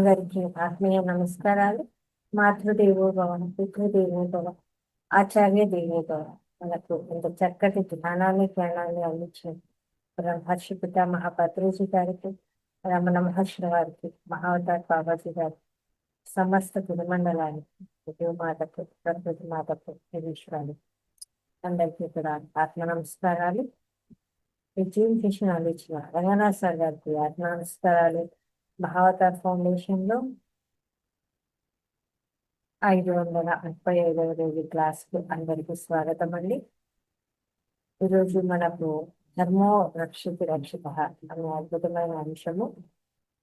అందరికీ ఆత్మీయ నమస్కారాలు. మాతృదేవో భవ, పితృదేవో భవ, ఆచార్య దేవో భవ. మనకు ఇంత చక్కటి జ్ఞానాన్ని అందించిన బ్రహ్మర్షి పితామహ పత్రిజీ గారికి, రమణ మహర్షుల వారికి, మహావతార్ బాబాజీ గారికి, సమస్త గురుమండలానికి, మాతకు, ప్రకృతి మాతకు, ఈశ్వరాలు అందరికీ కూడా ఆత్మ నమస్కారాలు. ఎడ్యుకేషన్ అందించిన రంగనాథ్ సార్ గారికి ఆత్మ నమస్కారాలు. మహావతార్ ఫౌండేషన్ లో 535వ రోజు క్లాస్కు అందరికీ స్వాగతం అండి. ఈరోజు మనకు ధర్మో రక్షితి రక్షిత అనే అద్భుతమైన అంశము.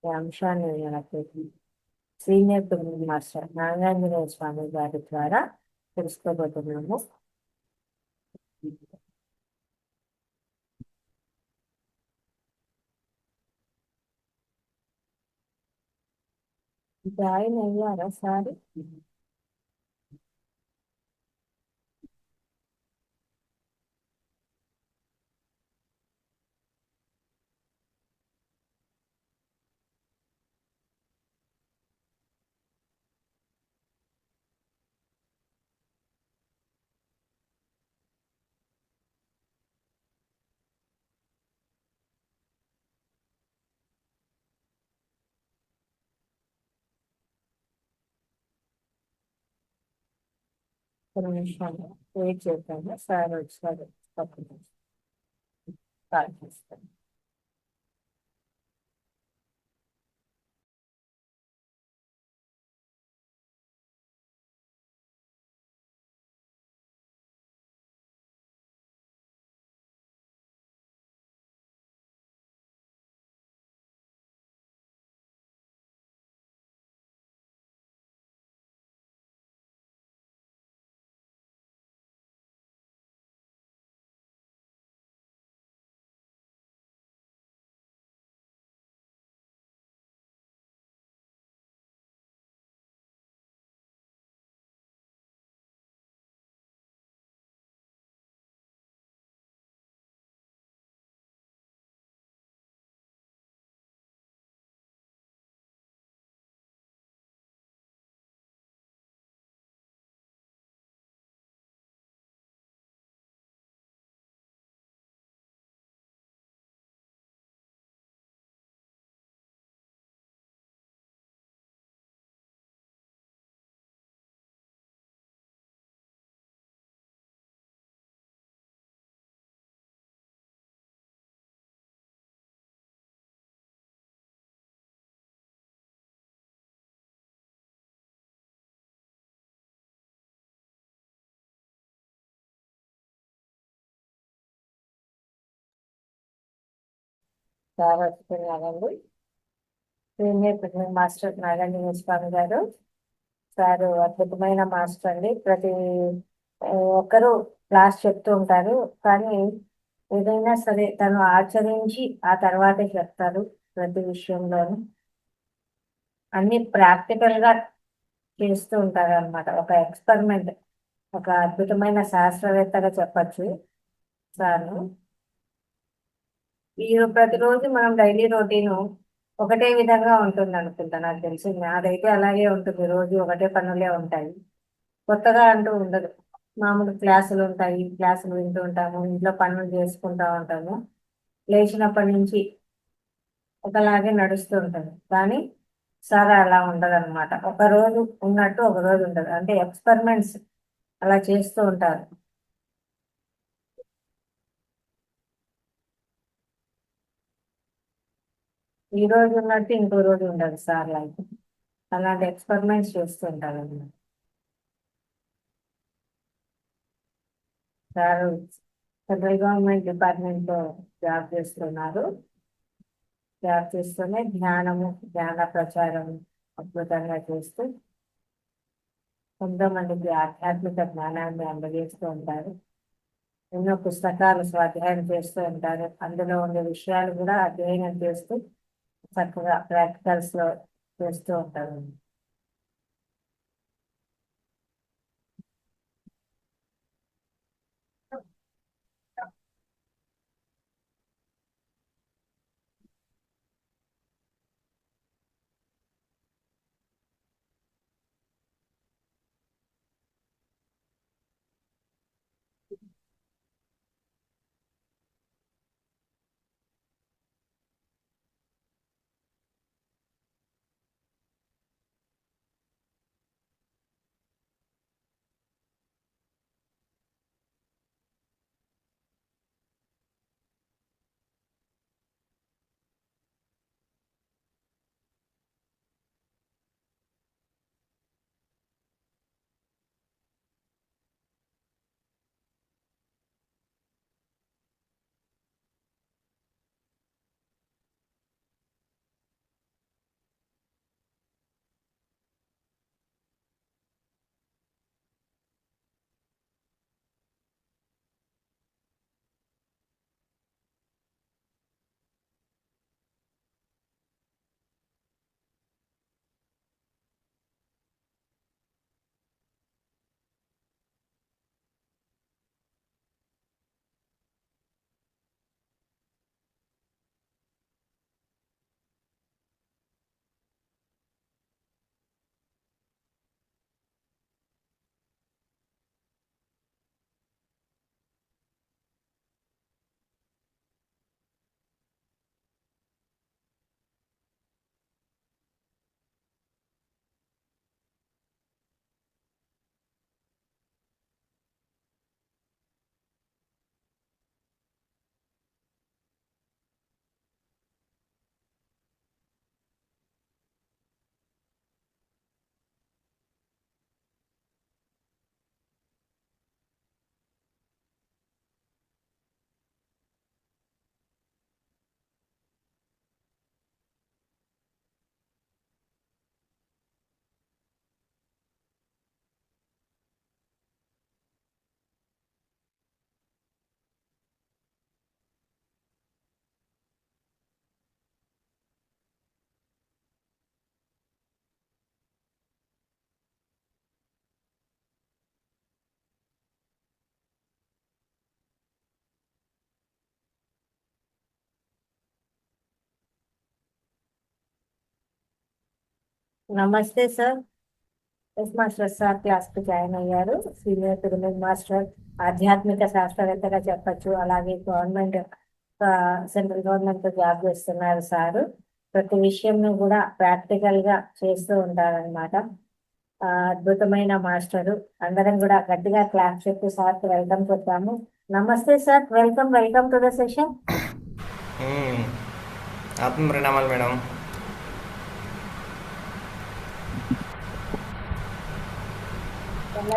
ఈ అంశాన్ని మనకు సీనియర్ పిల్లల మాస్టర్ నాగాంజనేయ స్వామి గారి ద్వారా తెలుసుకోబోతున్నాము. జాయిన్ అయ్యారా సార్? ఒక నిమిషం వెయిట్ చేద్దాము. సార్ వచ్చారు, తప్పకుండా కాల్ చేస్తాను. సార్ వస్తున్నారండి. సీనియర్ పిల్లల మాస్టర్ నాగాంజనేయ స్వామి గారు. సార్ అద్భుతమైన మాస్టర్ అండి. ప్రతి ఒక్కరూ క్లాస్ చెప్తూ ఉంటారు, కానీ ఏదైనా సరే తను ఆచరించి ఆ తర్వాతే చెప్తారు. ప్రతి విషయంలోనూ అన్ని ప్రాక్టికల్ గా చేస్తూ ఉంటారు అనమాట. ఒక ఎక్స్పెరిమెంట్, ఒక అద్భుతమైన శాస్త్రవేత్తగా చెప్పచ్చు సార్. ఈ ప్రతిరోజు మనం డైలీ రొటీన్ ఒకటే విధంగా ఉంటుంది అనుకుంటా. నాకు తెలిసి నాదైతే అలాగే ఉంటుంది. రోజు ఒకటే పనులే ఉంటాయి, కొత్తగా అంటూ ఉండదు. మామూలు క్లాసులు ఉంటాయి, క్లాసులు వింటూ ఉంటాము, ఇంట్లో పనులు చేసుకుంటా ఉంటాము. లేచినప్పటి నుంచి ఒకలాగే నడుస్తూ ఉంటుంది. కానీ సార్ అలా ఉండదు అనమాట. ఒక రోజు ఉన్నట్టు ఒక రోజు ఉండదు. అంటే ఎక్స్పెరిమెంట్స్ అలా చేస్తూ ఉంటారు. ఈ రోజు ఉన్నట్టు ఇంకో రోజు ఉండదు సార్ లైఫ్. అలాంటి ఎక్స్పెరిమెంట్స్ చేస్తూ ఉంటారు అన్నమాట. సార్ సెంట్రల్ గవర్నమెంట్ డిపార్ట్మెంట్ లో జాబ్ చేస్తున్నారు. జాబ్ చేస్తూనే జ్ఞాన ప్రచారం అద్భుతంగా చేస్తూ కొంతమందికి ఆధ్యాత్మిక జ్ఞానాన్ని అందజేస్తూ ఉంటారు. ఎన్నో పుస్తకాలు స్వాధ్యాయం చేస్తూ ఉంటారు. అందులో ఉండే విషయాలు కూడా అధ్యయనం చేస్తూ చక్కగా ప్రాక్టికల్స్ లో చేస్తూ ఉంటారు. నమస్తే సార్. ఎస్ మాస్టర్ సార్ క్లాస్కి జాయిన్ అయ్యారు. సీనియర్ పిరమిడ్ మాస్టర్, ఆధ్యాత్మిక శాస్త్రవేత్తగా చెప్పచ్చు. అలాగే గవర్నమెంట్, సెంట్రల్ గవర్నమెంట్ జాబ్ చేస్తున్నారు సారు. ప్రతి విషయంను కూడా ప్రాక్టికల్ గా చేస్తూ ఉంటారనమాట. అద్భుతమైన మాస్టరు. అందరం కూడా గట్టిగా క్లాస్ చెప్పి సార్కి వెల్కమ్ చెప్తాము. నమస్తే sir, welcome welcome to the session. ఆత్మ ప్రణామాలు మేడం.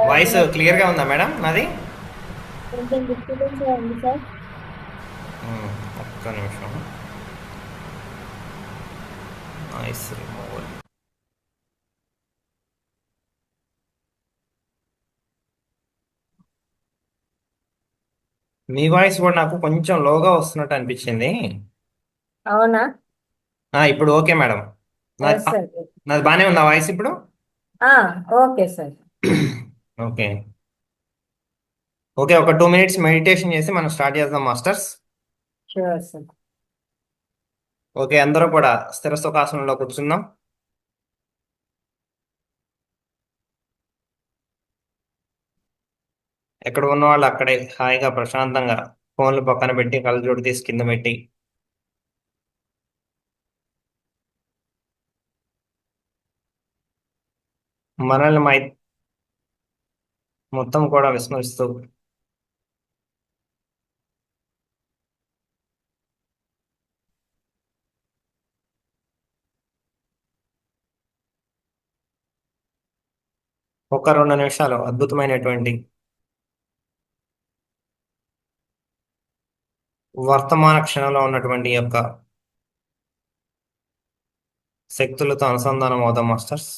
వాయిస్ క్లియర్గా ఉందా మేడం నాది? కొంచెం డిస్టర్బెన్స్ ఉంది సార్. ఒక్క నిమిషం. Voice removal. మీ వాయిస్ కూడా నాకు కొంచెం లోగా వస్తున్నట్టు అనిపించింది. అవునా? ఇప్పుడు ఓకే మేడం. నాది ఎస్ సార్. నాది బాగానే ఉందా వాయిస్ ఇప్పుడు? Okay sir. Okay okay. ఒక 2 minutes మెడిటేషన్ చేసి మనం స్టార్ట్ చేద్దాం మాస్టర్స్. Sure sir. ఓకే, అందరూ కూడా స్థిర సుఖాసనంలో కూర్చుందాం. ఎక్కడ ఉన్న వాళ్ళు అక్కడే హాయిగా ప్రశాంతంగా ఫోన్లు పక్కన పెట్టి కళ్ళజోడు తీసి కింద పెట్టి మనల్ని మొత్తం కూడా విస్మరిస్తూ ఒక 2 నిమిషాలు అద్భుతమైనటువంటి వర్తమాన క్షణంలో ఉన్నటువంటి ఈ యొక్క శక్తులతో అనుసంధానం అవుదాం మాస్టర్స్.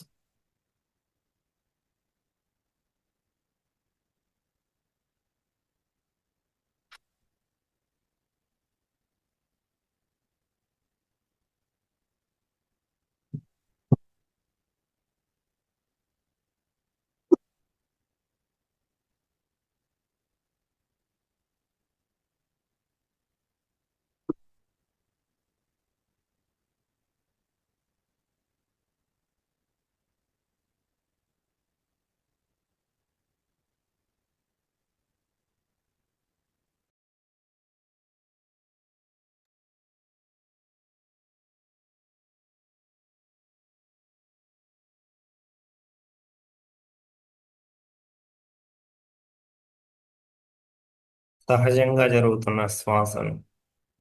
సహజంగా జరుగుతున్న శ్వాసను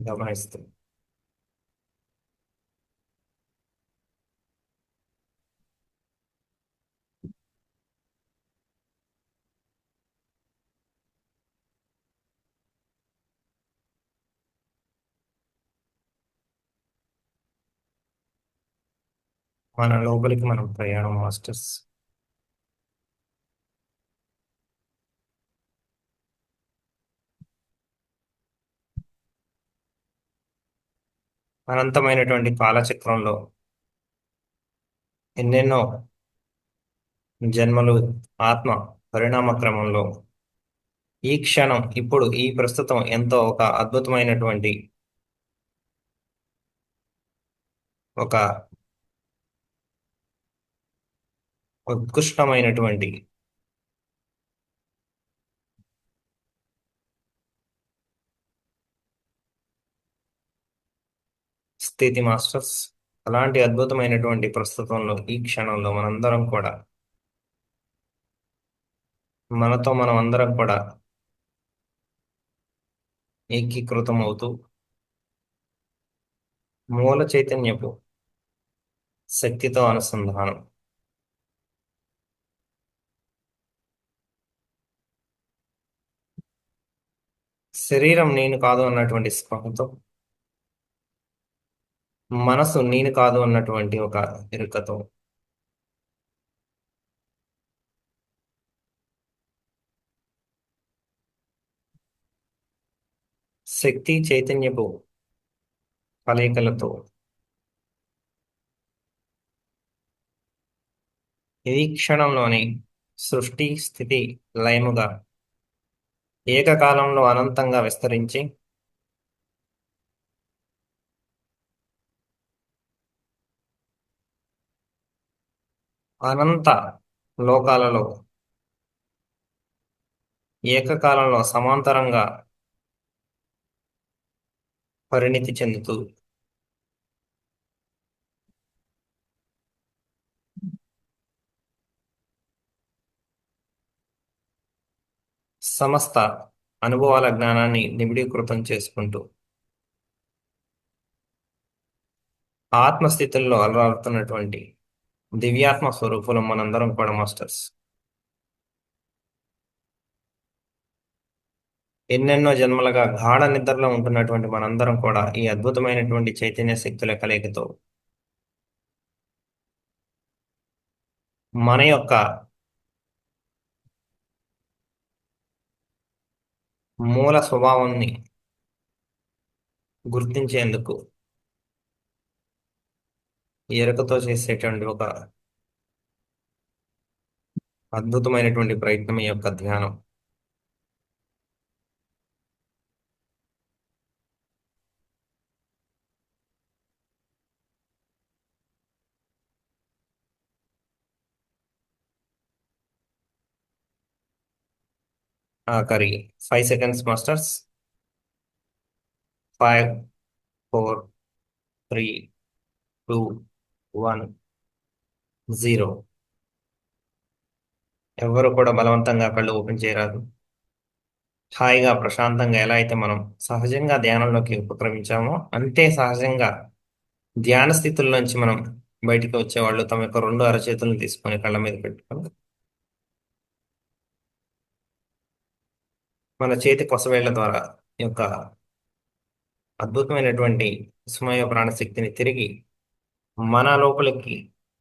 గమనిస్తూ మన లోపలికి మనం ప్రయాణం మాస్టర్స్. అనంతమైనటువంటి కాలచక్రంలో ఎన్నెన్నో జన్మలు ఆత్మ పరిణామ క్రమంలో ఈ క్షణం ఇప్పుడు ఈ ప్రస్తుతం ఎంతో ఒక అద్భుతమైనటువంటి ఒక ఉత్కృష్టమైనటువంటి స్థితి మాస్టర్స్. అలాంటి అద్భుతమైనటువంటి ప్రస్తుతంలో ఈ క్షణంలో మనందరం కూడా మనతో మనం అందరం కూడా ఏకీకృతం అవుతూ మూల చైతన్యపు శక్తితో అనుసంధానం. శరీరం నేను కాదు అన్నటువంటి స్పృహతో, మనసు నేను కాదు అన్నటువంటి ఒక ఎరుకతో, శక్తి చైతన్యపు కలయికలతో ఈ క్షణంలోని సృష్టి స్థితి లయముగా ఏకకాలంలో అనంతంగా విస్తరించి అనంత లోకాలలో ఏకకాలంలో సమాంతరంగా పరిణితి చెందుతూ సమస్త అనుభవాల జ్ఞానాన్ని నిబిడీకృతం చేసుకుంటూ ఆత్మస్థితుల్లో అలరాడుతున్నటువంటి దివ్యాత్మ స్వరూపులు మనందరం కూడా మాస్టర్స్. ఎన్నెన్నో జన్మలుగా గాఢ నిద్రలో ఉంటున్నటువంటి మనందరం కూడా ఈ అద్భుతమైనటువంటి చైతన్య శక్తుల కలయికతో మన యొక్క మూల స్వభావాన్ని గుర్తించేందుకు ఎరుకతో చేసేటువంటి ఒక అద్భుతమైనటువంటి ప్రయత్నం ఈ యొక్క ధ్యానం. ఆఖరి 5 సెకండ్స్ మాస్టర్స్. 5, 4, 3, 2, 1, 0. ఎవరు కూడా బలవంతంగా కళ్ళు ఓపెన్ చేయరాదు. హాయిగా ప్రశాంతంగా ఎలా అయితే మనం సహజంగా ధ్యానంలోకి ఉపక్రమించామో అంతే సహజంగా ధ్యాన స్థితుల్లోంచి మనం బయటికి వచ్చేవాళ్ళు తమ యొక్క 2 అరచేతులను తీసుకొని కళ్ళ మీద పెట్టుకొని మన చేతి కొసవేళ్ల ద్వారా ఈ యొక్క అద్భుతమైనటువంటి విస్మయ ప్రాణశక్తిని తిరిగి మన లోపలికి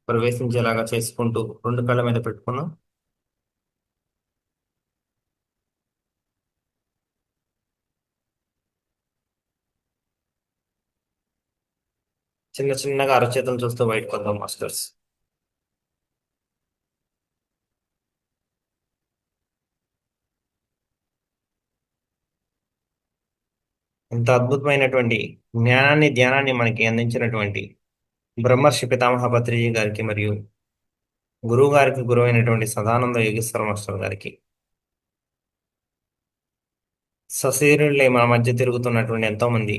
ప్రవేశించేలాగా చేసుకుంటూ 2 కళ్ళ మీద పెట్టుకున్నాం. చిన్న చిన్నగా అరచేతులు చూస్తూ బయటకు వద్దాం మాస్టర్స్. ఇంత అద్భుతమైనటువంటి జ్ఞానాన్ని ధ్యానాన్ని మనకి అందించినటువంటి బ్రహ్మర్షి పితామహ పత్రిజీ గారికి మరియు గురువు గారికి గురువైనటువంటి సదానంద యోగేశ్వర మాస్టర్ గారికి, సశరీరులై మన మధ్య తిరుగుతున్నటువంటి ఎంతో మంది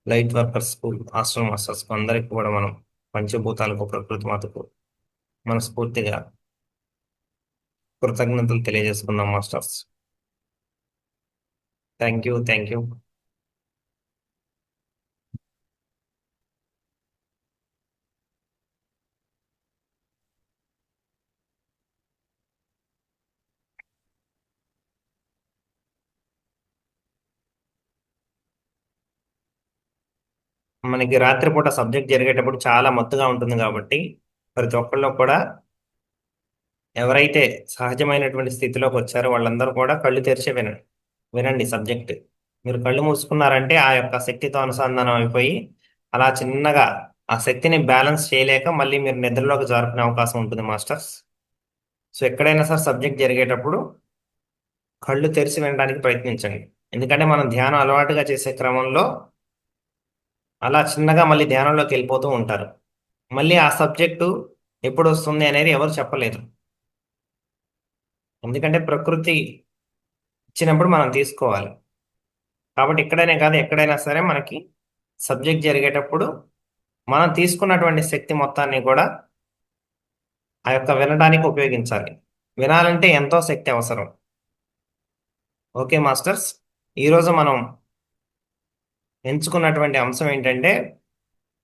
లైట్ వర్కర్స్ కు, హాస్టల్ మాస్టర్స్ కు అందరికి కూడా మనం పంచభూతాలకు, ప్రకృతి మాతకు మనస్ఫూర్తిగా కృతజ్ఞతలు తెలియజేసుకున్నాం masters. Thank you, thank you. మనకి రాత్రిపూట సబ్జెక్ట్ జరిగేటప్పుడు చాలా మత్తుగా ఉంటుంది కాబట్టి ప్రతి ఒక్కళ్ళు కూడా ఎవరైతే సహజమైనటువంటి స్థితిలోకి వచ్చారో వాళ్ళందరూ కూడా కళ్ళు తెరిచి వినండి. వినండి సబ్జెక్ట్. మీరు కళ్ళు మూసుకున్నారంటే ఆ యొక్క శక్తితో అనుసంధానం అయిపోయి అలా చిన్నగా ఆ శక్తిని బ్యాలెన్స్ చేయలేక మళ్ళీ మీరు నిద్రలోకి జారుకునే అవకాశం ఉంటుంది మాస్టర్స్. సో ఎక్కడైనా సరే సబ్జెక్ట్ జరిగేటప్పుడు కళ్ళు తెరిచి వినడానికి ప్రయత్నించండి. ఎందుకంటే మనం ధ్యానం అలవాటుగా చేసే క్రమంలో అలా చిన్నగా మళ్ళీ ధ్యానంలోకి వెళ్ళిపోతూ ఉంటారు. మళ్ళీ ఆ సబ్జెక్టు ఎప్పుడు వస్తుంది అనేది ఎవరు చెప్పలేరు. ఎందుకంటే ప్రకృతి ఇచ్చినప్పుడు మనం తీసుకోవాలి. కాబట్టి ఇక్కడనే కాదు ఎక్కడైనా సరే మనకి సబ్జెక్ట్ జరిగేటప్పుడు మనం తీసుకున్నటువంటి శక్తి మొత్తాన్ని కూడా ఆ యొక్క వినడానికి ఉపయోగించాలి. వినాలంటే ఎంతో శక్తి అవసరం. ఓకే మాస్టర్స్, ఈరోజు మనం ఎంచుకున్నటువంటి అంశం ఏంటంటే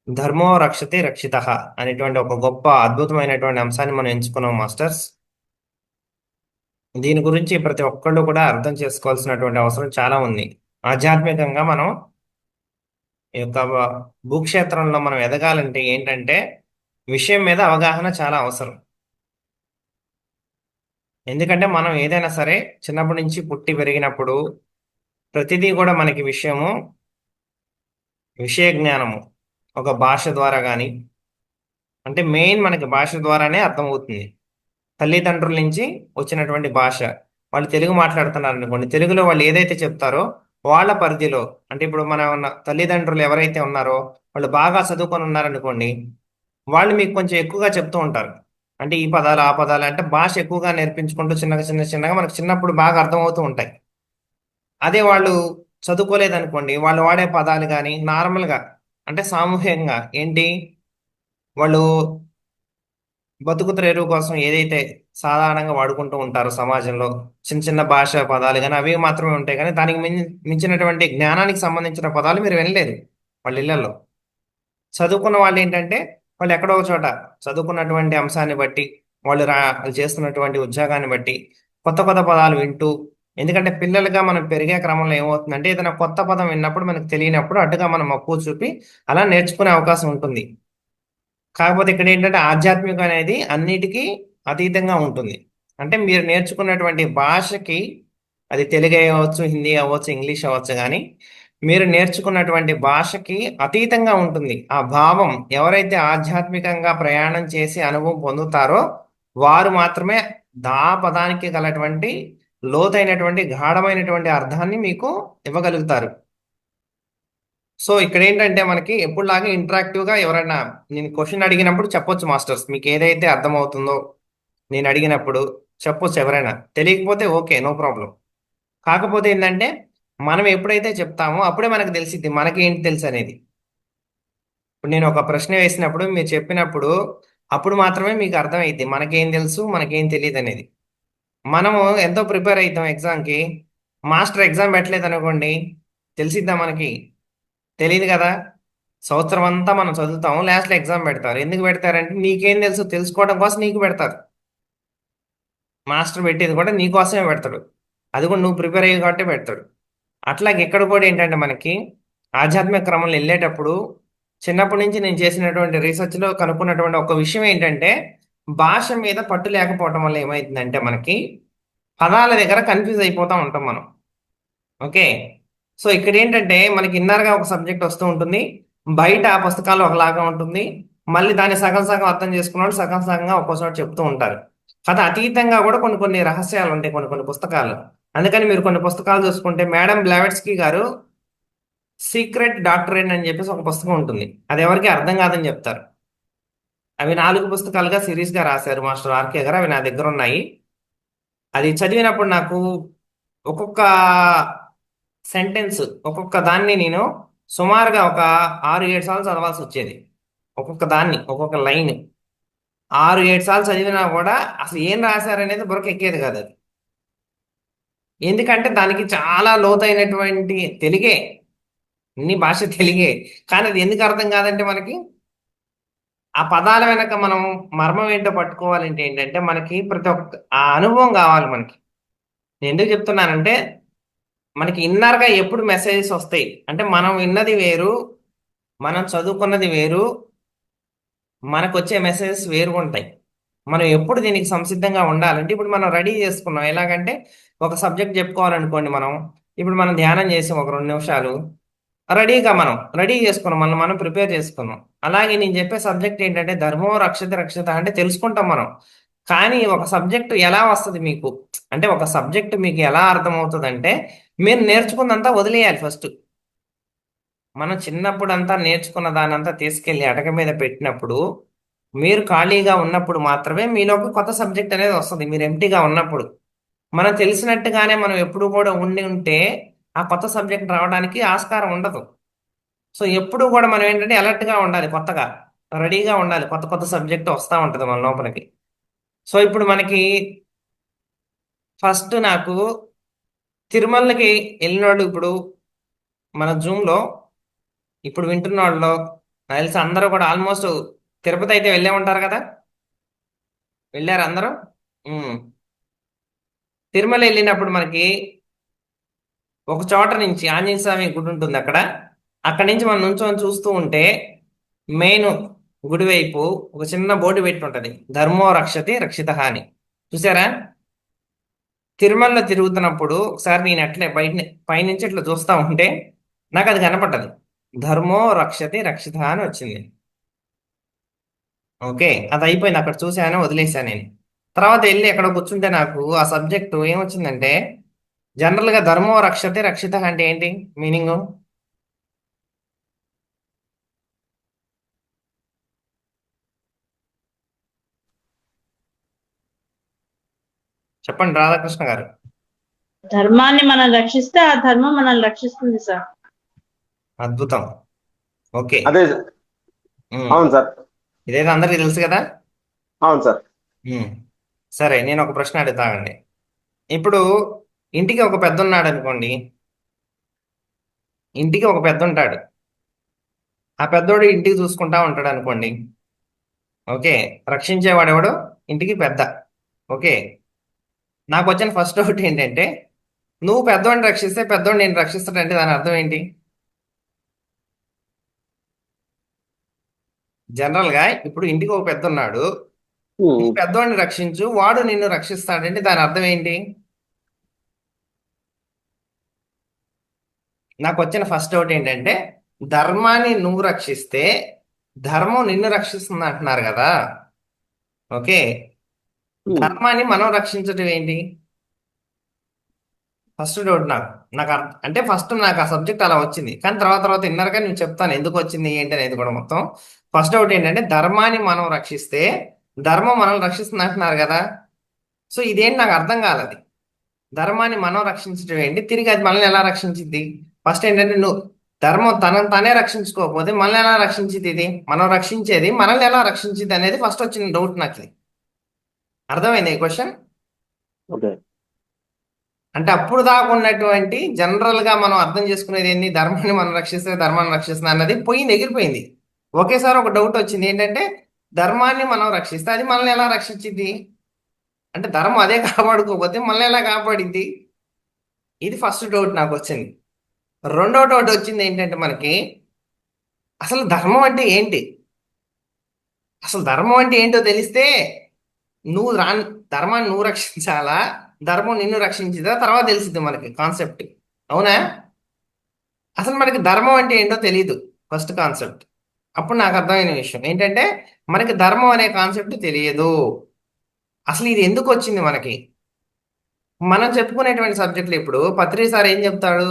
ధర్మో రక్షతి రక్షితః అనేటువంటి ఒక గొప్ప అద్భుతమైనటువంటి అంశాన్ని మనం ఎంచుకున్నాం మాస్టర్స్. దీని గురించి ప్రతి ఒక్కళ్ళు కూడా అర్థం చేసుకోవాల్సినటువంటి అవసరం చాలా ఉంది. ఆధ్యాత్మికంగా మనం ఈ యొక్క భూక్షేత్రంలో మనం ఎదగాలంటే ఏంటంటే విషయం మీద అవగాహన చాలా అవసరం. ఎందుకంటే మనం ఏదైనా సరే చిన్నప్పటి నుంచి పుట్టి పెరిగినప్పుడు ప్రతిదీ కూడా మనకి విషయ జ్ఞానము ఒక భాష ద్వారా కానీ, అంటే మెయిన్ మనకి భాష ద్వారానే అర్థమవుతుంది. తల్లిదండ్రుల నుంచి వచ్చినటువంటి భాష. వాళ్ళు తెలుగు మాట్లాడుతున్నారు అనుకోండి, తెలుగులో వాళ్ళు ఏదైతే చెప్తారో వాళ్ళ పరిధిలో, అంటే ఇప్పుడు మన ఉన్న తల్లిదండ్రులు ఎవరైతే ఉన్నారో వాళ్ళు బాగా చదువుకొని ఉన్నారనుకోండి, వాళ్ళు మీకు కొంచెం ఎక్కువగా చెప్తూ ఉంటారు. అంటే ఈ పదాలు ఆ పదాలు అంటే భాష ఎక్కువగా నేర్పించుకుంటూ చిన్నగా మనకు చిన్నప్పుడు బాగా అర్థమవుతూ ఉంటాయి. అదే వాళ్ళు చదువుకోలేదనుకోండి, వాళ్ళు వాడే పదాలు కానీ నార్మల్గా అంటే సామూహికంగా ఏంటి, వాళ్ళు బతుకు తెరువు కోసం ఏదైతే సాధారణంగా వాడుకుంటూ ఉంటారో సమాజంలో చిన్న చిన్న భాష పదాలు కానీ అవి మాత్రమే ఉంటాయి, కానీ దానికి మించినటువంటి జ్ఞానానికి సంబంధించిన పదాలు మీరు వినలేదు వాళ్ళ ఇళ్లలో. చదువుకున్న వాళ్ళు ఏంటంటే వాళ్ళు ఎక్కడో ఒక చోట చదువుకున్నటువంటి అంశాన్ని బట్టి వాళ్ళు చేస్తున్నటువంటి ఉద్యోగాన్ని బట్టి కొత్త కొత్త పదాలు వింటూ, ఎందుకంటే పిల్లలుగా మనం పెరిగే క్రమంలో ఏమవుతుందంటే ఏదైనా కొత్త పదం విన్నప్పుడు మనకు తెలియనప్పుడు అటుగా మనం మక్కువ చూపి అలా నేర్చుకునే అవకాశం ఉంటుంది. కాకపోతే ఇక్కడ ఏంటంటే ఆధ్యాత్మికం అనేది అన్నిటికీ అతీతంగా ఉంటుంది. అంటే మీరు నేర్చుకున్నటువంటి భాషకి, అది తెలుగు అవ్వచ్చు, హిందీ అవ్వచ్చు, ఇంగ్లీష్ అవ్వచ్చు, కానీ మీరు నేర్చుకున్నటువంటి భాషకి అతీతంగా ఉంటుంది ఆ భావం. ఎవరైతే ఆధ్యాత్మికంగా ప్రయాణం చేసి అనుభవం పొందుతారో వారు మాత్రమే దా పదానికి గలటువంటి లోతైనటువంటి గాఢమైనటువంటి అర్థాన్ని మీకు ఇవ్వగలుగుతారు. సో ఇక్కడ ఏంటంటే మనకి ఎప్పుడులాగా ఇంటరాక్టివ్ గా ఎవరైనా నేను క్వశ్చన్ అడిగినప్పుడు చెప్పొచ్చు మాస్టర్స్, మీకు ఏదైతే అర్థమవుతుందో నేను అడిగినప్పుడు చెప్పొచ్చు. ఎవరైనా తెలియకపోతే ఓకే, నో ప్రాబ్లం. కాకపోతే ఏంటంటే మనం ఎప్పుడైతే చెప్తామో అప్పుడే మనకు తెలిసిద్ది మనకి ఏంటి తెలుసు అనేది. ఇప్పుడు నేను ఒక ప్రశ్న వేసినప్పుడు మీరు చెప్పినప్పుడు అప్పుడు మాత్రమే మీకు అర్థమైద్ది మనకేం తెలుసు మనకేం తెలియదు అనేది. మనము ఎంతో ప్రిపేర్ అవుతాం ఎగ్జామ్కి, మాస్టర్ ఎగ్జామ్ పెట్టలేదు అనుకోండి, తెలిసిద్దా మనకి? తెలియదు కదా. సంవత్సరం అంతా మనం చదువుతాం, లాస్ట్లో ఎగ్జామ్ పెడతారు. ఎందుకు పెడతారంటే నీకేం తెలుసు తెలుసుకోవడం కోసం నీకు పెడతారు. మాస్టర్ పెట్టేది కూడా నీకోసమే పెడతాడు, అది కూడా నువ్వు ప్రిపేర్ అయ్యి కాబట్టి పెడతాడు. అట్లాగే ఇక్కడ కూడా ఏంటంటే మనకి ఆధ్యాత్మిక క్రమంలో వెళ్ళేటప్పుడు చిన్నప్పటి నుంచి నేను చేసినటువంటి రీసెర్చ్లో కనుక్కున్నటువంటి ఒక విషయం ఏంటంటే భాష మీద పట్టు లేకపోవడం వల్ల ఏమైతుందంటే మనకి పదాల దగ్గర కన్ఫ్యూజ్ అయిపోతూ ఉంటాం మనం. ఓకే. సో ఇక్కడ ఏంటంటే మనకి ఇన్నర్గా ఒక సబ్జెక్ట్ వస్తూ ఉంటుంది, బయట ఆ పుస్తకాలు ఒకలాగా ఉంటుంది, మళ్ళీ దాన్ని సగం సగం అర్థం చేసుకున్న వాళ్ళు సగం సగంగా ఒక్కోసారి చెప్తూ ఉంటారు. కథ అతీతంగా కూడా కొన్ని కొన్ని రహస్యాలు ఉంటాయి కొన్ని కొన్ని పుస్తకాలు. అందుకని మీరు కొన్ని పుస్తకాలు చూసుకుంటే మేడం బ్లావెట్స్కీ గారు సీక్రెట్ డాక్టరేట్ అని చెప్పేసి ఒక పుస్తకం ఉంటుంది, అది ఎవరికి అర్థం కాదని చెప్తారు. అవి 4 పుస్తకాలుగా సిరీస్గా రాశారు మాస్టర్ ఆర్కే గారు, అవి నా దగ్గర ఉన్నాయి. అది చదివినప్పుడు నాకు ఒక్కొక్క సెంటెన్స్ ఒక్కొక్క దాన్ని నేను సుమారుగా ఒక 6-7 సార్లు చదవాల్సి వచ్చేది. ఒక్కొక్క దాన్ని ఒక్కొక్క లైన్ 6-7 సార్లు చదివినా కూడా అసలు ఏం రాశారనేది బుర్రకు ఎక్కేది కాదు అది. ఎందుకంటే దానికి చాలా లోతైనటువంటి తెలుగే, అన్ని భాష తెలుగే, కానీ అది ఎందుకు అర్థం కాదంటే మనకి ఆ పదాల వెనక మనం మర్మం ఏంటో పట్టుకోవాలంటే ఏంటంటే మనకి ప్రతి ఒక్క ఆ అనుభవం కావాలి మనకి. నేను ఎందుకు చెప్తున్నానంటే మనకి ఇన్నర్గా ఎప్పుడు మెసేజెస్ వస్తాయి అంటే మనం విన్నది వేరు, మనం చదువుకున్నది వేరు, మనకు వచ్చే మెసేజెస్ వేరుగా ఉంటాయి. మనం ఎప్పుడు దీనికి సంసిద్ధంగా ఉండాలంటే ఇప్పుడు మనం రెడీ చేసుకున్నాం ఎలాగంటే ఒక సబ్జెక్ట్ చెప్పుకోవాలనుకోండి, ఇప్పుడు మనం ధ్యానం చేసాం ఒక 2 నిమిషాలు, రెడీగా మనం రెడీ చేసుకున్నాం, మనం ప్రిపేర్ చేసుకున్నాం. అలాగే నేను చెప్పే సబ్జెక్ట్ ఏంటంటే ధర్మో రక్షత రక్షత అంటే తెలుసుకుంటాం మనం. కానీ ఒక సబ్జెక్ట్ ఎలా వస్తుంది మీకు అంటే ఒక సబ్జెక్ట్ మీకు ఎలా అర్థమవుతుంది అంటే మీరు నేర్చుకున్నంతా వదిలేయాలి ఫస్ట్. మనం చిన్నప్పుడు అంతా నేర్చుకున్న దానంతా తీసుకెళ్లి అటక మీద పెట్టినప్పుడు మీరు ఖాళీగా ఉన్నప్పుడు మాత్రమే మీలోకి కొత్త సబ్జెక్ట్ అనేది వస్తుంది. మీరు ఎంటీగా ఉన్నప్పుడు మనం తెలిసినట్టుగానే మనం ఎప్పుడు కూడా ఉండి ఉంటే ఆ కొత్త సబ్జెక్ట్ రావడానికి ఆస్కారం ఉండదు. సో ఎప్పుడు కూడా మనం ఏంటంటే అలర్ట్గా ఉండాలి, కొత్తగా రెడీగా ఉండాలి, కొత్త కొత్త సబ్జెక్ట్ వస్తూ ఉంటుంది మన లోపలికి. సో ఇప్పుడు మనకి ఫస్ట్ నాకు తిరుమలకి వెళ్ళినోళ్ళు ఇప్పుడు మన జూమ్లో ఇప్పుడు వింటున్న వాళ్ళు నాకు తెలిసి అందరూ కూడా ఆల్మోస్ట్ తిరుపతి అయితే వెళ్ళే ఉంటారు కదా. వెళ్ళారు అందరూ. ఉమ్. తిరుమల వెళ్ళినప్పుడు మనకి ఒక చోట నుంచి ఆంజనేయ స్వామి గుడి ఉంటుంది అక్కడ. అక్కడి నుంచి మనం నుంచొని చూస్తూ ఉంటే మెయిన్ గుడి వైపు ఒక చిన్న బోర్డు పెట్టి ఉంటది, ధర్మో రక్షతి రక్షిత అని. చూసారా? తిరుమలలో తిరుగుతున్నప్పుడు ఒకసారి నేను అట్లే బయట పైనుంచి ఇట్లా చూస్తా ఉంటే నాకు అది కనపడ్డది, ధర్మో రక్షతి రక్షిత అని వచ్చింది. ఓకే, అది అయిపోయింది, అక్కడ చూశాను వదిలేశాను నేను. తర్వాత వెళ్ళి ఎక్కడ కూర్చుంటే నాకు ఆ సబ్జెక్టు ఏమొచ్చిందంటే జనరల్గా ధర్మో రక్షతే రక్షిత అంటే ఏంటి మీనింగ్? చెప్పండి రాధాకృష్ణ గారు. ధర్మాన్ని మనం రక్షిస్తే ఆ ధర్మం మనల్ని రక్షిస్తుంది సార్. అద్భుతం. ఓకే. అదే ఉమ్. అవును సార్. ఇదైతే అందరికీ తెలుసు కదా. అవును సార్. ఉమ్. సరే, నేను ఒక ప్రశ్న అడుగుతానండి. ఇప్పుడు ఇంటికి ఒక పెద్ద ఉన్నాడు అనుకోండి. ఇంటికి ఒక పెద్ద ఉంటాడు. ఆ పెద్దోడు ఇంటికి చూసుకుంటా ఉంటాడు అనుకోండి. ఓకే. రక్షించేవాడు ఎవడు? ఇంటికి పెద్ద. ఓకే. నాకు వచ్చిన ఫస్ట్ డౌట్ ఏంటంటే, నువ్వు పెద్దోడిని రక్షిస్తే పెద్దోడు నేను రక్షిస్తాడంటే దాని అర్థం ఏంటి? జనరల్ గా ఇప్పుడు ఇంటికి ఒక పెద్ద ఉన్నాడు, నువ్వు పెద్దోడిని రక్షించు, వాడు నిన్ను రక్షిస్తాడంటే దాని అర్థం ఏంటి? నాకు వచ్చిన ఫస్ట్ డౌట్ ఏంటంటే, ధర్మాన్ని నువ్వు రక్షిస్తే ధర్మం నిన్ను రక్షిస్తుంది అంటున్నారు కదా. ఓకే. ధర్మాన్ని మనం రక్షించడం ఏంటి? ఫస్ట్ డౌట్ నాకు నాకు అంటే ఫస్ట్ నాకు ఆ సబ్జెక్ట్ అలా వచ్చింది, కానీ తర్వాత తర్వాత ఇన్నర్గా నేను చెప్తాను ఎందుకు వచ్చింది ఏంటి అనేది కూడా మొత్తం. ఫస్ట్ డౌట్ ఏంటంటే, ధర్మాన్ని మనం రక్షిస్తే ధర్మం మనల్ని రక్షిస్తుంది అంటున్నారు కదా. సో ఇదేంటి నాకు అర్థం కాలేదు. ధర్మాన్ని మనం రక్షించడం ఏంటి, తిరిగి అది మనల్ని ఎలా రక్షించింది? ఫస్ట్ ఏంటంటే, నువ్వు ధర్మం తనను తానే రక్షించుకోకపోతే మనల్ని ఎలా రక్షించింది? ఇది మనం రక్షించేది మనల్ని ఎలా రక్షించింది అనేది ఫస్ట్ వచ్చిన డౌట్ నాకు. ఇది అర్థమైంది ఈ క్వశ్చన్. ఓకే. అంటే అప్పుడు దాకా ఉన్నటువంటి జనరల్ గా మనం అర్థం చేసుకునేది ఏంటి, ధర్మాన్ని మనం రక్షిస్తే ధర్మాన్ని రక్షిస్తుంది అన్నది పోయింది, ఎగిరిపోయింది. ఒకేసారి ఒక డౌట్ వచ్చింది ఏంటంటే, ధర్మాన్ని మనం రక్షిస్తే అది మనల్ని ఎలా రక్షించింది అంటే, ధర్మం అదే కాపాడుకోకపోతే మనల్ని ఎలా కాపాడింది? ఇది ఫస్ట్ డౌట్ నాకు వచ్చింది. రెండో డౌట్ వచ్చింది ఏంటంటే, మనకి అసలు ధర్మం అంటే ఏంటి? అసలు ధర్మం అంటే ఏంటో తెలిస్తే నువ్వు ధర్మాన్ని నువ్వు రక్షించాలా, ధర్మం నిన్ను రక్షించిందా తర్వాత తెలిసింది మనకి కాన్సెప్ట్. అవునా? అసలు మనకి ధర్మం అంటే ఏంటో తెలియదు ఫస్ట్ కాన్సెప్ట్. అప్పుడు నాకు అర్థమైన విషయం ఏంటంటే, మనకి ధర్మం అనే కాన్సెప్ట్ తెలియదు. అసలు ఇది ఎందుకు వచ్చింది మనకి? మనం చెప్పుకునేటువంటి సబ్జెక్టులు ఇప్పుడు పత్రి సార్ ఏం చెప్తాడు?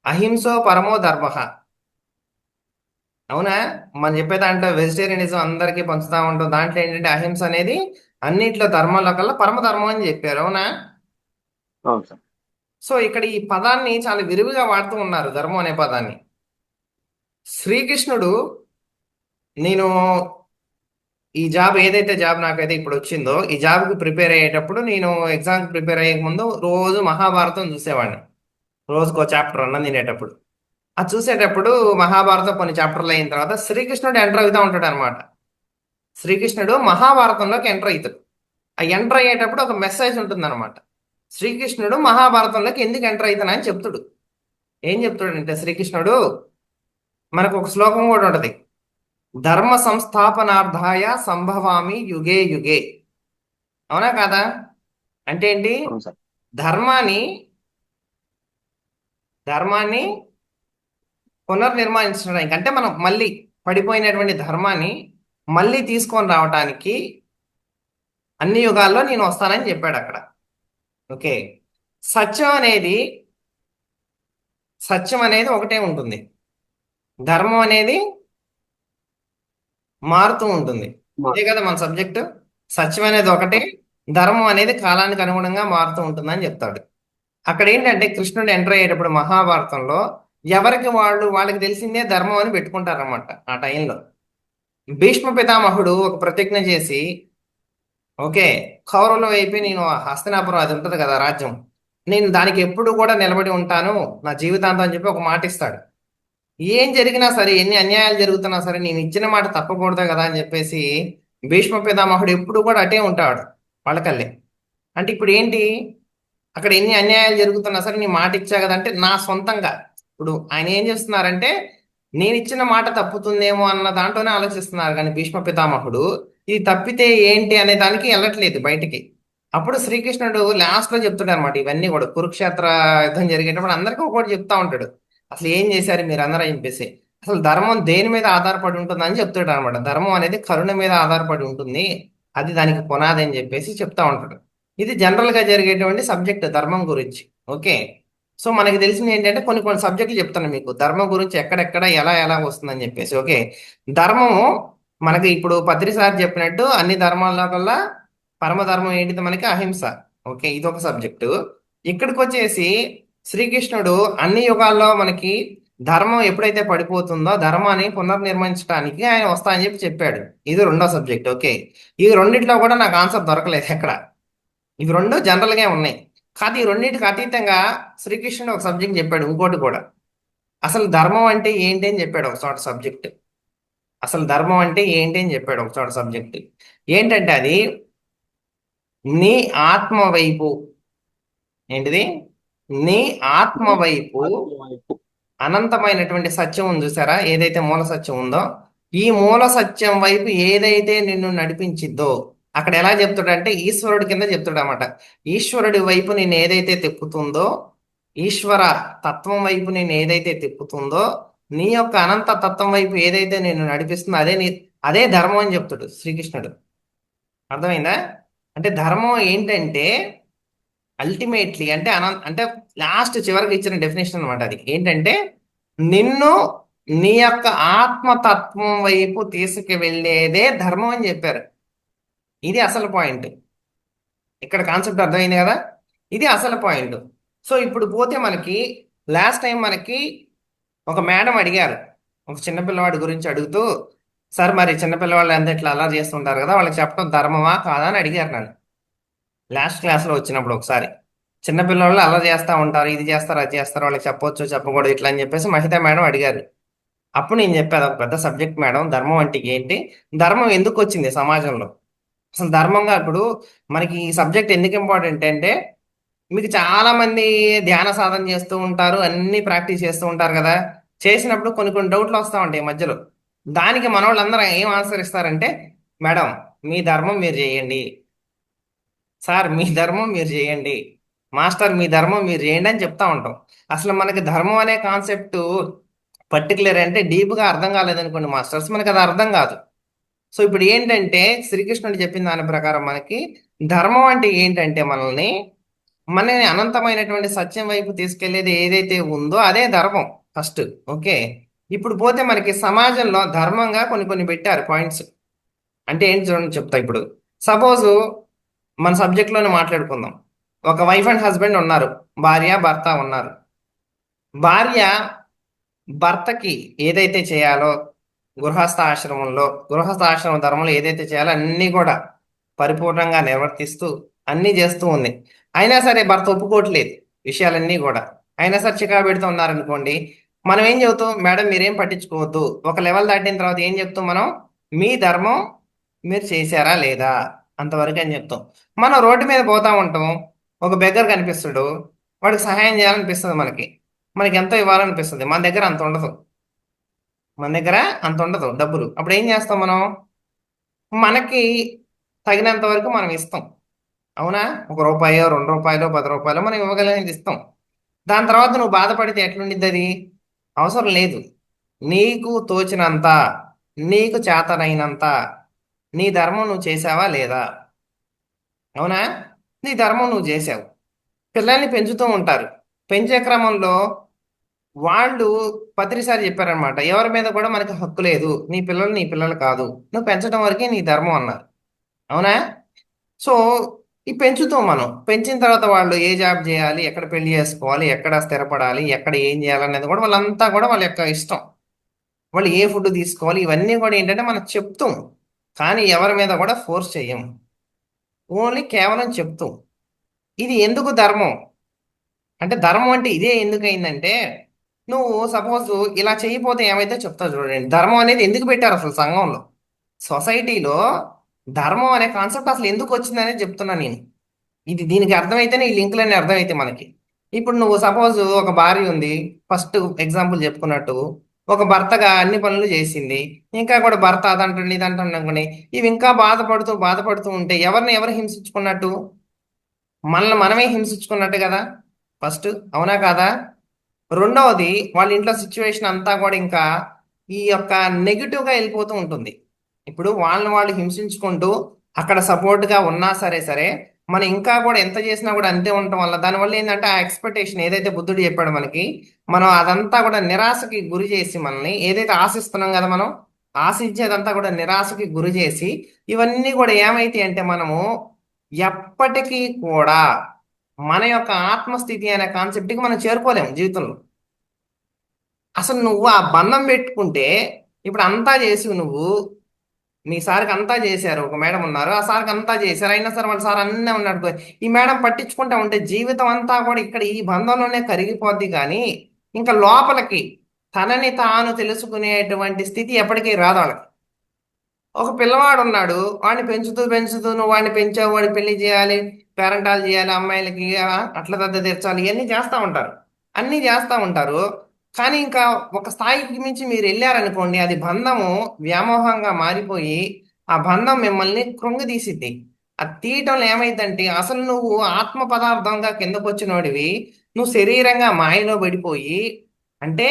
అహింసో పరమో ధర్మ. అవునా? మనం చెప్పే దాంట్లో వెజిటేరియనిజం అందరికీ పంచుతా ఉంటాం. దాంట్లో ఏంటంటే అహింస అనేది అన్నిట్లో ధర్మాల కల్లా పరమధర్మం అని చెప్పారు. అవునా? అవును సార్. సో ఇక్కడ ఈ పదాన్ని చాలా విరివిగా వాడుతూ ఉన్నారు, ధర్మం అనే పదాన్ని. శ్రీకృష్ణుడు, నేను ఈ జాబ్ ఏదైతే జాబ్ నాకైతే ఇప్పుడు వచ్చిందో, ఈ జాబ్కి ప్రిపేర్ అయ్యేటప్పుడు నేను ఎగ్జామ్కి ప్రిపేర్ అయ్యే ముందు రోజు మహాభారతం చూసేవాడిని. రోజుకో చాప్టర్ అన్నం తినేటప్పుడు. అది చూసేటప్పుడు మహాభారతం కొన్ని చాప్టర్లు అయిన తర్వాత శ్రీకృష్ణుడు ఎంటర్ అవుతూ ఉంటాడు అనమాట. శ్రీకృష్ణుడు మహాభారతంలోకి ఎంటర్ అవుతాడు. ఆ ఎంటర్ అయ్యేటప్పుడు ఒక మెసేజ్ ఉంటుంది అనమాట. శ్రీకృష్ణుడు మహాభారతంలోకి ఎందుకు ఎంటర్ అవుతానని చెప్తాడు. ఏం చెప్తాడంటే శ్రీకృష్ణుడు, మనకు ఒక శ్లోకం కూడా ఉంటది, ధర్మ సంస్థాపనార్థాయ సంభవామి యుగే యుగే. అవునా కాదా? అంటే ఏంటి? అవును సార్. ధర్మాన్ని పునర్నిర్మాణించడానికి, అంటే మనం మళ్ళీ పడిపోయినటువంటి ధర్మాన్ని మళ్ళీ తీసుకొని రావటానికి అన్ని యుగాల్లో నేను వస్తానని చెప్పాడు అక్కడ. ఓకే. సత్యం అనేది ఒకటే ఉంటుంది, ధర్మం అనేది మారుతూ ఉంటుంది. ఇదే కదా మన సబ్జెక్టు. సత్యం అనేది ఒకటే, ధర్మం అనేది కాలానికి అనుగుణంగా మారుతూ ఉంటుందని చెప్తాడు. అక్కడ ఏంటంటే, కృష్ణుడు ఎంటర్ అయ్యేటప్పుడు మహాభారతంలో ఎవరికి వాళ్ళకి తెలిసిందే ధర్మం అని పెట్టుకుంటారన్నమాట. ఆ టైంలో భీష్మ పితామహుడు ఒక ప్రతిజ్ఞ చేసి, ఓకే, కౌరవుల వైపు నేను హస్తినాపురం అది ఉంటుంది కదా రాజ్యం, నేను దానికి ఎప్పుడు కూడా నిలబడి ఉంటాను నా జీవితాంతం అని చెప్పి ఒక మాట ఇస్తాడు. ఏం జరిగినా సరే, ఎన్ని అన్యాయాలు జరుగుతున్నా సరే, నేను ఇచ్చిన మాట తప్పకూడదు కదా అని చెప్పేసి భీష్మ పితామహుడు ఎప్పుడు కూడా అటే ఉంటాడు వాళ్ళకల్లే. అంటే ఇప్పుడు ఏంటి, అక్కడ ఎన్ని అన్యాయాలు జరుగుతున్నా సరే నీ మాట ఇచ్చా కదా అంటే, నా సొంతంగా ఇప్పుడు ఆయన ఏం చేస్తున్నారంటే, నేను ఇచ్చిన మాట తప్పుతుందేమో అన్న దాంట్లోనే ఆలోచిస్తున్నారు. కానీ భీష్మ పితామహుడు ఇది తప్పితే ఏంటి అనే దానికి వెళ్ళట్లేదు బయటికి. అప్పుడు శ్రీకృష్ణుడు లాస్ట్ లో చెప్తాడు అనమాట ఇవన్నీ కూడా. కురుక్షేత్ర యుద్ధం జరిగేటప్పుడు అందరికీ ఒకటి చెప్తా ఉంటాడు, అసలు ఏం చేశారు మీరు అందరూ అని చెప్పేసి. అసలు ధర్మం దేని మీద ఆధారపడి ఉంటుంది అని చెప్తాడు అనమాట. ధర్మం అనేది కరుణ మీద ఆధారపడి ఉంటుంది, అది దానికి పునాది అని చెప్పేసి చెప్తా ఉంటాడు. ఇది జనరల్ గా జరిగేటువంటి సబ్జెక్ట్ ధర్మం గురించి. ఓకే. సో మనకి తెలిసింది ఏంటంటే, కొన్ని కొన్ని సబ్జెక్టులు చెప్తాను మీకు ధర్మం గురించి, ఎక్కడెక్కడ ఎలా ఎలా వస్తుందని చెప్పేసి. ఓకే. ధర్మము మనకి ఇప్పుడు పత్రి సార్ చెప్పినట్టు అన్ని ధర్మాల్లో కల్లా పరమధర్మం ఏంటిది మనకి? అహింస. ఓకే, ఇది ఒక సబ్జెక్టు. ఇక్కడికి వచ్చేసి శ్రీకృష్ణుడు అన్ని యుగాల్లో మనకి ధర్మం ఎప్పుడైతే పడిపోతుందో ధర్మాన్ని పునర్నిర్మించడానికి ఆయన వస్తా అని చెప్పాడు. ఇది రెండో సబ్జెక్ట్. ఓకే, ఈ రెండిట్లో కూడా నాకు ఆన్సర్ దొరకలేదు ఎక్కడ. ఇవి రెండు జనరల్ గా ఉన్నాయి. కాదు, ఈ రెండింటికి అతీతంగా శ్రీకృష్ణుడు ఒక సబ్జెక్ట్ చెప్పాడు, ఇంకోటి కూడా. అసలు ధర్మం అంటే ఏంటి అని చెప్పాడు ఒక చోట సబ్జెక్ట్. అసలు ధర్మం అంటే ఏంటి అని చెప్పాడు ఒక చోట సబ్జెక్ట్. ఏంటంటే అది నీ ఆత్మ వైపు. ఏంటిది? నీ ఆత్మ వైపు అనంతమైనటువంటి సత్యం ఉంది చూసారా, ఏదైతే మూల సత్యం ఉందో, ఈ మూల సత్యం వైపు ఏదైతే నిన్ను నడిపించిద్దో, అక్కడ ఎలా చెప్తాడంటే ఈశ్వరుడి కింద చెప్తాడు అన్నమాట. ఈశ్వరుడి వైపు నేను ఏదైతే తిప్పుతుందో, ఈశ్వర తత్వం వైపు నేను ఏదైతే తిప్పుతుందో, నీ యొక్క అనంత తత్వం వైపు ఏదైతే నేను నడిపిస్తుందో అదే ధర్మం అని చెప్తాడు శ్రీకృష్ణుడు. అర్థమైందా? అంటే ధర్మం ఏంటంటే అల్టిమేట్లీ అంటే అంటే లాస్ట్ చివరికి ఇచ్చిన డెఫినేషన్ అనమాట. అది ఏంటంటే నిన్ను నీ యొక్క ఆత్మతత్వం వైపు తీసుకువెళ్ళేదే ధర్మం అని చెప్పారు. ఇది అసలు పాయింట్. ఇక్కడ కాన్సెప్ట్ అర్థమైంది కదా, ఇది అసలు పాయింట్. సో ఇప్పుడు పోతే మనకి లాస్ట్ టైం మనకి ఒక మేడం అడిగారు, ఒక చిన్నపిల్లవాడి గురించి అడుగుతూ, సార్ మరి చిన్నపిల్లవాళ్ళు ఎంత ఇట్లా అలా చేస్తుంటారు కదా, వాళ్ళకి చెప్పడం ధర్మమా కాదా అని అడిగారు నన్ను లాస్ట్ క్లాస్లో వచ్చినప్పుడు. ఒకసారి చిన్నపిల్లవాళ్ళు అలా చేస్తూ ఉంటారు, ఇది చేస్తారు, అది చేస్తారు, వాళ్ళకి చెప్పొచ్చు చెప్పకూడదు ఇట్లా అని చెప్పేసి మహితా మేడం అడిగారు. అప్పుడు నేను చెప్పాను, ఒక పెద్ద సబ్జెక్ట్ మేడం, ధర్మం అంటే ఏంటి, ధర్మం ఎందుకు వచ్చింది సమాజంలో, అసలు ధర్మంగా ఇప్పుడు మనకి ఈ సబ్జెక్ట్ ఎందుకు ఇంపార్టెంట్ అంటే, మీకు చాలా మంది ధ్యాన సాధన చేస్తూ ఉంటారు, అన్ని ప్రాక్టీస్ చేస్తూ ఉంటారు కదా, చేసినప్పుడు కొన్ని కొన్ని డౌట్లు వస్తూ ఉంటాయి మధ్యలో. దానికి మన వాళ్ళందరూ ఏం ఆన్సర్ ఇస్తారంటే, మేడం మీ ధర్మం మీరు చేయండి, సార్ మీ ధర్మం మీరు చేయండి, మాస్టర్ మీ ధర్మం మీరు చేయండి అని చెప్తా ఉంటాం. అసలు మనకి ధర్మం అనే కాన్సెప్ట్ పర్టికులర్ అంటే డీప్గా అర్థం కాలేదనుకోండి మాస్టర్స్, మనకి అది అర్థం కాదు. సో ఇప్పుడు ఏంటంటే శ్రీకృష్ణుడు చెప్పిన దాని ప్రకారం మనకి ధర్మం అంటే ఏంటంటే మనని అనంతమైనటువంటి సత్యం వైపు తీసుకెళ్లేది ఏదైతే ఉందో అదే ధర్మం ఫస్ట్. ఓకే, ఇప్పుడు పోతే మనకి సమాజంలో ధర్మంగా కొన్ని కొన్ని పెట్టారు పాయింట్స్. అంటే ఏంటి చూడండి చెప్తా. ఇప్పుడు సపోజ్ మన సబ్జెక్ట్లోనే మాట్లాడుకుందాం. ఒక వైఫ్ అండ్ హస్బెండ్ ఉన్నారు, భార్య భర్త ఉన్నారు. భార్య భర్తకి ఏదైతే చేయాలో గృహస్థాశ్రమ ధర్మంలో ఏదైతే చేయాలో అన్నీ కూడా పరిపూర్ణంగా నిర్వర్తిస్తూ అన్నీ చేస్తూ ఉంది. అయినా సరే భర్త ఒప్పుకోవట్లేదు విషయాలన్నీ కూడా. అయినా సరే చికా పెడుతూ ఉన్నారనుకోండి, మనం ఏం చెబుతాం, మేడం మీరేం పట్టించుకోవద్దు. ఒక లెవెల్ దాటిన తర్వాత ఏం చెప్తాం మనం, మీ ధర్మం మీరు చేశారా లేదా అంతవరకు అని చెప్తాం. మనం రోడ్డు మీద పోతా ఉంటాం, ఒక బెగ్గర్ కనిపిస్తాడు, వాడికి సహాయం చేయాలనిపిస్తుంది, మనకి ఎంతో ఇవ్వాలనిపిస్తుంది, మన దగ్గర అంత ఉండదు డబ్బులు. అప్పుడు ఏం చేస్తాం మనం, మనకి తగినంత వరకు మనం ఇస్తాం. అవునా? ₹1, ₹2, ₹10 మనం ఇవ్వగలిగినది ఇస్తాం. దాని తర్వాత నువ్వు బాధపడితే ఎట్లుండిద్ది అది? అవసరం లేదు. నీకు తోచినంత, నీకు చేతనైనంత నీ ధర్మం నువ్వు చేసావా లేదా? అవునా? నీ ధర్మం నువ్వు చేసావు. పిల్లల్ని పెంచుతూ ఉంటారు, పెంచే క్రమంలో వాళ్ళు పత్రిసారి చెప్పారనమాట, ఎవరి మీద కూడా మనకి హక్కు లేదు, నీ పిల్లలు కాదు, నువ్వు పెంచడం వరకే నీ ధర్మం అన్నారు. అవునా? సో ఈ పెంచుతాం మనం, పెంచిన తర్వాత వాళ్ళు ఏ జాబ్ చేయాలి, ఎక్కడ పెళ్లి చేసుకోవాలి, ఎక్కడ స్థిరపడాలి, ఎక్కడ ఏం చేయాలనేది కూడా వాళ్ళంతా కూడా వాళ్ళ యొక్క ఇష్టం. వాళ్ళు ఏ ఫుడ్ తీసుకోవాలి, ఇవన్నీ కూడా ఏంటంటే మనం చెప్తాం, కానీ ఎవరి మీద కూడా ఫోర్స్ చెయ్యం, ఓన్లీ కేవలం చెప్తాం. ఇది ఎందుకు ధర్మం అంటే, ధర్మం అంటే ఇదే ఎందుకు అయిందంటే, నువ్వు సపోజ్ ఇలా చేయకపోతే ఏమైతే చెప్తావు చూడండి. ధర్మం అనేది ఎందుకు పెట్టారు అసలు సంఘంలో, సొసైటీలో ధర్మం అనే కాన్సెప్ట్ అసలు ఎందుకు వచ్చిందనేది చెప్తున్నా నేను. ఇది దీనికి అర్థమైతేనే ఈ లింకులన్నీ అర్థమైతే మనకి. ఇప్పుడు నువ్వు సపోజ్ ఒక భార్య ఉంది, ఫస్ట్ ఎగ్జాంపుల్ చెప్పుకున్నట్టు, ఒక భర్తగా అన్ని పనులు చేసింది, ఇంకా కూడా భర్త అదంటుండి ఇదంటుండే అనుకోండి, ఇవి ఇంకా బాధపడుతూ ఉంటే ఎవరు హింసించుకున్నట్టు, మనల్ని మనమే హింసించుకున్నట్టు కదా ఫస్ట్. అవునా కాదా? రెండవది, వాళ్ళ ఇంట్లో సిచ్యువేషన్ అంతా కూడా ఇంకా ఈ యొక్క నెగిటివ్గా వెళ్ళిపోతూ ఉంటుంది. ఇప్పుడు వాళ్ళని వాళ్ళు హింసించుకుంటూ అక్కడ సపోర్ట్గా ఉన్నా సరే మనం ఇంకా కూడా ఎంత చేసినా కూడా అంతే ఉండటం వల్ల దానివల్ల ఏంటంటే ఆ ఎక్స్పెక్టేషన్ ఏదైతే బుద్ధుడు చెప్పాడు మనకి, మనం అదంతా కూడా నిరాశకి గురి చేసి, మనల్ని ఏదైతే ఆశిస్తున్నాం కదా, మనం ఆశించేదంతా కూడా నిరాశకి గురి చేసి, ఇవన్నీ కూడా ఏమైతాయి అంటే మనము ఎప్పటికీ కూడా మన యొక్క ఆత్మస్థితి అనే కాన్సెప్ట్కి మనం చేరుకోలేము జీవితంలో. అసలు నువ్వు ఆ బంధం పెట్టుకుంటే ఇప్పుడు అంతా చేసి నువ్వు మీ సార్కి అంతా చేశారు, ఒక మేడం ఉన్నారు, ఆ సార్కి అంతా చేశారు, అయినా సరే వాళ్ళ సార్ అన్నీ ఉన్నాడు, ఈ మేడం పట్టించుకుంటా ఉంటే జీవితం అంతా కూడా ఇక్కడ ఈ బంధంలోనే కరిగిపోద్ది. కానీ ఇంకా లోపలికి తనని తాను తెలుసుకునేటువంటి స్థితి ఎప్పటికీ రాదు వాళ్ళకి. ఒక పిల్లవాడు ఉన్నాడు, వాడిని పెంచుతూ పెంచుతూ నువ్వు వాడిని పెంచావు, వాడిని పెళ్లి చేయాలి, పేరెంటాలు చేయాలి, అమ్మాయిలకి అట్ల దద్ద తీర్చాలి, ఇవన్నీ చేస్తూ ఉంటారు, అన్నీ చేస్తూ ఉంటారు. కానీ ఇంకా ఒక స్థాయికి మించి మీరు వెళ్ళారనుకోండి, అది బంధము వ్యామోహంగా మారిపోయి ఆ బంధం మిమ్మల్ని కృంగదీసిద్ది. అది తీయటంలో ఏమైందంటే అసలు నువ్వు ఆత్మ పదార్థంగా కిందకు వచ్చినోడివి, నువ్వు శరీరంగా మాయలో పడిపోయి, అంటే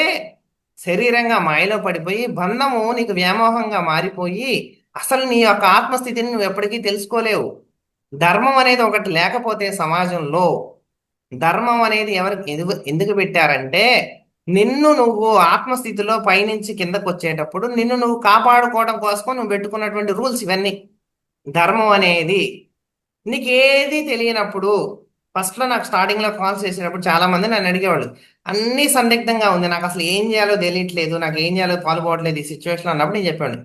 శరీరంగా మాయలో పడిపోయి బంధము నీకు వ్యామోహంగా మారిపోయి అసలు నీ యొక్క ఆత్మస్థితిని నువ్వు ఎప్పటికీ తెలుసుకోలేవు. ధర్మం అనేది ఒకటి లేకపోతే సమాజంలో, ధర్మం అనేది ఎవరికి ఎందుకు పెట్టారంటే నిన్ను నువ్వు ఆత్మస్థితిలో పైనుంచి కిందకు వచ్చేటప్పుడు నిన్ను నువ్వు కాపాడుకోవడం కోసం నువ్వు పెట్టుకున్నటువంటి రూల్స్ ఇవన్నీ. ధర్మం అనేది నీకు ఏది తెలియనప్పుడు, ఫస్ట్లో నాకు స్టార్టింగ్లో కాల్స్ చేసినప్పుడు చాలా మంది నన్ను అడిగేవాళ్ళు, అన్నీ సందిగ్ధంగా ఉంది, నాకు అసలు ఏం చేయాలో తెలియట్లేదు, నాకు ఏం చేయాలో పాల్పోవట్లేదు ఈ సిచ్యువేషన్ అన్నప్పుడు నేను చెప్పాను,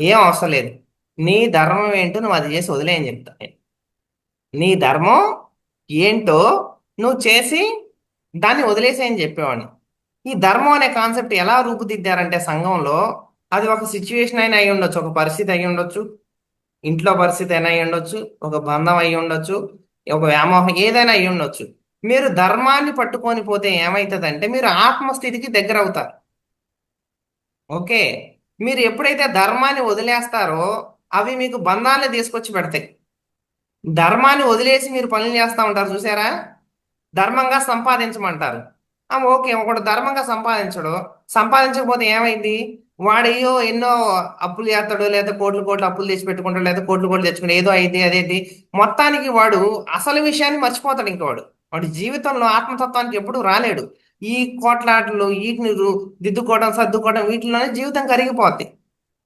ఏం అవసరం లేదు, నీ ధర్మం ఏంటో నువ్వు అది చేసి వదిలేయని చెప్తా. నీ ధర్మం ఏంటో నువ్వు చేసి దాన్ని వదిలేసేయని చెప్పేవాడిని. ఈ ధర్మం అనే కాన్సెప్ట్ ఎలా రూపుదిద్దారంటే సంఘంలో, అది ఒక సిచ్యువేషన్ అయినా అయి ఉండొచ్చు, ఒక పరిస్థితి అయి ఉండొచ్చు, ఇంట్లో పరిస్థితి అయినా అయి ఉండొచ్చు, ఒక బంధం అయి ఉండొచ్చు, ఒక వ్యామోహం ఏదైనా అయి ఉండొచ్చు. మీరు ధర్మాన్ని పట్టుకొని పోతే ఏమవుతుందంటే మీరు ఆత్మస్థితికి దగ్గర అవుతారు. ఓకే, మీరు ఎప్పుడైతే ధర్మాన్ని వదిలేస్తారో అవి మీకు బంధాన్ని తీసుకొచ్చి పెడతాయి. ధర్మాన్ని వదిలేసి మీరు పనులు చేస్తూ ఉంటారు చూసారా, ధర్మంగా సంపాదించమంటారు. ఓకే, ఒకడు ధర్మంగా సంపాదించకపోతే ఏమైంది, వాడయ్యో ఎన్నో అప్పులు చేస్తాడు, లేదా కోట్లు కోట్లు అప్పులు తెచ్చి పెట్టుకుంటాడు, లేదా కోట్లు కోట్లు తెచ్చుకుంటాడు, ఏదో అయింది అదేంటి, మొత్తానికి వాడు అసలు విషయాన్ని మర్చిపోతాడు. ఇంక వాడి జీవితంలో ఆత్మతత్వానికి ఎప్పుడు రాలేడు. ఈ కోట్లాటలు వీటిని దిద్దుకోవడం సర్దుకోవడం వీటిలోనే జీవితం కరిగిపోద్ది.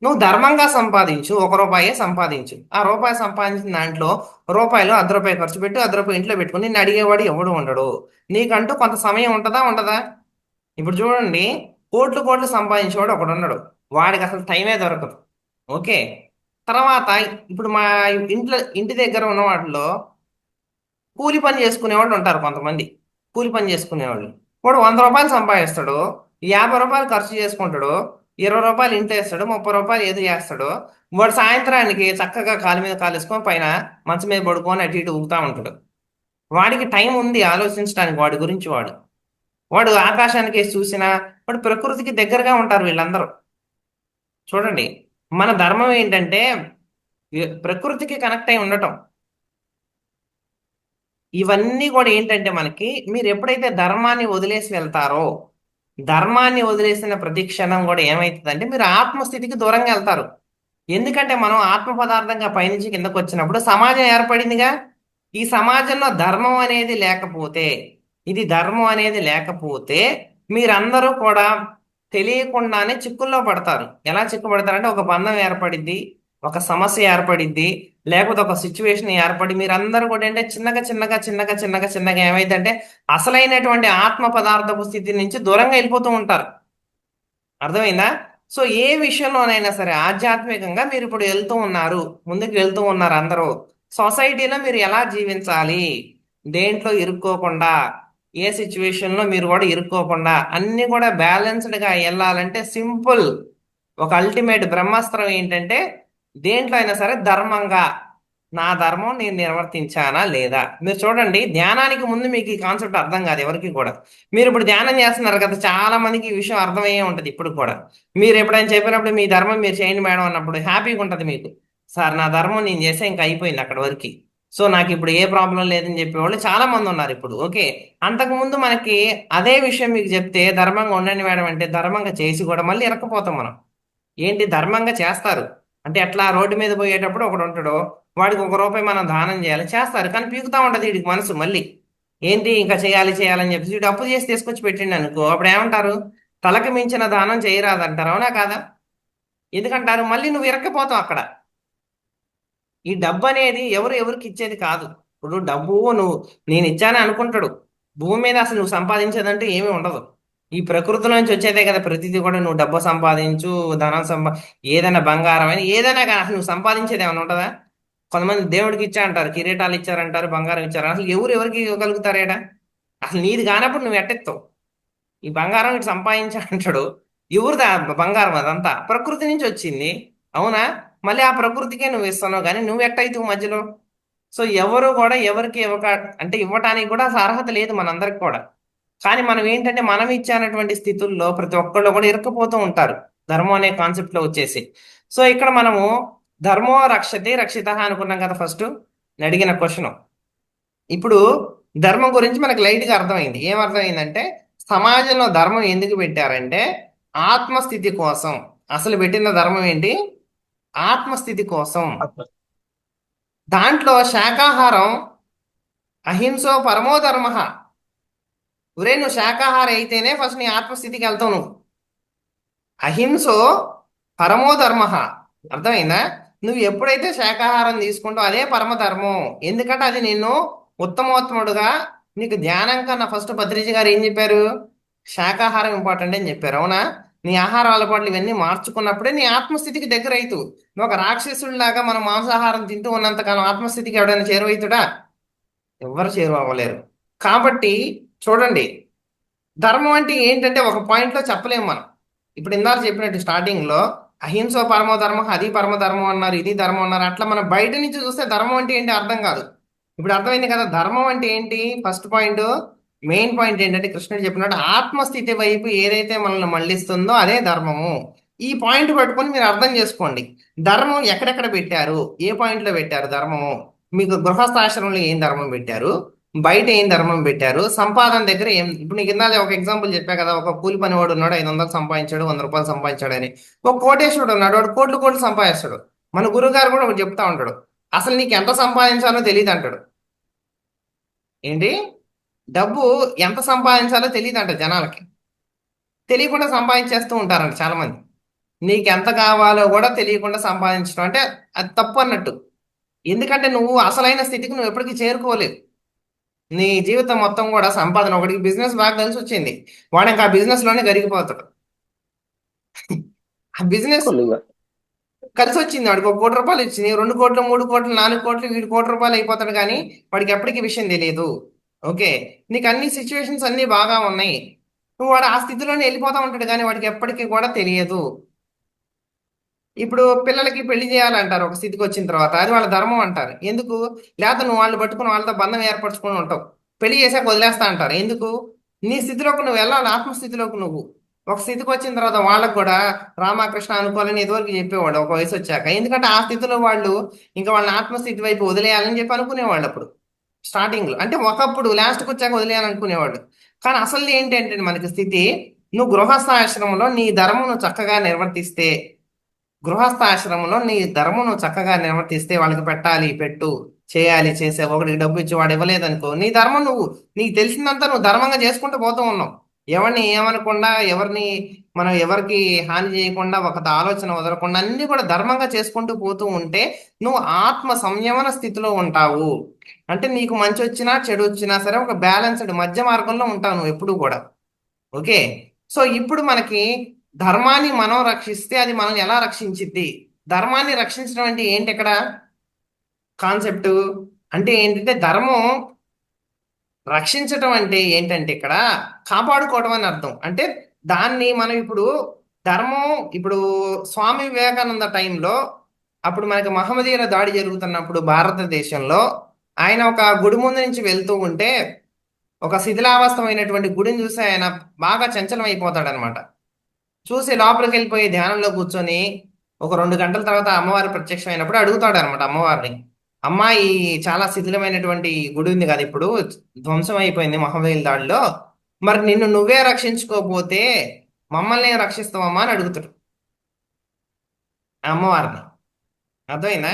నువ్వు ధర్మంగా సంపాదించు, ₹1 సంపాదించు, ఆ రూపాయి సంపాదించిన దాంట్లో రూపాయలు ₹1 ఖర్చు పెట్టి ₹1 ఇంట్లో పెట్టుకుని నిన్ను అడిగేవాడు ఎవడు ఉండడు. నీకంటూ కొంత సమయం ఉండదా? ఇప్పుడు చూడండి, కోట్లు కోట్లు సంపాదించేవాడు ఒకడు ఉన్నాడు, వాడికి అసలు టైమే దొరకదు. ఓకే, తర్వాత ఇప్పుడు మా ఇంటి దగ్గర ఉన్న వాటిలో కూలి పని చేసుకునేవాళ్ళు ఉంటారు కొంతమంది. కూలి పని చేసుకునేవాళ్ళు, వాడు ₹100 సంపాదిస్తాడు, ₹50 ఖర్చు చేసుకుంటాడు, ₹20 ఇంట్లో వేస్తాడు, ₹30 ఏదో చేస్తాడు. వాడు సాయంత్రానికి చక్కగా కాలు మీద కాలు వేసుకొని పైన మంచం మీద పడుకొని అటు ఇటు ఊగుతూ ఉంటాడు. వాడికి టైం ఉంది ఆలోచించడానికి వాడి గురించి. వాడు ఆకాశానికి వేసి చూసినా వాడు ప్రకృతికి దగ్గరగా ఉంటారు వీళ్ళందరూ. చూడండి, మన ధర్మం ఏంటంటే ప్రకృతికి కనెక్ట్ అయి ఉండటం. ఇవన్నీ కూడా ఏంటంటే మనకి, మీరు ఎప్పుడైతే ధర్మాన్ని వదిలేసి వెళ్తారో, ధర్మాన్ని వదిలేసిన ప్రతి క్షణం కూడా ఏమవుతుందంటే మీరు ఆత్మస్థితికి దూరంగా వెళ్తారు. ఎందుకంటే మనం ఆత్మ పదార్థంగా పైనుంచి కిందకు వచ్చినప్పుడు సమాజం ఏర్పడిందిగా. ఈ సమాజంలో ధర్మం అనేది లేకపోతే, ధర్మం అనేది లేకపోతే మీరందరూ కూడా తెలియకుండానే చిక్కుల్లో పడతారు. ఎలా చిక్కుపడతారంటే ఒక బంధం ఏర్పడిద్ది, ఒక సమస్య ఏర్పడిద్ది, లేకపోతే ఒక సిచ్యువేషన్ ఏర్పడి మీరందరూ కూడా అంటే చిన్నగా ఏమైందంటే అసలైనటువంటి ఆత్మ పదార్థపు స్థితి నుంచి దూరంగా వెళ్ళిపోతూ ఉంటారు. అర్థమైందా? సో ఏ విషయంలోనైనా సరే ఆధ్యాత్మికంగా మీరు ఇప్పుడు ముందుకు వెళ్తూ ఉన్నారు అందరూ. సొసైటీలో మీరు ఎలా జీవించాలి, దేంట్లో ఇరుక్కోకుండా, ఏ సిచ్యువేషన్లో మీరు కూడా ఇరుక్కోకుండా అన్ని కూడా బ్యాలెన్స్డ్గా వెళ్ళాలంటే సింపుల్ ఒక అల్టిమేట్ బ్రహ్మాస్త్రం ఏంటంటే, దేంట్లో అయినా సరే ధర్మంగా నా ధర్మం నేను నిర్వర్తించానా లేదా. మీరు చూడండి, ధ్యానానికి ముందు మీకు ఈ కాన్సెప్ట్ అర్థం కాదు ఎవరికి కూడా. మీరు ఇప్పుడు ధ్యానం చేస్తున్నారు కదా, చాలా మందికి ఈ విషయం అర్థమయ్యే ఉంటుంది. ఇప్పుడు కూడా మీరు ఎప్పుడైనా చెప్పినప్పుడు మీ ధర్మం మీరు చేయండి మేడం అన్నప్పుడు హ్యాపీగా ఉంటుంది మీకు. సార్ నా ధర్మం నేను చేస్తే ఇంకా అయిపోయింది అక్కడ వరకు, సో నాకు ఇప్పుడు ఏ ప్రాబ్లం లేదని చెప్పేవాళ్ళు చాలా మంది ఉన్నారు ఇప్పుడు. ఓకే, అంతకుముందు మనకి అదే విషయం మీకు చెప్తే ధర్మంగా ఉండండి మేడం అంటే ధర్మంగా చేసి కూడా మళ్ళీ ఇరక్కపోతాం మనం. ఏంటి ధర్మంగా చేస్తారు అంటే ఎట్లా, రోడ్డు మీద పోయేటప్పుడు ఒకడు ఉంటాడు, వాడికి ₹1 మనం దానం చేస్తారు, కానీ పీకుతా ఉంటుంది వీడికి మనసు మళ్ళీ, ఏంటి ఇంకా చేయాలని చెప్పేసి వీడు అప్పు చేసి తీసుకొచ్చి పెట్టిండు అనుకో, అప్పుడు ఏమంటారు, తలకి మించిన దానం చేయరాదంటారు. అవునా కాదా? ఎందుకంటారు, మళ్ళీ నువ్వు ఇరక్కపోతావు అక్కడ. ఈ డబ్బు అనేది ఎవరికి ఇచ్చేది కాదు. ఇప్పుడు డబ్బు నువ్వు నేను ఇచ్చానే అనుకుంటాడు. భూమి మీద అసలు నువ్వు సంపాదించేదంటే ఏమీ ఉండదు. ఈ ప్రకృతిలో నుంచి వచ్చేదే కదా ప్రతిదీ కూడా. నువ్వు డబ్బు సంపాదించు, ధనం ఏదైనా బంగారం అయినా ఏదైనా కానీ అసలు నువ్వు సంపాదించేది ఏమైనా ఉంటుందా? కొంతమంది దేవుడికి ఇచ్చా అంటారు, కిరీటాలు ఇచ్చారంటారు, బంగారం ఇచ్చారు. అసలు ఎవరికి ఇవ్వగలుగుతారేడా? అసలు నీది కానప్పుడు నువ్వు ఎట్టెత్తావు? ఈ బంగారం ఇటు సంపాదించా అంటాడు. ఎవరిదా బంగారం? అదంతా ప్రకృతి నుంచి వచ్చింది, అవునా? మళ్ళీ ఆ ప్రకృతికే నువ్వు ఇస్తున్నావు, కానీ నువ్వు ఎట్టయితావు మధ్యలో? సో ఎవరు కూడా ఎవరికి ఇవ్వక, అంటే ఇవ్వటానికి కూడా అసలు అర్హత లేదు మనందరికి కూడా. కానీ మనం ఏంటంటే మనం ఇచ్చేటువంటి స్థితుల్లో ప్రతి ఒక్కళ్ళు కూడా ఇరుక్కుపోతూ ఉంటారు ధర్మం అనే కాన్సెప్ట్ లో వచ్చేసి. సో ఇక్కడ మనము ధర్మో రక్షతే రక్షిత అనుకున్నాం కదా ఫస్ట్ అడిగిన క్వశ్చన్. ఇప్పుడు ధర్మం గురించి మనకి లైట్ గా అర్థమైంది. ఏం అర్థమైందంటే సమాజంలో ధర్మం ఎందుకు పెట్టారంటే ఆత్మస్థితి కోసం. అసలు పెట్టిన ధర్మం ఏంటి? ఆత్మస్థితి కోసం. దాంట్లో శాకాహారం అహింసో పరమో ధర్మ. ఒరే నువ్వు శాకాహారి అయితేనే ఫస్ట్ నీ ఆత్మస్థితికి వెళ్తావు నువ్వు. అహింసో పరమో ధర్మ. అర్థమైందా? నువ్వు ఎప్పుడైతే శాకాహారం తీసుకుంటావు అదే పరమధర్మం. ఎందుకంటే అది నిన్ను ఉత్తమోత్తముడుగా, నీకు ధ్యానం కన్నా ఫస్ట్ భద్రిజీ గారు ఏం చెప్పారు? శాకాహారం ఇంపార్టెంట్ అని చెప్పారు, అవునా? నీ ఆహార అలవాట్లు ఇవన్నీ మార్చుకున్నప్పుడే నీ ఆత్మస్థితికి దగ్గర అవుతావు. నువ్వు ఒక రాక్షసుడిలాగా మనం మాంసాహారం తింటూ ఉన్నంతకాలం ఆత్మస్థితికి ఎవడైనా చేరువవుతాడా? ఎవ్వరు చేరువవ్వలేరు. కాబట్టి చూడండి, ధర్మం అంటే ఏంటంటే ఒక పాయింట్ లో చెప్పలేము మనం. ఇప్పుడు ఇందాక చెప్పినట్టు స్టార్టింగ్ లో అహింసో పరమో ధర్మం, అది పరమధర్మం అన్నారు, ఇది ధర్మం అన్నారు. అట్లా మనం బయట నుంచి చూస్తే ధర్మం అంటే ఏంటి అర్థం కాదు. ఇప్పుడు అర్థమైంది కదా ధర్మం అంటే ఏంటి. ఫస్ట్ పాయింట్, మెయిన్ పాయింట్ ఏంటంటే కృష్ణుడు చెప్పినట్టు ఆత్మస్థితి వైపు ఏదైతే మనల్ని మళ్ళిస్తుందో అదే ధర్మము. ఈ పాయింట్ పట్టుకొని మీరు అర్థం చేసుకోండి. ధర్మం ఎక్కడెక్కడ పెట్టారు, ఏ పాయింట్ లో పెట్టారు ధర్మము. మీకు గృహస్థాశ్రమంలో ఏం ధర్మం పెట్టారు, బయట ఏం ధర్మం పెట్టారు, సంపాదన దగ్గర ఏం. ఇప్పుడు నీకు ఇందాక ఒక ఎగ్జాంపుల్ చెప్పా కదా, ఒక కూలి పనివాడు ఉన్నాడు, 500 సంపాదించాడు, 100 రూపాయలు సంపాదించాడు అని. ఒక కోటేశ్వరుడు ఉన్నాడు, వాడు కోట్లు కోట్లు సంపాదిస్తాడు. మన గురువు గారు కూడా ఒకటి చెప్తా ఉంటాడు, అసలు నీకు ఎంత సంపాదించాలో తెలియదు అంటాడు. ఏంటి? డబ్బు ఎంత సంపాదించాలో తెలియదు అంట జనాలకి. తెలియకుండా సంపాదించేస్తూ ఉంటారంట చాలా మంది. నీకు ఎంత కావాలో కూడా తెలియకుండా సంపాదించడం అంటే అది తప్పు అన్నట్టు. ఎందుకంటే నువ్వు అసలైన స్థితికి నువ్వు ఎప్పటికీ చేరుకోలేవు. నీ జీవితం మొత్తం కూడా సంపాదన. ఒకటికి బిజినెస్ బాగా కలిసి వచ్చింది, వాడు ఇంకా ఆ బిజినెస్ లోనే గరిగిపోతాడు. ఆ బిజినెస్ కొద్దిగా. కలిసి వచ్చింది, వాడికి 1 కోటి రూపాయలు ఇచ్చింది, 2 కోట్లు, 3 కోట్లు, 4 కోట్లు, వీడి 1 కోటి రూపాయలు అయిపోతాడు, కానీ వాడికి ఎప్పటికీ విషయం తెలియదు. ఓకే, నీకు అన్ని సిచ్యువేషన్స్ అన్ని బాగా ఉన్నాయి, నువ్వు వాడు ఆ స్థితిలోనే వెళ్ళిపోతా ఉంటాడు, కానీ వాడికి ఎప్పటికీ కూడా తెలియదు. ఇప్పుడు పిల్లలకి పెళ్లి చేయాలంటారు ఒక స్థితికి వచ్చిన తర్వాత, అది వాళ్ళ ధర్మం అంటారు. ఎందుకు? లేకపోతే నువ్వు వాళ్ళు పట్టుకుని వాళ్ళతో బంధం ఏర్పరచుకుని ఉంటావు, పెళ్లి చేసాక వదిలేస్తా అంటారు. ఎందుకు? నీ స్థితిలోకి నువ్వు వెళ్ళాలి, ఆత్మస్థితిలోకి నువ్వు. ఒక స్థితికి వచ్చిన తర్వాత వాళ్ళకు కూడా రామకృష్ణ అనుకోవాలని ఇదివరకు చెప్పేవాడు ఒక వయసు వచ్చాక. ఎందుకంటే ఆ స్థితిలో వాళ్ళు ఇంకా వాళ్ళని ఆత్మస్థితి వైపు వదిలేయాలని చెప్పి అనుకునేవాళ్ళు అప్పుడు స్టార్టింగ్ లో. అంటే ఒకప్పుడు లాస్ట్కి వచ్చాక వదిలేయాలనుకునేవాళ్ళు. కానీ అసలు ఏంటంటే మనకి స్థితి, నువ్వు గృహస్థాశ్రమంలో నీ ధర్మం నువ్వు చక్కగా నిర్వర్తిస్తే, గృహస్థాశ్రమంలో నీ ధర్మం నువ్వు చక్కగా నిర్వర్తిస్తే, వాళ్ళకి పెట్టాలి, పెట్టు, చేయాలి, చేసే, ఒకటికి డబ్బు ఇచ్చి వాడు ఇవ్వలేదనుకో, నీ ధర్మం నువ్వు, నీకు తెలిసిందంతా నువ్వు ధర్మంగా చేసుకుంటూ పోతూ ఉన్నావు. ఎవరిని ఏమనకుండా, ఎవరిని మనం ఎవరికి హాని చేయకుండా, ఒక ఆలోచన వదలకుండా అన్ని కూడా ధర్మంగా చేసుకుంటూ పోతూ ఉంటే నువ్వు ఆత్మ సంయమన స్థితిలో ఉంటావు. అంటే నీకు మంచి వచ్చినా చెడు వచ్చినా సరే ఒక బ్యాలెన్స్డ్ మధ్య మార్గంలో ఉంటావు నువ్వు ఎప్పుడు కూడా. ఓకే, సో ఇప్పుడు మనకి ధర్మాన్ని మనం రక్షిస్తే అది మనల్ని ఎలా రక్షించిద్ది? ధర్మాన్ని రక్షించడం అంటే ఏంటి ఇక్కడ కాన్సెప్ట్? అంటే ఏంటంటే ధర్మం రక్షించటం అంటే ఏంటంటే ఇక్కడ కాపాడుకోవడం అని అర్థం. అంటే దాన్ని మనం ఇప్పుడు ధర్మం, ఇప్పుడు స్వామి వివేకానంద టైంలో అప్పుడు మనకి మహమ్మదీయుల దాడి జరుగుతున్నప్పుడు భారతదేశంలో ఆయన ఒక గుడి ముందు నుంచి వెళ్తూ ఉంటే ఒక శిథిలావస్థమైనటువంటి గుడిని చూసి ఆయన బాగా చంచలం అయిపోతాడు అనమాట. చూసి లోపలికి వెళ్ళిపోయి ధ్యానంలో కూర్చొని ఒక 2 గంటల తర్వాత అమ్మవారి ప్రత్యక్షం అయినప్పుడు అడుగుతాడు అనమాట అమ్మవారిని, అమ్మా ఈ చాలా శిథిలమైనటువంటి ఈ గుడి ఉంది కదా, ఇప్పుడు ధ్వంసం అయిపోయింది మహమ్మదీయుల దాడిలో, మరి నిన్ను నువ్వే రక్షించుకోకపోతే మమ్మల్ని ఏం రక్షిస్తావమ్మా అని అడుగుతాడు ఆ అమ్మవారిని. అర్థమైందా?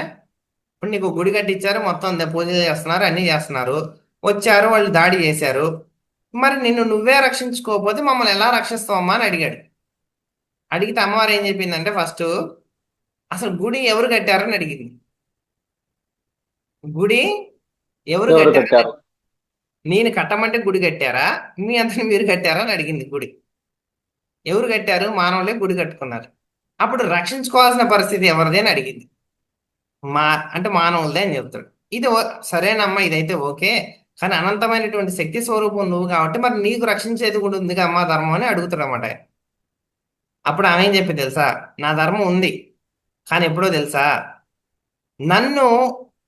ఇప్పుడు నీకు గుడి కట్టించారు, మొత్తం పూజలు చేస్తున్నారు, అన్ని చేస్తున్నారు, వచ్చారు వాళ్ళు దాడి చేశారు, మరి నిన్ను నువ్వే రక్షించుకోకపోతే మమ్మల్ని ఎలా రక్షిస్తావమ్మా అని అడిగాడు. అడిగితే అమ్మవారు ఏం చెప్పిందంటే ఫస్ట్ అసలు గుడి ఎవరు కట్టారని అడిగింది. గుడి ఎవరు ఎవరు కట్టారు? కట్టారు? నేను కట్టమంటే గుడి కట్టారా, మీ అంతా మీరు కట్టారా అని అడిగింది గుడి. ఎవరు కట్టారు? మానవులే గుడి కట్టుకున్నారు. అప్పుడు రక్షించుకోవాల్సిన పరిస్థితి ఎవరిది అని అడిగింది. మా అంటే మానవులదే అని చెప్తాడు. ఇది సరేనమ్మా, ఇదైతే ఓకే. కానీ అనంతమైనటువంటి శక్తి స్వరూపం నువ్వు కాబట్టి మరి నీకు రక్షించేది కూడా ఉంది అమ్మా ధర్మం అని అడుగుతాడు అన్నమాట. అప్పుడు ఆమె ఏం చెప్పి తెలుసా? నా ధర్మం ఉంది, కానీ ఎప్పుడో తెలుసా, నన్ను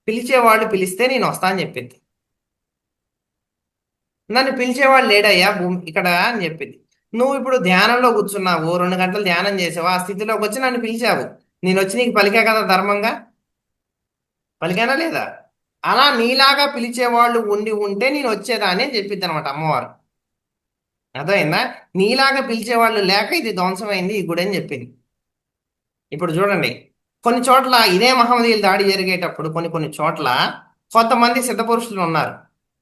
పిలిచేవాళ్ళు పిలిస్తే నేను వస్తా అని చెప్పింది. నన్ను పిలిచేవాళ్ళు లేడయ్యా భూమి ఇక్కడ అని చెప్పింది. నువ్వు ఇప్పుడు ధ్యానంలో కూర్చున్నావు, 2 గంటలు ధ్యానం చేసావు, ఆ స్థితిలోకి వచ్చి నన్ను పిలిచావు. నేను వచ్చి నీకు పలికా కదా ధర్మంగా, పలికానా లేదా? అలా నీలాగా పిలిచేవాళ్ళు ఉండి ఉంటే నేను వచ్చేదాన్ని అని చెప్పింది అనమాట అమ్మవారు. అర్థమైందా? నీలాగా పిలిచేవాళ్ళు లేక ఇది ధ్వంసమైంది ఈ గుడి అని చెప్పింది. ఇప్పుడు చూడండి, కొన్ని చోట్ల ఇదే మహమ్మదీయుల దాడి జరిగేటప్పుడు కొన్ని చోట్ల కొంతమంది సిద్ధపురుషులు ఉన్నారు.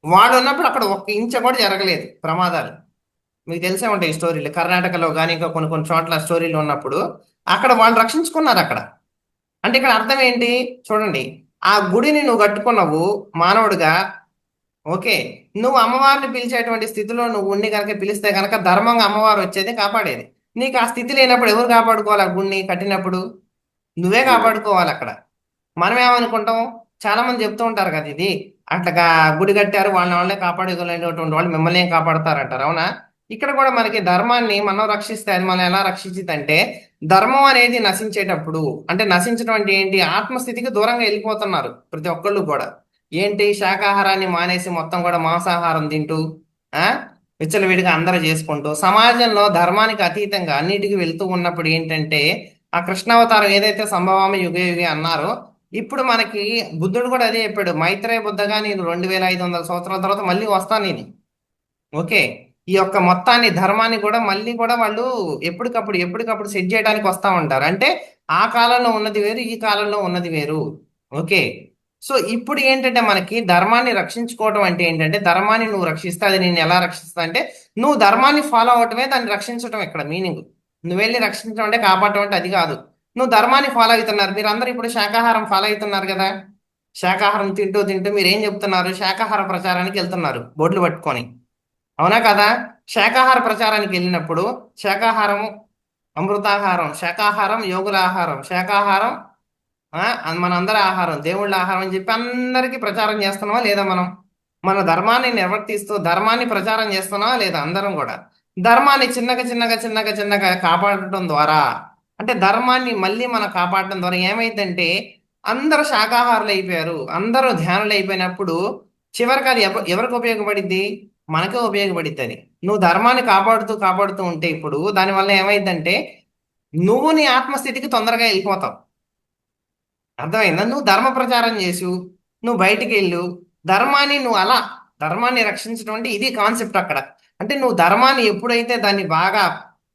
వాళ్ళు ఉన్నప్పుడు అక్కడ ఒక్క ఇంచ కూడా జరగలేదు ప్రమాదాలు. మీకు తెలిసే ఉంటాయి ఈ స్టోరీలు. కర్ణాటకలో కానీ ఇంకా కొన్ని చోట్ల స్టోరీలు ఉన్నప్పుడు అక్కడ వాళ్ళు రక్షించుకున్నారు అక్కడ. అంటే ఇక్కడ అర్థం ఏంటి చూడండి, ఆ గుడిని నువ్వు కట్టుకున్నావు మానవుడిగా, ఓకే. నువ్వు అమ్మవారిని పిలిచేటువంటి స్థితిలో నువ్వు ఉండి కనుక పిలిస్తే కనుక ధర్మంగా అమ్మవారు వచ్చేది కాపాడేది. నీకు ఆ స్థితి లేనప్పుడు ఎవరు కాపాడుకోవాలి? ఆ గుడిని కట్టినప్పుడు నువ్వే కాపాడుకోవాలి. అక్కడ మనం ఏమనుకుంటాం, చాలా మంది చెప్తూ ఉంటారు కదా, ఇది అట్లా గుడి కట్టారు వాళ్ళే కాపాడుకోలేనటువంటి వాళ్ళు మిమ్మల్ని ఏం కాపాడుతారంటారు. అవునా? ఇక్కడ కూడా మనకి ధర్మాన్ని మనం రక్షిస్తే అది మనం ఎలా రక్షించిందంటే, ధర్మం అనేది నశించేటప్పుడు, అంటే నశించడం అంటే ఏంటి, ఆత్మస్థితికి దూరంగా వెళ్ళిపోతున్నారు ప్రతి ఒక్కళ్ళు కూడా. ఏంటి, శాకాహారాన్ని మానేసి మొత్తం కూడా మాంసాహారం తింటూ విచ్చలవిడిగా అందరూ చేసుకుంటూ సమాజంలో ధర్మానికి అతీతంగా అన్నిటికీ వెళ్తూ ఉన్నప్పుడు ఏంటంటే, ఆ కృష్ణావతారం ఏదైతే సంభవామి యుగే యుగే అన్నారో, ఇప్పుడు మనకి బుద్ధుడు కూడా అదే చెప్పాడు. మైత్రేయ బుద్ధగా నేను 2500 సంవత్సరాల తర్వాత మళ్ళీ వస్తాను నేను. ఓకే. ఈ యొక్క మొత్తాన్ని ధర్మాన్ని కూడా మళ్ళీ కూడా వాళ్ళు ఎప్పటికప్పుడు సెట్ చేయడానికి వస్తా ఉంటారు. అంటే ఆ కాలంలో ఉన్నది వేరు, ఈ కాలంలో ఉన్నది వేరు. ఓకే. సో ఇప్పుడు ఏంటంటే మనకి ధర్మాన్ని రక్షించుకోవడం అంటే ఏంటంటే, ధర్మాన్ని నువ్వు రక్షిస్తే అది నేను ఎలా రక్షిస్తా అంటే, నువ్వు ధర్మాన్ని ఫాలో అవటమే దాన్ని రక్షించడం ఇక్కడ మీనింగ్. నువ్వు వెళ్ళి రక్షించడం అంటే కాపాడటం అంటే అది కాదు. నువ్వు ధర్మాన్ని ఫాలో అవుతున్నారు. మీరు అందరూ ఇప్పుడు శాకాహారం ఫాలో అవుతున్నారు కదా. శాకాహారం తింటూ తింటూ మీరు ఏం చెప్తున్నారు? శాకాహార ప్రచారానికి వెళ్తున్నారు బోర్డులు పట్టుకొని. అవునా కదా? శాకాహార ప్రచారానికి వెళ్ళినప్పుడు శాకాహారం అమృతాహారం, శాకాహారం యోగుల ఆహారం, శాకాహారం మనందరి ఆహారం, దేవుళ్ళ ఆహారం అని చెప్పి అందరికీ ప్రచారం చేస్తున్నావా లేదా? మన ధర్మాన్ని నిర్వర్తిస్తూ ధర్మాన్ని ప్రచారం చేస్తున్నావా లేదా? అందరం కూడా ధర్మాన్ని చిన్నగా కాపాడటం ద్వారా, అంటే ధర్మాన్ని మళ్ళీ మనం కాపాడటం ద్వారా ఏమైందంటే, అందరూ శాకాహారులు అయిపోయారు, అందరూ ధ్యానులు అయిపోయినప్పుడు చివరికి అది ఎవరికి ఉపయోగపడిద్ది? మనకే ఉపయోగపడిద్ది. అది నువ్వు ధర్మాన్ని కాపాడుతూ ఉంటే ఇప్పుడు దానివల్ల ఏమైందంటే, నువ్వు నీ ఆత్మస్థితికి తొందరగా వెళ్ళిపోతావు. అర్థమైందా? నువ్వు ధర్మ ప్రచారం చేసు, నువ్వు బయటికి వెళ్ళు, ధర్మాన్ని రక్షించడం అంటే ఇది కాన్సెప్ట్ అక్కడ. అంటే నువ్వు ధర్మాన్ని ఎప్పుడైతే దాన్ని బాగా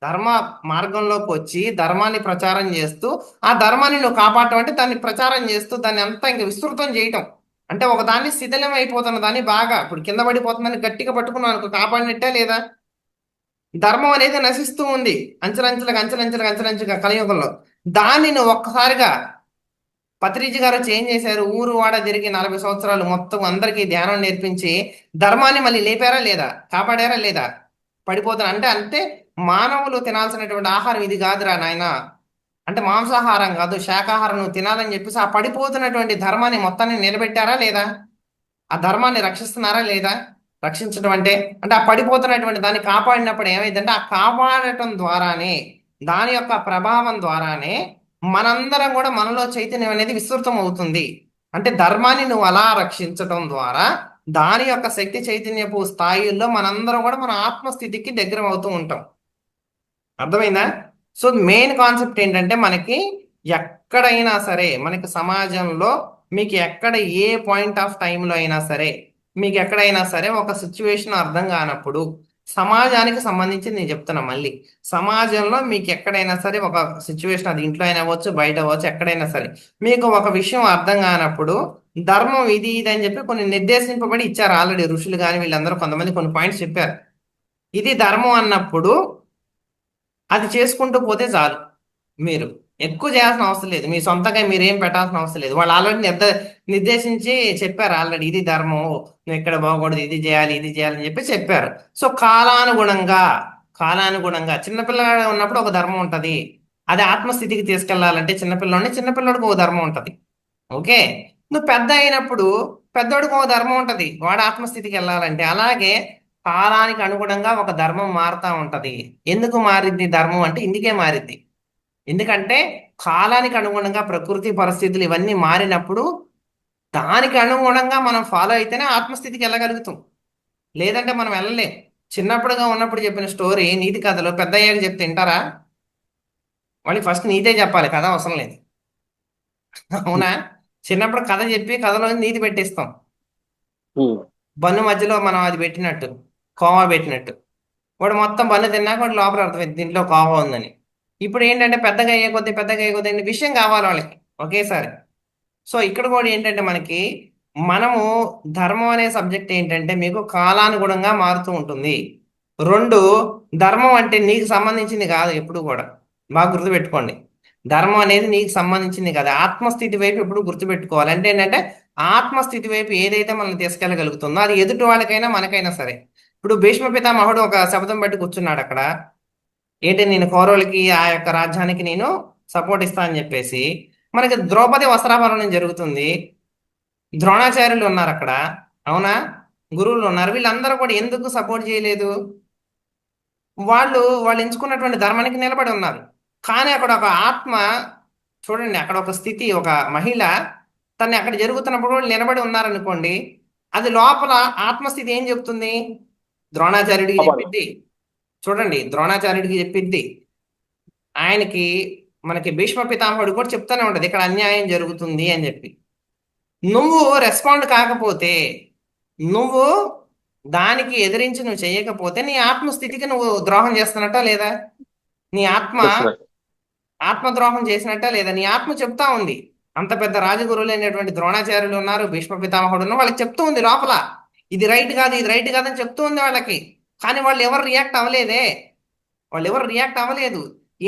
ధర్మ మార్గంలోకి వచ్చి ధర్మాన్ని ప్రచారం చేస్తూ ఆ ధర్మాన్ని నువ్వు కాపాడటం అంటే దాన్ని ప్రచారం చేస్తూ దాన్ని అంతా ఇంకా విస్తృతం చేయటం. అంటే ఒక దాన్ని శిథిలం అయిపోతున్న దాన్ని బాగా ఇప్పుడు కింద పడిపోతుందని గట్టిగా పట్టుకున్నావు అనుకో, కాపాడినట్టే లేదా? ధర్మం అనేది నశిస్తూ ఉంది అంచెలంచెలుగా కలియుగంలో. దాన్ని నువ్వు ఒక్కసారిగా పత్రిజీ గారు చేంజ్ చేశారు. ఊరు వాడ తిరిగి 40 సంవత్సరాలు మొత్తం అందరికీ ధ్యానం నేర్పించి ధర్మాన్ని మళ్ళీ లేపారా లేదా? కాపాడారా లేదా? అంటే మానవులు తినాల్సినటువంటి ఆహారం ఇది కాదురా నాయన, అంటే మాంసాహారం కాదు శాకాహారం నువ్వు తినాలని చెప్పేసి ఆ పడిపోతున్నటువంటి ధర్మాన్ని మొత్తాన్ని నిలబెట్టారా లేదా? ఆ ధర్మాన్ని రక్షిస్తున్నారా లేదా? రక్షించడం అంటే ఆ పడిపోతున్నటువంటి దాన్ని కాపాడినప్పుడు ఏమైందంటే, ఆ కాపాడటం ద్వారానే, దాని యొక్క ప్రభావం ద్వారానే మనందరం కూడా మనలో చైతన్యం అనేది విస్తృతం అవుతుంది. అంటే ధర్మాన్ని నువ్వు అలా రక్షించడం ద్వారా దాని యొక్క శక్తి చైతన్యపు స్థాయిల్లో మనందరం కూడా మన ఆత్మస్థితికి దగ్గర అవుతూ ఉంటాం. అర్థమైందా? సో మెయిన్ కాన్సెప్ట్ ఏంటంటే, మనకి ఎక్కడైనా సరే, మనకి సమాజంలో మీకు ఎక్కడ ఏ పాయింట్ ఆఫ్ టైంలో అయినా సరే, మీకు ఎక్కడైనా సరే ఒక సిచ్యువేషన్ అర్థం కానప్పుడు, సమాజానికి సంబంధించి నేను చెప్తున్నా మళ్ళీ, సమాజంలో మీకు ఎక్కడైనా సరే ఒక సిచ్యువేషన్, అది ఇంట్లో అయినా అవ్వచ్చు, బయట అవ్వచ్చు, ఎక్కడైనా సరే మీకు ఒక విషయం అర్థం కానప్పుడు, ధర్మం ఇది అని చెప్పి కొన్ని నిర్దేశింపబడి ఇచ్చారు ఆల్రెడీ ఋషులు కానీ వీళ్ళందరూ కొంతమంది కొన్ని పాయింట్స్ చెప్పారు. ఇది ధర్మం అన్నప్పుడు అది చేసుకుంటూ పోతే చాలు. మీరు ఎక్కువ చేయాల్సిన అవసరం లేదు. మీ సొంతంగా మీరేం పెట్టాల్సిన అవసరం లేదు. వాళ్ళు ఆల్రెడీ నిర్దేశించి చెప్పారు. ఆల్రెడీ ఇది ధర్మం, నువ్వు ఇక్కడ పోకూడదు, ఇది చేయాలి, ఇది చేయాలి అని చెప్పి చెప్పారు. సో కాలానుగుణంగా చిన్నపిల్లగా ఉన్నప్పుడు ఒక ధర్మం ఉంటది. అది ఆత్మస్థితికి తీసుకెళ్లాలంటే చిన్నపిల్లడికి ఒక ధర్మం ఉంటది. ఓకే. నువ్వు పెద్ద అయినప్పుడు పెద్దోడికి ఒక ధర్మం ఉంటది, వాడు ఆత్మస్థితికి వెళ్ళాలంటే. అలాగే కాలానికి అనుగుణంగా ఒక ధర్మం మారుతా ఉంటది. ఎందుకు మారిద్ది ధర్మం అంటే ఇందుకే మారిద్ది. ఎందుకంటే కాలానికి అనుగుణంగా ప్రకృతి పరిస్థితులు ఇవన్నీ మారినప్పుడు దానికి అనుగుణంగా మనం ఫాలో అయితేనే ఆత్మస్థితికి వెళ్ళగలుగుతాం. లేదంటే మనం వెళ్ళలేం. చిన్నప్పుడుగా ఉన్నప్పుడు చెప్పిన స్టోరీ నీతి కథలు పెద్ద అయ్యాక చెప్తే వింటారా? వాళ్ళకి ఫస్ట్ నీతే చెప్పాలి, కథ అవసరం లేదు. అవునా? చిన్నప్పుడు కథ చెప్పి కథలో నీతి పెట్టిస్తాం. ఉమ్, బన్ను మధ్యలో మనం అది పెట్టినట్టు, కోవా పెట్టినట్టు. వాడు మొత్తం బన్ను తిన్నాక వాడు లోపల అర్థమైంది దీంట్లో కోవా ఉందని. ఇప్పుడు ఏంటంటే పెద్దగా అయ్యే కొద్దీ విషయం కావాలి వాళ్ళకి ఒకేసారి. సో ఇక్కడ కూడా ఏంటంటే మనము ధర్మం అనే సబ్జెక్ట్ ఏంటంటే మీకు కాలానుగుణంగా మారుతూ ఉంటుంది. రెండు, ధర్మం అంటే నీకు సంబంధించింది కాదు ఎప్పుడు కూడా. బాగా గుర్తుపెట్టుకోండి. ధర్మం అనేది నీకు సంబంధించింది కాదు. ఆత్మస్థితి వైపు ఎప్పుడు గుర్తుపెట్టుకోవాలి. అంటే ఏంటంటే ఆత్మస్థితి వైపు ఏదైతే మనల్ని తీసుకెళ్ళగలుగుతుందో అది ఎదుటి వాళ్ళకైనా మనకైనా సరే. ఇప్పుడు భీష్మ పితామహుడు ఒక శపథం పెట్టి కూర్చున్నాడు అక్కడ. ఏంటి, నేను కౌరవులకి ఆ యొక్క రాజ్యానికి నేను సపోర్ట్ ఇస్తా అని చెప్పేసి. మనకి ద్రౌపది వస్త్రాభరణం జరుగుతుంది, ద్రోణాచార్యులు ఉన్నారు అక్కడ. అవునా? గురువులు ఉన్నారు. వీళ్ళందరూ కూడా ఎందుకు సపోర్ట్ చేయలేదు? వాళ్ళు ఎంచుకున్నటువంటి ధర్మానికి నిలబడి ఉన్నారు. కానీ అక్కడ ఒక ఆత్మ, చూడండి, అక్కడ ఒక స్థితి, ఒక మహిళ తను అక్కడ జరుగుతున్నప్పుడు వాళ్ళు నిలబడి ఉన్నారనుకోండి, అది లోపల ఆత్మస్థితి ఏం చెప్తుంది? ద్రోణాచార్యుడికి కాపాడు. చెప్పిద్ది. చూడండి, ద్రోణాచార్యుడికి చెప్పిద్ది. ఆయనకి మనకి భీష్మ పితామహుడు కూడా చెప్తానే ఉంటది ఇక్కడ అన్యాయం జరుగుతుంది అని చెప్పి. నువ్వు రెస్పాండ్ కాకపోతే, నువ్వు దానికి ఎదిరించి నువ్వు చేయకపోతే నీ ఆత్మస్థితికి నువ్వు ద్రోహం చేస్తున్నట్టా లేదా? నీ చేస్తున్నట్టు. ఆత్మద్రోహం చేసినట్టా లేదా? నీ ఆత్మ చెప్తా ఉంది. అంత పెద్ద రాజగురువులైనటువంటి ద్రోణాచార్యులు ఉన్నారు, భీష్మ పితామహుడు ఉన్నారు, వాళ్ళకి చెప్తూ ఉంది లోపల ఇది రైట్ కాదు, ఇది రైట్ కాదని చెప్తూ ఉంది వాళ్ళకి. కానీ వాళ్ళు ఎవరు రియాక్ట్ అవ్వలేదే.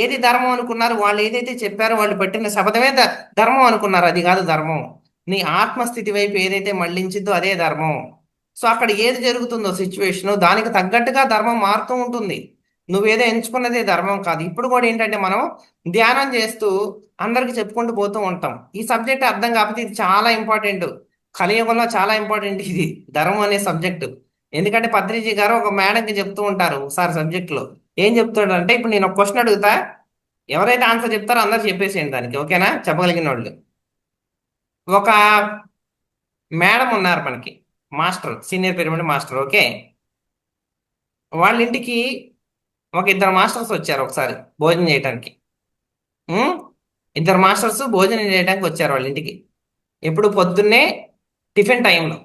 ఏది ధర్మం అనుకున్నారు? వాళ్ళు ఏదైతే చెప్పారో, వాళ్ళు పెట్టిన శపథమే ధర్మం అనుకున్నారు. అది కాదు ధర్మం. నీ ఆత్మస్థితి వైపు ఏదైతే మళ్ళించిద్దో అదే ధర్మం. సో అక్కడ ఏది జరుగుతుందో సిచ్యువేషన్, దానికి తగ్గట్టుగా ధర్మం మారుతూ ఉంటుంది. నువ్వేదో ఎంచుకున్నదే ధర్మం కాదు. ఇప్పుడు కూడా ఏంటంటే మనం ధ్యానం చేస్తూ అందరికి చెప్పుకుంటూ పోతూ ఉంటాం. ఈ సబ్జెక్ట్ అర్థం కాకపోతే ఇది చాలా ఇంపార్టెంట్. కలియుగంలో చాలా ఇంపార్టెంట్ ఇది, ధర్మం అనే సబ్జెక్టు. ఎందుకంటే పత్రిజీ గారు ఒక మేడంకి చెప్తూ ఉంటారు ఒకసారి సబ్జెక్ట్లో. ఏం చెప్తాడంటే, ఇప్పుడు నేను ఒక క్వశ్చన్ అడుగుతా, ఎవరైతే ఆన్సర్ చెప్తారో అందరు చెప్పేసేయండి దానికి. ఓకేనా? చెప్పగలిగిన వాళ్ళు. ఒక మేడం ఉన్నారు మనకి, master, senior pyramid master. Okay. వాళ్ళ ఇంటికి ఒక ఇద్దరు మాస్టర్స్ వచ్చారు ఒకసారి భోజనం చేయడానికి. ఉం? ఇద్దరు మాస్టర్స్ భోజనం చేయడానికి వచ్చారు వాళ్ళ ఇంటికి. ఎప్పుడు? పొద్దున్నే టిఫిన్ టైంలో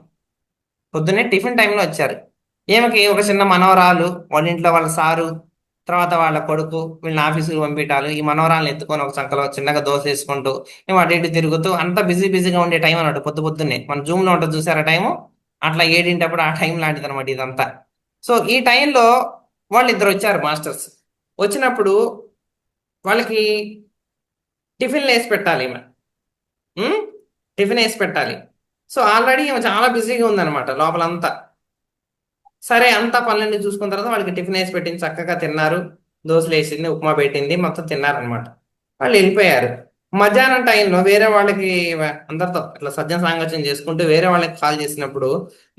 వచ్చారు. ఏమకి ఒక చిన్న మనవరాలు, వాళ్ళ ఇంట్లో వాళ్ళ సారు, తర్వాత వాళ్ళ కొడుకు, వీళ్ళని ఆఫీసుకి పంపించాలి. ఈ మనవరాలను ఎత్తుకొని ఒక చంకలో చిన్నగా దోశ వేసుకుంటూ ఏమో అటు ఇటు తిరుగుతూ అంతా బిజీగా ఉండే టైం అన్నట్టు. పొద్దున్నే మన జూమ్లో ఉంటుంది చూసారా టైము, అట్లా 7 ఆ టైం లాంటిది అనమాట ఇదంతా. సో ఈ టైంలో వాళ్ళు ఇద్దరు వచ్చారు మాస్టర్స్. వచ్చినప్పుడు వాళ్ళకి టిఫిన్లు వేసి పెట్టాలి ఈమె. ఉం? టిఫిన్ వేసి పెట్టాలి. సో ఆల్రెడీ ఈమె చాలా బిజీగా ఉందన్నమాట లోపలంతా. సరే, అంతా పనులన్నీ చూసుకున్న తర్వాత వాళ్ళకి టిఫిన్ వేసి పెట్టింది, చక్కగా తిన్నారు. దోశలు వేసింది, ఉప్మా పెట్టింది, మొత్తం తిన్నారనమాట. వాళ్ళు వెళ్ళిపోయారు. మధ్యాహ్నం టైంలో వేరే వాళ్ళకి అందరితో ఇట్లా సజ్జన సాంగత్యం చేసుకుంటూ వేరే వాళ్ళకి కాల్ చేసినప్పుడు,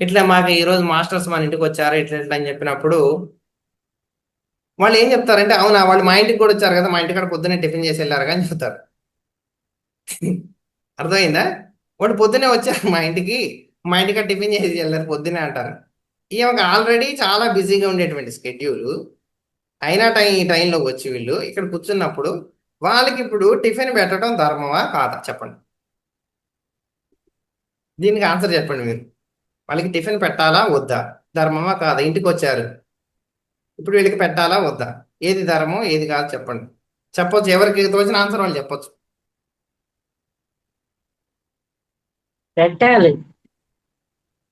ఇట్లా మాకు ఈరోజు మాస్టర్స్ మన ఇంటికి వచ్చారు ఇట్లా ఇట్లా అని చెప్పినప్పుడు వాళ్ళు ఏం చెప్తారంటే, అవునా, వాళ్ళు మా ఇంటికి కూడా వచ్చారు కదా, మా ఇంటికాడ పొద్దున్నే టిఫిన్ చేసి వెళ్ళారు అని చెప్తారు. అర్థమైందా? వాడు పొద్దునే వచ్చారు మా ఇంటికాడ టిఫిన్ చేసి వెళ్ళారు పొద్దునే అంటారు. ఈమెకు ఆల్రెడీ చాలా బిజీగా ఉండేటువంటి స్కెడ్యూల్. అయినా ఈ టైంలోకి వచ్చి వీళ్ళు ఇక్కడ కూర్చున్నప్పుడు వాళ్ళకి ఇప్పుడు టిఫిన్ పెట్టడం ధర్మమా కాదా చెప్పండి? దీనికి ఆన్సర్ చెప్పండి మీరు. వాళ్ళకి టిఫిన్ పెట్టాలా వద్దా? ధర్మమా కాదా? ఇంటికి వచ్చారు, ఇప్పుడు వీళ్ళకి పెట్టాలా వద్దా? ఏది ధర్మం, ఏది కాదు చెప్పండి. చెప్పొచ్చు, ఎవరికి తోచిన ఆన్సర్ వాళ్ళు చెప్పొచ్చు. పెట్టాలి.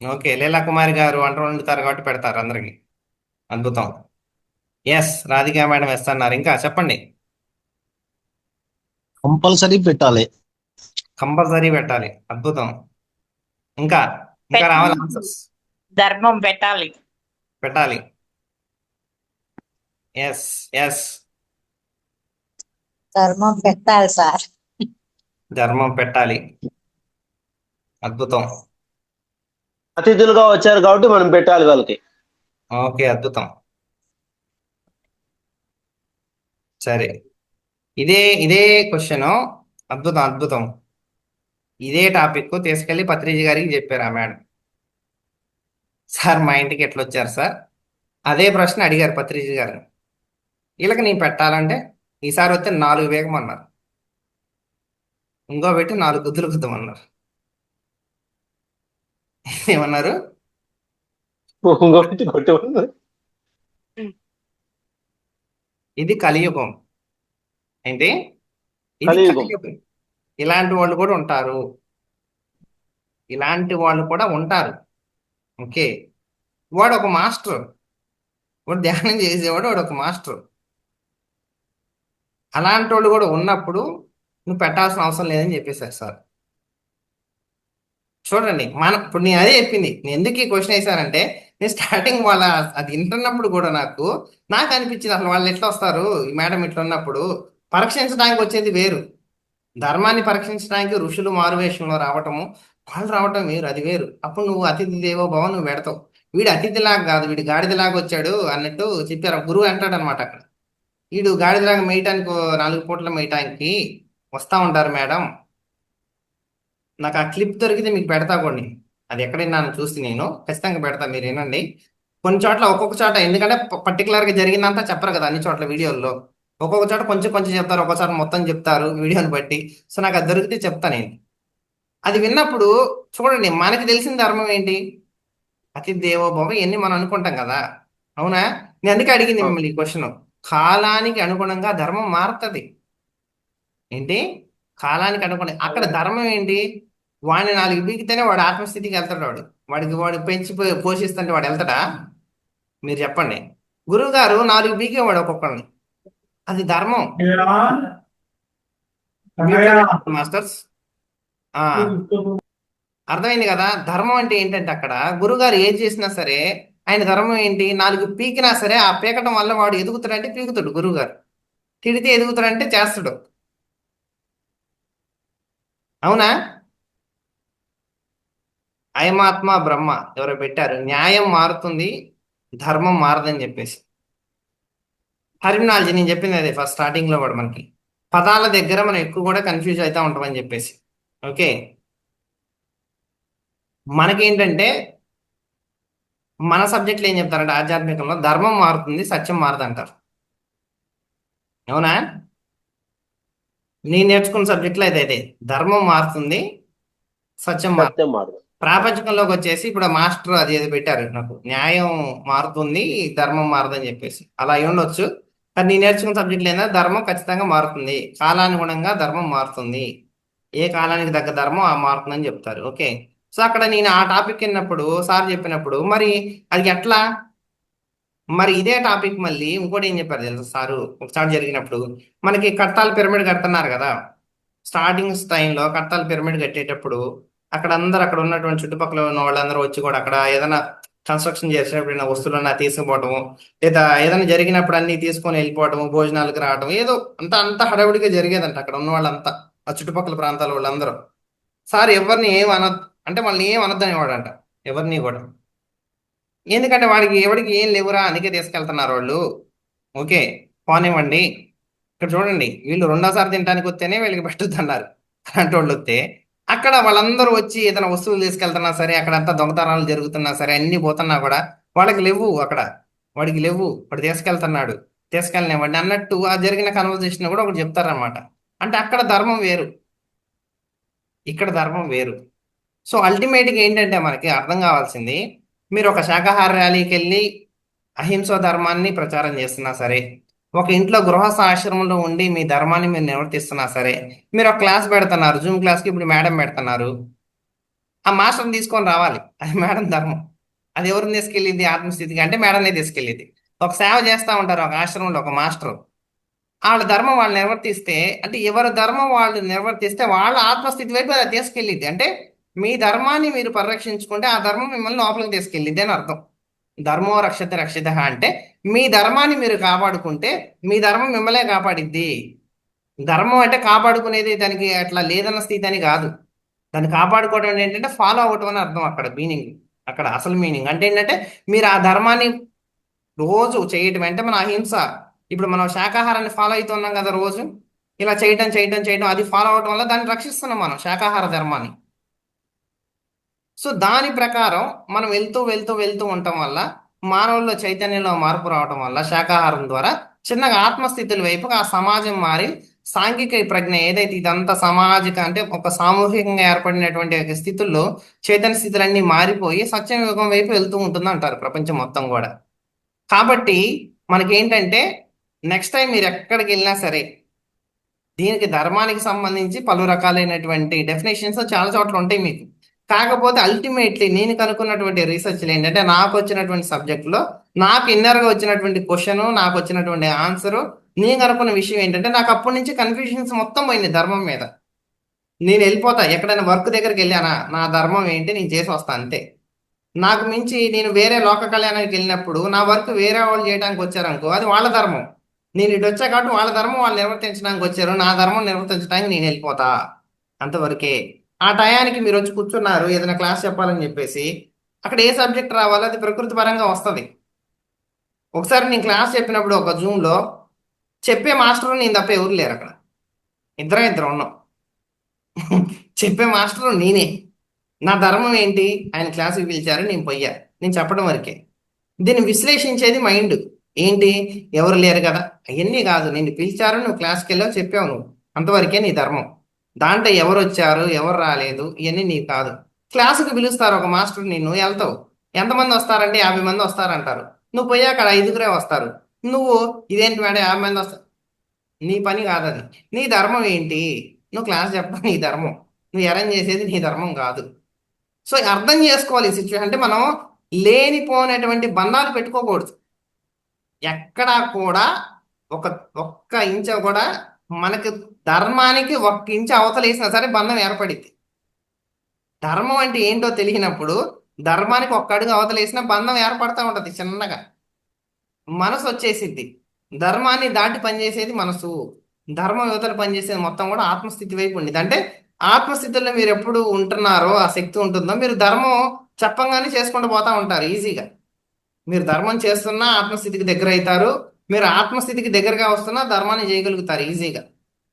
ఓకే, లీలా కుమారి గారు వంట వండుతారు కాబట్టి పెడతారు అందరికి. అద్భుతం. ఎస్, రాధికా మేడం ఎస్ అన్నారు. ఇంకా చెప్పండి. కంపల్సరీ పెట్టాలి. కంపల్సరీ పెట్టాలి. అద్భుతం. ఇంకా ఇంకా రావాలి ఆన్సర్స్. ధర్మం పెట్టాలి. పెట్టాలి. Yes yes. ధర్మం పెట్టాలి సార్. ధర్మం పెట్టాలి. అద్భుతం. అతిథులుగా వచ్చారు కాబట్టి మనం పెట్టాలి వాళ్ళకి. ఓకే, అద్భుతం. సరే, ఇదే ఇదే క్వశ్చన్. అద్భుతం అద్భుతం. ఇదే టాపిక్ తీసుకెళ్లి పత్రిజీ గారికి చెప్పారు ఆ మేడం. సార్ మా ఇంటికి ఎట్లా వచ్చారు సార్, అదే ప్రశ్న అడిగారు పత్రిజీ గారు. వీళ్ళకి నేను పెట్టాలంటే ఈసారి వస్తే 4 వేగమన్నారు, ఇంకో పెట్టి 4 గుద్దులు గుద్దమన్నారు. ఏమన్నారు? ఇంకొకటి కొట్టమన్నారు. ఇది కలియుగం. ఏంటి? ఇది కలియుగం. కలియుగం. ఇలాంటి వాళ్ళు కూడా ఉంటారు. ఇలాంటి వాళ్ళు కూడా ఉంటారు. ఓకే, వాడు ఒక మాస్టర్. వాడు ధ్యానం చేసేవాడు, వాడు ఒక మాస్టర్. అలాంటి వాళ్ళు కూడా ఉన్నప్పుడు నువ్వు పెట్టాల్సిన అవసరం లేదని చెప్పేశారు సార్. చూడండి, ఇప్పుడు నేను అదే చెప్పింది. నేను ఎందుకు ఈ క్వశ్చన్ వేసానంటే, నేను స్టార్టింగ్ వాళ్ళ అది వింటున్నప్పుడు కూడా నాకు అనిపించింది, అసలు వాళ్ళు ఎట్లా వస్తారు ఈ మేడం ఇట్లా ఉన్నప్పుడు. పరీక్షించడానికి వచ్చేది వేరు, ధర్మాన్ని పరీక్షించడానికి ఋషులు మారువేషంలో రావటము, వాళ్ళు రావటం వేరు, అది వేరు. అప్పుడు నువ్వు అతిథి దేవో భవ నువ్వు పెడతావు. వీడు అతిథిలాగా కాదు, వీడు గాడిదలాగా వచ్చాడు అన్నట్టు చెప్పారు. గురువు అంటాడు అనమాట అక్కడ, వీడు గాడిదలాగా మేయటానికి 4 పూటలు మేయటానికి వస్తా ఉంటారు మేడం. నాకు ఆ క్లిప్ దొరికితే మీకు పెడతా కొన్ని. అది ఎక్కడైనా చూసి నేను ఖచ్చితంగా పెడతా, మీరు వినండి. కొన్ని చోట్ల ఒక్కొక్క చోట, ఎందుకంటే పర్టికులర్గా జరిగిందంతా చెప్పరు కదా అన్ని చోట్ల వీడియోల్లో. ఒక్కొక్క చోట కొంచెం కొంచెం చెప్తారు, ఒక్కొక్కసారి మొత్తం చెప్తారు వీడియోని బట్టి. సో నాకు అది దొరికితే చెప్తా నేను. అది విన్నప్పుడు చూడండి, మనకి తెలిసిన ధర్మం ఏంటి? అతిథి దేవో భవ, ఇవన్నీ మనం అనుకుంటాం కదా, అవునా? నేను అందుకే అడిగింది మిమ్మల్ని ఈ క్వశ్చన్. కాలానికి అనుగుణంగా ధర్మం మారుతుంది. ఏంటి? కాలానికి అనుగుణంగా. అక్కడ ధర్మం ఏంటి? వాడిని 4 బీకితేనే వాడు ఆత్మస్థితికి వెళ్తాడు. వాడు పెంచి పోషిస్తుంటే వాడు వెళ్తాడా? మీరు చెప్పండి. గురువు గారు 4 బీకేవాడు ఒక్కొక్కరిని, అది ధర్మం. మాస్టర్స్ అర్థమైంది కదా? ధర్మం అంటే ఏంటంటే, అక్కడ గురుగారు ఏం చేసినా సరే ఆయన ధర్మం ఏంటి? 4 పీకినా సరే ఆ పీకటం వల్ల వాడు ఎదుగుతాడంటే పీకుతాడు. గురువుగారు తిడితే ఎదుగుతాడంటే చేస్తాడు, అవునా? అయమాత్మ బ్రహ్మ ఎవరో పెట్టారు, న్యాయం మారుతుంది ధర్మం మారదని చెప్పేసి. టర్మినాలజీ నేను చెప్పింది అదే ఫస్ట్ స్టార్టింగ్ లో కూడా. మనకి పదాల దగ్గర మనం ఎక్కువ కూడా కన్ఫ్యూజ్ అవుతా ఉంటామని చెప్పేసి. ఓకే, మనకేంటంటే మన సబ్జెక్టులు ఏం చెప్తారంటే, ఆధ్యాత్మికంలో ధర్మం మారుతుంది సత్యం మారదు అంటారు, అవునా? నేను నేర్చుకున్న సబ్జెక్టులో అయితే ధర్మం మారుతుంది సత్యం మారుతుంది. సత్యం మారు. ప్రాపంచికంలోకి వచ్చేసి ఇప్పుడు మాస్టర్ అది ఏది పెట్టారు నాకు, న్యాయం మారుతుంది ధర్మం మారదని చెప్పేసి. అలా అయి ఉండొచ్చు, కానీ నేను నేర్చుకున్న సబ్జెక్టులు ఏంటంటే ధర్మం ఖచ్చితంగా మారుతుంది, కాలానుగుణంగా ధర్మం మారుతుంది, ఏ కాలానికి తగ్గ ధర్మం ఆ మారుతుందని చెప్తారు. ఓకే, సో అక్కడ నేను ఆ టాపిక్ విన్నప్పుడు సార్ చెప్పినప్పుడు, మరి అది ఎట్లా? మరి ఇదే టాపిక్ మళ్ళీ ఇంకోటి ఏం చెప్పారు తెలుసు సారు? ఒకసారి జరిగినప్పుడు మనకి కట్టాల పిరమిడ్ కడుతున్నారు కదా, స్టార్టింగ్ టైంలో కట్టాల పిరమిడ్ కట్టేటప్పుడు అక్కడ ఉన్నటువంటి చుట్టుపక్కల ఉన్న వాళ్ళందరూ వచ్చి కూడా అక్కడ ఏదైనా కన్స్ట్రక్షన్ చేసినప్పుడు వస్తువులన్నా తీసుకుపోవటము, లేదా ఏదైనా జరిగినప్పుడు అన్ని తీసుకొని వెళ్ళిపోవటము, భోజనాలకు రావటం, ఏదో అంత హడావుడిగా జరిగేదంట అక్కడ ఉన్న వాళ్ళంతా, ఆ చుట్టుపక్కల ప్రాంతాల వాళ్ళందరూ. సార్ ఎవరిని అంటే వాళ్ళని ఏం అనొద్దనేవాడంట ఎవరిని కూడా, ఎందుకంటే ఎవరికి ఏం లేవురా అందుకే తీసుకెళ్తున్నారు వాళ్ళు. ఓకే, పోనివ్వండి. ఇక్కడ చూడండి, వీళ్ళు 2వ సారి తినడానికి వస్తేనే వీళ్ళకి పెట్టొద్దన్నారు. అలాంటి వాళ్ళు వస్తే అక్కడ వాళ్ళందరూ వచ్చి ఏదైనా వస్తువులు తీసుకెళ్తున్నా సరే, అక్కడంతా దొంగతనాలు జరుగుతున్నా సరే, అన్ని పోతున్నా కూడా వాళ్ళకి లేవు, అక్కడ వాడికి లేవు, వాడు తీసుకెళ్తున్నాడు, తీసుకెళ్ళనివ్వండి అన్నట్టు ఆ జరిగిన కన్వర్జేషన్ కూడా ఒకటి చెప్తారనమాట. అంటే అక్కడ ధర్మం వేరు, ఇక్కడ ధర్మం వేరు. సో అల్టిమేట్గా ఏంటంటే మనకి అర్థం కావాల్సింది, మీరు ఒక శాకాహార ర్యాలీకి వెళ్ళి అహింస ధర్మాన్ని ప్రచారం చేస్తున్నా సరే, ఒక ఇంట్లో గృహస్థ ఆశ్రమంలో ఉండి మీ ధర్మాన్ని మీరు నిర్వర్తిస్తున్నా సరే, మీరు ఒక క్లాస్ పెడుతున్నారు, జూమ్ క్లాస్కి ఇప్పుడు మేడం పెడుతున్నారు, ఆ మాస్టర్ని తీసుకొని రావాలి, అది మేడం ధర్మం. అది ఎవరిని తీసుకెళ్ళింది ఆత్మస్థితికి అంటే మేడంనే తీసుకెళ్ళింది. ఒక సేవ చేస్తూ ఉంటారు ఒక ఆశ్రమంలో ఒక మాస్టర్, వాళ్ళ ధర్మం వాళ్ళు నిర్వర్తిస్తే, అంటే ఎవరి ధర్మం వాళ్ళు నిర్వర్తిస్తే వాళ్ళ ఆత్మస్థితి వైపు అది తీసుకెళ్ళిద్ది. అంటే మీ ధర్మాన్ని మీరు పరిరక్షించుకుంటే ఆ ధర్మం మిమ్మల్ని లోపలికి తీసుకెళ్ళిద్ది అని అర్థం. ధర్మో రక్షత రక్షిత అంటే మీ ధర్మాన్ని మీరు కాపాడుకుంటే మీ ధర్మం మిమ్మల్నే కాపాడిద్ది. ధర్మం అంటే కాపాడుకునేది, దానికి అట్లా లేదన్న స్థితి అని కాదు. దాన్ని కాపాడుకోవడం ఏంటంటే ఫాలో అవ్వటం అని అర్థం. అక్కడ మీనింగ్, అక్కడ అసలు మీనింగ్ అంటే ఏంటంటే మీరు ఆ ధర్మాన్ని రోజు చేయటం. అంటే మన అహింస, ఇప్పుడు మనం శాకాహారాన్ని ఫాలో అవుతున్నాం కదా రోజు, ఇలా చేయటం చేయటం చేయటం, అది ఫాలో అవటం వల్ల దాన్ని రక్షిస్తున్నాం మనం, శాకాహార ధర్మాన్ని. సో దాని ప్రకారం మనం వెళ్తూ వెళ్తూ వెళ్తూ ఉండటం వల్ల మానవుల్లో చైతన్యంలో మార్పు రావటం వల్ల శాకాహారం ద్వారా చిన్నగా ఆత్మస్థితుల వైపుగా ఆ సమాజం మారి సాంఘిక ప్రజ్ఞ ఏదైతే ఇదంతా సామాజిక అంటే ఒక సామూహికంగా ఏర్పడినటువంటి ఒక స్థితుల్లో చైతన్య స్థితులన్నీ మారిపోయి సత్యం యుగం వైపు వెళ్తూ ఉంటుంది అంటారు ప్రపంచం మొత్తం కూడా. కాబట్టి మనకేంటంటే నెక్స్ట్ టైం మీరు ఎక్కడికి వెళ్ళినా సరే దీనికి ధర్మానికి సంబంధించి పలు రకాలైనటువంటి డెఫినేషన్స్ చాలా చోట్ల ఉంటాయి మీకు. కాకపోతే అల్టిమేట్లీ నేను కనుక్కున్నటువంటి రీసెర్చ్లు ఏంటంటే నాకు వచ్చినటువంటి సబ్జెక్టులో నాకు ఇన్నర్గా వచ్చినటువంటి క్వశ్చన్, నాకు వచ్చినటువంటి ఆన్సరు, నేను కనుక్కున్న విషయం ఏంటంటే నాకు అప్పటి నుంచి కన్ఫ్యూషన్స్ మొత్తం పోయింది ధర్మం మీద. నేను వెళ్ళిపోతా ఎక్కడైనా వర్క్ దగ్గరికి వెళ్ళానా నా ధర్మం ఏంటి నేను చేసి వస్తా అంతే. నాకు మించి నేను వేరే లోక కళ్యాణానికి వెళ్ళినప్పుడు నా వర్క్ వేరే వాళ్ళు చేయడానికి వచ్చారనుకో అది వాళ్ళ ధర్మం. నేను ఇటు వచ్చా కాబట్టి వాళ్ళ ధర్మం వాళ్ళు నిర్వర్తించడానికి వచ్చారు, నా ధర్మం నిర్వర్తించడానికి నేను వెళ్ళిపోతా, అంతవరకే. ఆ టయానికి మీరు వచ్చి కూర్చున్నారు ఏదైనా క్లాస్ చెప్పాలని చెప్పేసి, అక్కడ ఏ సబ్జెక్ట్ రావాలో అది ప్రకృతి పరంగా వస్తుంది. ఒకసారి నేను క్లాస్ చెప్పినప్పుడు ఒక జూమ్లో చెప్పే మాస్టర్ నేను తప్ప ఎవరు లేరు అక్కడ, ఇద్దరు ఉన్నాం. చెప్పే మాస్టర్ నేనే. నా ధర్మం ఏంటి, ఆయన క్లాసుకి పిలిచారు నేను పోయా, నేను చెప్పడం వరకే. దీన్ని విశ్లేషించేది మైండ్. ఏంటి, ఎవరు లేరు కదా అవన్నీ కాదు, నిన్ను పిలిచారు నువ్వు క్లాస్కి వెళ్ళావు చెప్పావు నువ్వు, అంతవరకే నీ ధర్మం. దాంట్లో ఎవరు వచ్చారు ఎవరు రాలేదు ఇవన్నీ నీకు కాదు. క్లాసుకు పిలుస్తారు ఒక మాస్టర్, నిన్ను వెళ్తావు, ఎంతమంది వస్తారంటే 50 మంది వస్తారంటారు, నువ్వు పోయా అక్కడ 5గురే వస్తారు, నువ్వు ఇదేంటి మేడం 50 మంది వస్తారు, నీ పని కాదు అది. నీ ధర్మం ఏంటి, నువ్వు క్లాస్ చెప్పడం నీ ధర్మం, నువ్వు అరేంజ్ చేసేది నీ ధర్మం కాదు. సో అర్థం చేసుకోవాలి ఈ సిచ్యువేషన్. అంటే మనం లేనిపోయినటువంటి బంధాలు పెట్టుకోకూడదు. ఎక్కడా కూడా ఒక ఒక్క ఇంచు కూడా మనకి ధర్మానికి 1 ఇంచు అవతలేసినా సరే బంధం ఏర్పడింది. ధర్మం అంటే ఏంటో తెలియనప్పుడు ధర్మానికి 1 అడుగు అవతలేసినా బంధం ఏర్పడతా ఉంటది చిన్నగా, మనసు వచ్చేసిద్ది. ధర్మాన్ని దాటి పనిచేసేది మనసు, ధర్మం యువతలు పనిచేసేది మొత్తం కూడా ఆత్మస్థితి వైపు ఉండేది. అంటే ఆత్మస్థితుల్లో మీరు ఎప్పుడు ఉంటున్నారో ఆ శక్తి ఉంటుందో మీరు ధర్మం చెప్పంగానే చేసుకుంటూ పోతా ఉంటారు ఈజీగా. మీరు ధర్మం చేస్తున్నా ఆత్మస్థితికి దగ్గర అవుతారు, మీరు ఆత్మస్థితికి దగ్గరగా వస్తున్నా ధర్మాన్ని చేయగలుగుతారు ఈజీగా,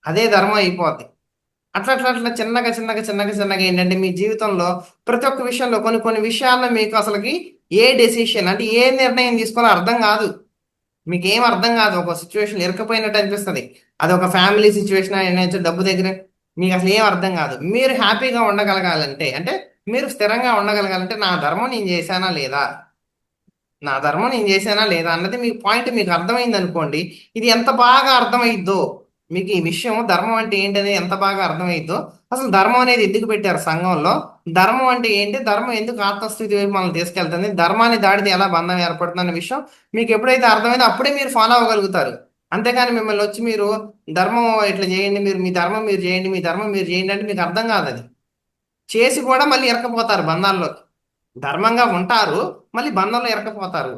అదే ధర్మం అయిపోద్ది. అట్లా అట్లా అట్లా చిన్నగా చిన్నగా చిన్నగా చిన్నగా ఏంటంటే మీ జీవితంలో ప్రతి ఒక్క విషయంలో కొన్ని కొన్ని విషయాల్లో మీకు అసలుకి ఏ డెసిషన్ అంటే ఏ నిర్ణయం తీసుకోవాలో అర్థం కాదు, మీకు ఏం అర్థం కాదు. ఒక సిచ్యువేషన్ ఇరకపోయినట్టు అనిపిస్తుంది, అది ఒక ఫ్యామిలీ సిచ్యువేషన్ అయినా డబ్బు దగ్గర, మీకు అసలు ఏం అర్థం కాదు. మీరు హ్యాపీగా ఉండగలగాలంటే, అంటే మీరు స్థిరంగా ఉండగలగాలంటే నా ధర్మం నేను చేశానా లేదా, నా ధర్మం నేను చేశానా లేదా అన్నది మీ పాయింట్ మీకు అర్థమైంది అనుకోండి. ఇది ఎంత బాగా అర్థమైద్దో మీకు ఈ విషయం, ధర్మం అంటే ఏంటనేది ఎంత బాగా అర్థమైద్దో, అసలు ధర్మం అనేది ఎందుకు పెట్టారు సంఘంలో, ధర్మం అంటే ఏంటి, ధర్మం ఎందుకు ఆత్మస్థితి వైపు మనల్ని తీసుకెళ్తుంది, ధర్మాన్ని దాడితే ఎలా బంధం ఏర్పడుతుంది అన్న విషయం మీకు ఎప్పుడైతే అర్థమైందో అప్పుడే మీరు ఫాలో అవ్వగలుగుతారు. అంతేగాని మిమ్మల్ని వచ్చి మీరు ధర్మం ఇట్లా చేయండి, మీరు మీ ధర్మం మీరు చేయండి, మీ ధర్మం మీరు చేయండి అంటే మీకు అర్థం కాదు. అది చేసి కూడా మళ్ళీ ఇరకపోతారు బంధాల్లో, ధర్మంగా ఉంటారు మళ్ళీ బంధంలో ఇరకపోతారు.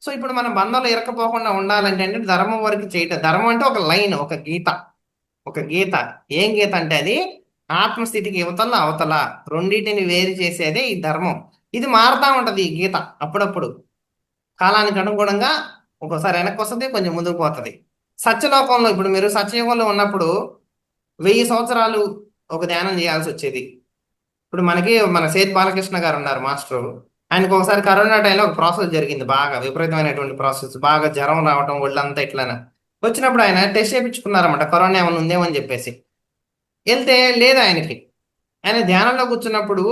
సో ఇప్పుడు మనం బంధంలో ఇరకపోకుండా ఉండాలంటే అంటే ధర్మం వరకు చేయటం. ధర్మం అంటే ఒక లైన్, ఒక గీత, ఒక గీత. ఏం గీత అంటే అది ఆత్మస్థితికి యువతల అవతల రెండింటిని వేరు చేసేదే ఈ ధర్మం. ఇది మారుతా ఉంటది ఈ గీత అప్పుడప్పుడు కాలానికి అనుగుణంగా, ఒక్కోసారి వెనక్కి వస్తుంది కొంచెం ముందుకు పోతుంది. సత్యలోకంలో ఇప్పుడు మీరు సత్యయుగంలో ఉన్నప్పుడు 1000 సంవత్సరాలు ఒక ధ్యానం చేయాల్సి వచ్చేది. ఇప్పుడు మనకి మన సేత్ బాలకృష్ణ గారు ఉన్నారు మాస్టర్, ఆయనకు ఒకసారి కరోనా టైంలో ఒక ప్రాసెస్ జరిగింది, బాగా విపరీతమైనటువంటి ప్రాసెస్, బాగా జ్వరం రావటం ఒళ్ళంతా ఇట్లానే వచ్చినప్పుడు ఆయన టెస్ట్ చేయించుకున్నారన్నమాట, కరోనా ఏమైనా ఉందేమో అని చెప్పేసి. వెళ్తే లేదు ఆయనకి. ఆయన ధ్యానంలో కూర్చున్నప్పుడు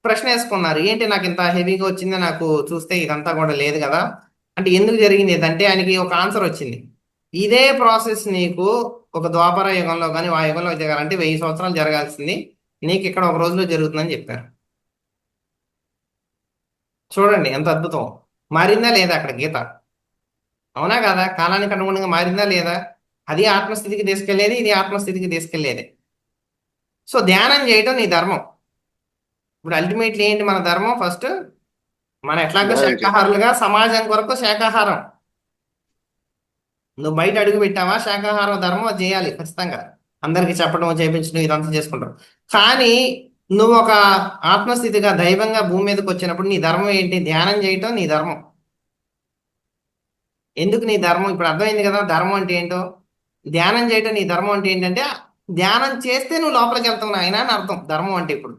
ప్రశ్న వేసుకున్నారు, ఏంటి నాకు ఇంత హెవీగా వచ్చింది, నాకు చూస్తే ఇదంతా కూడా లేదు కదా అంటే ఎందుకు జరిగింది అంటే ఆయనకి ఒక ఆన్సర్ వచ్చింది. ఇదే ప్రాసెస్ నీకు ఒక ద్వాపర యుగంలో కానీ ఆ యుగంలో జరగాలంటే 1000 సంవత్సరాలు జరగాల్సింది, నీకు ఇక్కడ ఒక రోజులో జరుగుతుందని చెప్పారు. చూడండి ఎంత అద్భుతం. మారిందా లేదా అక్కడ గీత, అవునా కదా, కాలానికి అనుగుణంగా మారిందా లేదా. అది ఆత్మస్థితికి తీసుకెళ్లేది, ఇది ఆత్మస్థితికి తీసుకెళ్లేది. సో ధ్యానం చేయటం నీ ధర్మం. ఇప్పుడు అల్టిమేట్లీ ఏంటి మన ధర్మం? ఫస్ట్ మన ఎట్లాగో ధ్యానం చేయాలి. శాకాహారులుగా సమాజం కొరకు శాకాహారం. నువ్వు బయట అడుగు పెట్టావా, శాకాహారం ధర్మం అది చేయాలి ఖచ్చితంగా. అందరికి చెప్పడం, చేయించడం ఇదంతా చేసుకుంటాం. కానీ నువ్వు ఒక ఆత్మస్థితిగా దైవంగా భూమి మీదకి వచ్చినప్పుడు నీ ధర్మం ఏంటి? ధ్యానం చేయటం నీ ధర్మం. ఎందుకు నీ ధర్మం? ఇప్పుడు అర్థమైంది కదా ధర్మం అంటే ఏంటో. ధ్యానం చేయటం నీ ధర్మం అంటే ఏంటంటే ధ్యానం చేస్తే నువ్వు లోపలికి వెళ్తావు ఆయన అని అర్థం ధర్మం అంటే. ఇప్పుడు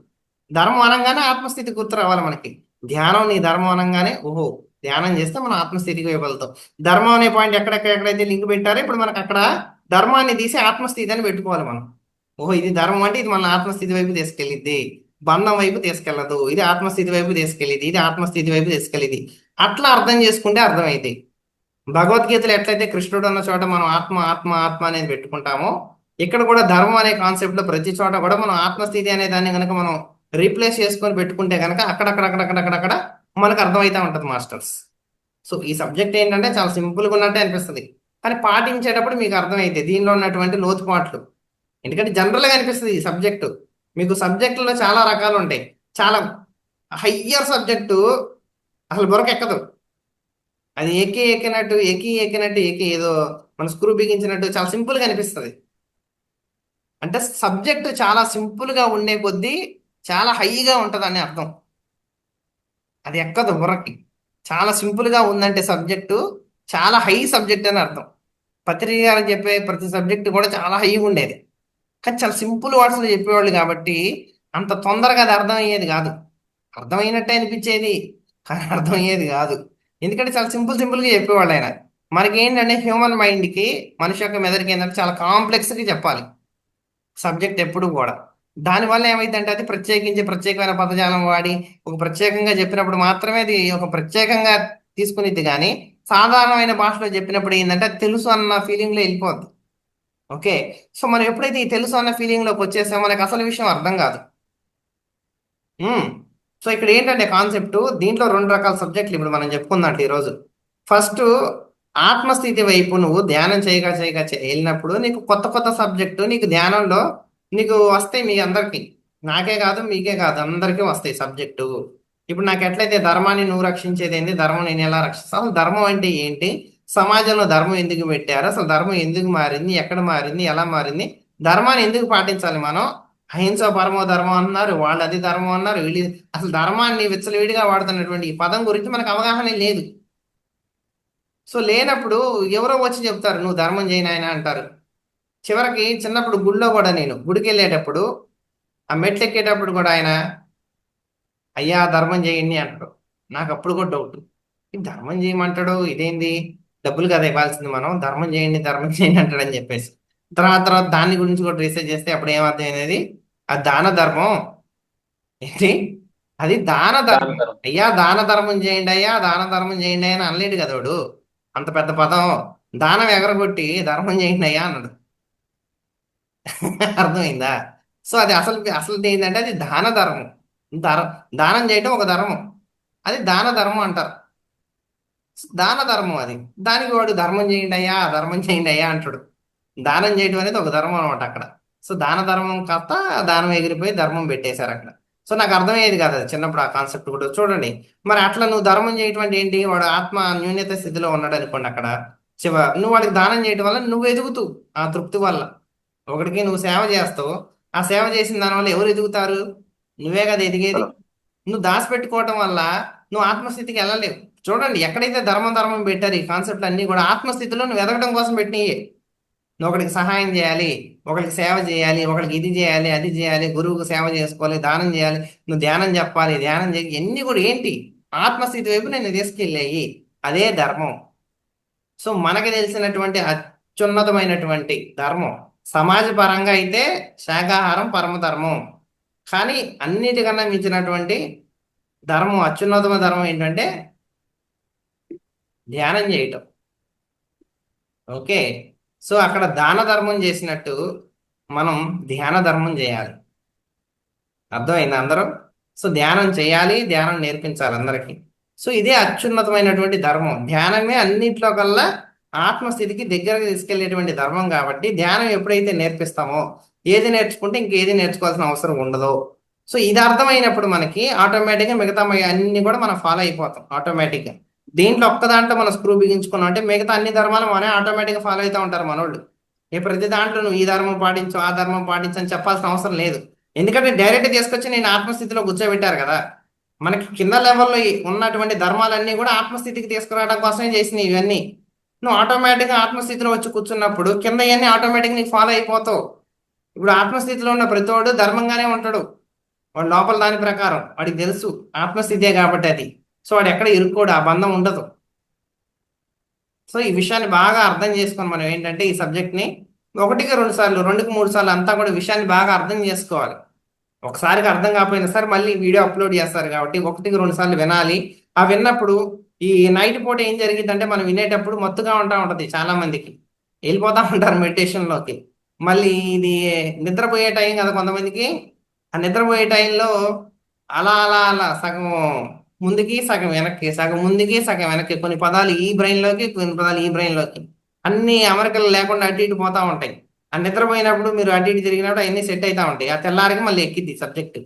ధర్మం అనగానే ఆత్మస్థితి గుర్తు రావాలి మనకి. ధ్యానం నీ ధర్మం అనగానే ఓహో ధ్యానం చేస్తే మనం ఆత్మస్థితికి వెళ్తాం. ధర్మం అనే పాయింట్ ఎక్కడెక్కడైతే లింక్ పెట్టారో ఇప్పుడు మనకు అక్కడ ధర్మాన్ని తీసి ఆత్మస్థితి అని పెట్టుకోవాలి మనం. ఓహో ఇది ధర్మం అంటే ఇది మన ఆత్మస్థితి వైపు తీసుకెళ్ళిద్ది, బంధం వైపు తీసుకెళ్ళదు. ఇది ఆత్మస్థితి వైపు తీసుకెళ్ళిది, ఇది ఆత్మస్థితి వైపు తీసుకెళ్ళిది. అట్లా అర్థం చేసుకుంటే అర్థమైంది. భగవద్గీతలో ఎట్లయితే కృష్ణుడు అన్న చోట మనం ఆత్మ ఆత్మ ఆత్మ అనేది పెట్టుకుంటామో, ఇక్కడ కూడా ధర్మం అనే కాన్సెప్ట్ లో ప్రతి చోట కూడా మనం ఆత్మస్థితి అనే దాన్ని కనుక మనం రీప్లేస్ చేసుకొని పెట్టుకుంటే కనుక అక్కడక్కడక్కడక్కడక్కడ మనకు అర్థమవుతా ఉంటుంది మాస్టర్స్. సో ఈ సబ్జెక్ట్ ఏంటంటే చాలా సింపుల్గా ఉన్నట్టే అనిపిస్తుంది, కానీ పాటించేటప్పుడు మీకు అర్థమైతే దీనిలో ఉన్నటువంటి లోతుపాట్లు. ఎందుకంటే జనరల్గా అనిపిస్తుంది ఈ సబ్జెక్టు. మీకు సబ్జెక్టులో చాలా రకాలు ఉంటాయి. చాలా హయ్యర్ సబ్జెక్టు అసలు బుర్రకెక్కదు. అది ఎక్కినట్టు ఏదో మన స్క్రూ బిగించినట్టు చాలా సింపుల్గా అనిపిస్తుంది. అంటే సబ్జెక్టు చాలా సింపుల్గా ఉండే కొద్దీ చాలా హైగా ఉంటుంది అని అర్థం. అది ఎక్కదు బుర్రకి. చాలా సింపుల్గా ఉందంటే సబ్జెక్టు చాలా హై సబ్జెక్ట్ అని అర్థం. పత్రిక గారు చెప్పే ప్రతి సబ్జెక్టు కూడా చాలా హైగా ఉండేది, కానీ చాలా సింపుల్ వర్డ్స్లో చెప్పేవాళ్ళు కాబట్టి అంత తొందరగా అది అర్థమయ్యేది కాదు. అర్థమైనట్టే అనిపించేది కానీ అర్థమయ్యేది కాదు. ఎందుకంటే చాలా సింపుల్గా చెప్పేవాళ్ళు ఆయన. మనకి ఏంటంటే హ్యూమన్ మైండ్కి, మనిషి యొక్క మెదడుకి ఏంటంటే చాలా కాంప్లెక్స్గా చెప్పాలి సబ్జెక్ట్ ఎప్పుడు కూడా. దానివల్ల ఏమైందంటే అది ప్రత్యేకమైన పదజాలం వాడి ఒక ప్రత్యేకంగా చెప్పినప్పుడు మాత్రమే అది ఒక ప్రత్యేకంగా తీసుకునేది. కానీ సాధారణమైన భాషలో చెప్పినప్పుడు ఏంటంటే అది తెలుసు అన్న ఫీలింగ్లో వెళ్ళిపోద్ది. ఓకే, సో మనం ఎప్పుడైతే ఈ తెలుసు అన్న ఫీలింగ్లోకి వచ్చేసామో మనకు అసలు విషయం అర్థం కాదు. సో ఇక్కడ ఏంటంటే కాన్సెప్ట్, దీంట్లో 2 రకాల సబ్జెక్టులు ఇప్పుడు మనం చెప్పుకుందాం ఈరోజు. ఫస్ట్ ఆత్మస్థితి వైపు నువ్వు ధ్యానం చేయగా వెళ్ళినప్పుడు నీకు కొత్త సబ్జెక్టు నీకు ధ్యానంలో నీకు వస్తాయి. మీ అందరికీ, నాకే కాదు మీకే కాదు అందరికీ వస్తాయి సబ్జెక్టు. ఇప్పుడు నాకు ఎట్లయితే ధర్మాన్ని నువ్వు రక్షించేది ఏంటి, ధర్మం నేను ఎలా రక్షిస్తాను, అసలు ధర్మం అంటే ఏంటి, సమాజంలో ధర్మం ఎందుకు పెట్టారు, అసలు ధర్మం ఎందుకు మారింది, ఎక్కడ మారింది, ఎలా మారింది, ధర్మాన్ని ఎందుకు పాటించాలి మనం, అహింస పరమో ధర్మం అన్నారు, వాళ్ళు అది ధర్మం అన్నారు, వీళ్ళు అసలు ధర్మాన్ని విచ్చలవిడిగా వాడుతున్నటువంటి ఈ పదం గురించి మనకు అవగాహన లేదు. సో లేనప్పుడు ఎవరో వచ్చి చెప్తారు నువ్వు ధర్మం చేయను ఆయన అంటారు. చివరికి చిన్నప్పుడు గుడిలో కూడా నేను గుడికి వెళ్ళేటప్పుడు ఆ మెట్లు ఎక్కేటప్పుడు కూడా ఆయన అయ్యా ధర్మం చేయండి అంటాడు. నాకు అప్పుడు కూడా డౌట్, ఈ ధర్మం చేయమంటాడు ఇదేంది, డబ్బులు కదా ఇవ్వాల్సింది మనం, ధర్మం చేయండి అంటాడని చెప్పేసి తర్వాత దాని గురించి కూడా రీసెర్చ్ చేస్తే అప్పుడు ఏమర్థమైనది, అది దాన ధర్మం. ఏంటి అది దాన ధర్మం. అయ్యా దాన ధర్మం చేయండి అయ్యా దాన ధర్మం చేయండి అని అనలేడు కదా వాడు. అంత పెద్ద పదం దానం ఎగరగొట్టి ధర్మం చేయండి అయ్యా అన్నాడు. అర్థమైందా? సో అది అసలు ఏంటంటే అది దాన ధర్మం. దానం చేయటం ఒక ధర్మం, అది దాన ధర్మం అంటారు. దాన ధర్మం అది. దానికి వాడు ధర్మం చేయండి అయ్యా అంటాడు. దానం చేయటం అనేది ఒక ధర్మం అనమాట అక్కడ. సో దాన ధర్మం కాస్త దానం ఎగిరిపోయి ధర్మం పెట్టేశారు అక్కడ. సో నాకు అర్థమయ్యేది కాదు అది చిన్నప్పుడు ఆ కాన్సెప్ట్ కూడా. చూడండి మరి అట్లా నువ్వు ధర్మం చేయటం అంటే ఏంటి, వాడు ఆత్మ న్యూన్యత స్థితిలో ఉన్నాడు అనుకోండి అక్కడ, నువ్వు వాడికి దానం చేయటం వల్ల నువ్వు ఎదుగుతావు ఆ తృప్తి వల్ల. ఒకడికి నువ్వు సేవ చేస్తావు, ఆ సేవ చేసిన దానివల్ల ఎవరు ఎదుగుతారు, నువ్వే కదా ఎదిగేది. నువ్వు దాచిపెట్టుకోవటం వల్ల నువ్వు ఆత్మస్థితికి వెళ్ళలేవు. చూడండి ఎక్కడైతే ధర్మం పెట్టారు ఈ కాన్సెప్ట్ అన్ని కూడా ఆత్మస్థితిలో నువ్వు ఎదగడం కోసం పెట్టినయే. నువ్వు ఒకరికి సహాయం చేయాలి, ఒకరికి సేవ చేయాలి, ఒకరికి ఇది చేయాలి అది చేయాలి, గురువుకు సేవ చేసుకోవాలి, దానం చేయాలి, నువ్వు ధ్యానం చెప్పాలి, ధ్యానం చేయాలి, ఇవన్నీ కూడా ఏంటి ఆత్మస్థితి వైపు నేను తీసుకెళ్ళాయి, అదే ధర్మం. సో మనకి తెలిసినటువంటి అత్యున్నతమైనటువంటి ధర్మం సమాజపరంగా అయితే శాకాహారం పరమధర్మం. కానీ అన్నిటికన్నా మించినటువంటి ధర్మం, అత్యున్నతమైన ధర్మం ఏంటంటే ధ్యానం చేయటం. ఓకే, సో అక్కడ దాన ధర్మం చేసినట్టు మనం ధ్యాన ధర్మం చేయాలి. అర్థమైంది అందరూ? సో ధ్యానం చేయాలి, ధ్యానం నేర్పించాలి అందరికీ. సో ఇదే అత్యున్నతమైనటువంటి ధర్మం. ధ్యానమే అన్నింటిలో కల్లా ఆత్మస్థితికి దగ్గరగా తీసుకెళ్లేటువంటి ధర్మం కాబట్టి ధ్యానం ఎప్పుడైతే నేర్పిస్తామో ఏది నేర్చుకుంటే ఇంకేది నేర్చుకోవాల్సిన అవసరం ఉండదు. సో ఇది అర్థమైనప్పుడు మనకి ఆటోమేటిక్గా మిగతా అన్ని కూడా మనం ఫాలో అయిపోతాం ఆటోమేటిక్గా. దీంట్లో ఒక్క దాంట్లో మనం స్క్రూ బిగించుకున్నాం అంటే మిగతా అన్ని ధర్మాలు మనమే ఆటోమేటిక్గా ఫాలో అవుతూ ఉంటారు మనోళ్ళు. ఏ ప్రతి దాంట్లో నువ్వు ఈ ధర్మం పాటించు ఆ ధర్మం పాటించు అని చెప్పాల్సిన అవసరం లేదు. ఎందుకంటే డైరెక్ట్ తీసుకొచ్చి నేను ఆత్మస్థితిలో కూర్చోబెట్టారు కదా. మనకి కింద లెవెల్లో ఉన్నటువంటి ధర్మాలన్నీ కూడా ఆత్మస్థితికి తీసుకురావడం కోసమే చేసినవి ఇవన్నీ. నువ్వు ఆటోమేటిక్గా ఆత్మస్థితిలో వచ్చి కూర్చున్నప్పుడు కింద ఇవన్నీ ఆటోమేటిక్గా నీకు ఫాలో అయిపోతావు. ఇప్పుడు ఆత్మస్థితిలో ఉన్న ప్రతివాడు ధర్మంగానే ఉంటాడు. వాడు లోపల దాని ప్రకారం వాడికి తెలుసు ఆత్మస్థితే కాబట్టి అది. సో వాడు ఎక్కడ ఇరుక్కోడు, ఆ బంధం ఉండదు. సో ఈ విషయాన్ని బాగా అర్థం చేసుకొని మనం ఏంటంటే ఈ సబ్జెక్ట్ని 1-2 సార్లు 2-3 సార్లు అంతా కూడా విషయాన్ని బాగా అర్థం చేసుకోవాలి. ఒకసారికి అర్థం కాకపోయినా సరే మళ్ళీ వీడియో అప్లోడ్ చేస్తారు కాబట్టి 1-2 సార్లు వినాలి. ఆ విన్నప్పుడు ఈ నైట్ పూట ఏం జరిగిందంటే మనం వినేటప్పుడు మత్తుగా ఉంటుంది చాలా మందికి, వెళ్ళిపోతా ఉంటారు మెడిటేషన్లోకి. మళ్ళీ ఇది నిద్రపోయే టైం కదా కొంతమందికి. ఆ నిద్రపోయే టైంలో అలా అలా అలా సగం ముందుకి సగం వెనక్కి, సగం ముందుకి సగం వెనక్కి, కొన్ని పదాలు ఈ బ్రెయిన్లోకి కొన్ని పదాలు ఈ బ్రెయిన్లోకి, అన్ని అమరికలు లేకుండా అటు ఇటు పోతా ఉంటాయి. ఆ నిద్రపోయినప్పుడు మీరు అటు ఇటు తిరిగినప్పుడు అవన్నీ సెట్ అవుతా ఉంటాయి. ఆ తెల్లారికి మళ్ళీ ఎక్కిద్ది సబ్జెక్ట్.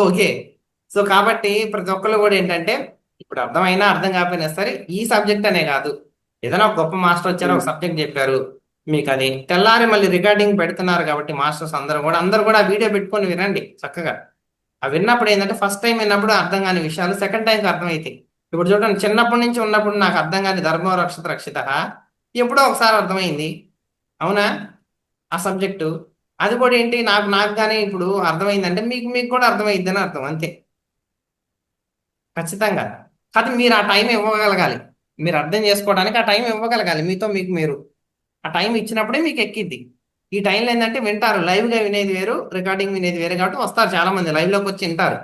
ఓకే. సో కాబట్టి ప్రతి ఒక్కళ్ళు కూడా ఏంటంటే ఇప్పుడు అర్థమైనా అర్థం కాకపోయినా సరే ఈ సబ్జెక్ట్ అనే కాదు, ఏదైనా ఒక గొప్ప మాస్టర్ వచ్చారు ఒక సబ్జెక్ట్ చెప్పారు మీకు, అది తెల్లారి మళ్ళీ రికార్డింగ్ పెడుతున్నారు కాబట్టి మాస్టర్స్ అందరూ కూడా ఆ వీడియో పెట్టుకొని వినండి చక్కగా. అవి విన్నప్పుడు ఏంటంటే ఫస్ట్ టైం విన్నప్పుడు అర్థం కాని విషయాలు సెకండ్ టైంకి అర్థమవుతాయి. ఇప్పుడు చూడండి, చిన్నప్పటి నుంచి ఉన్నప్పుడు నాకు అర్థం కాని ధర్మో రక్షత రక్షిత ఎప్పుడో ఒకసారి అర్థమైంది, అవునా ఆ సబ్జెక్టు. అది కూడా ఏంటి నాకు కానీ ఇప్పుడు అర్థమైందంటే మీకు కూడా అర్థమైంది అని అర్థం, అంతే ఖచ్చితంగా. కానీ మీరు ఆ టైం ఇవ్వగలగాలి, మీరు అర్థం చేసుకోవడానికి ఆ టైం ఇవ్వగలగాలి మీతో మీరు. ఆ టైం ఇచ్చినప్పుడే మీకు ఎక్కిద్ది. ఈ టైంలో ఏంటంటే వింటారు, లైవ్గా వినేది వేరు రికార్డింగ్ వినేది వేరు కాబట్టి వస్తారు చాలా మంది లైవ్లోకి వచ్చి వింటారు.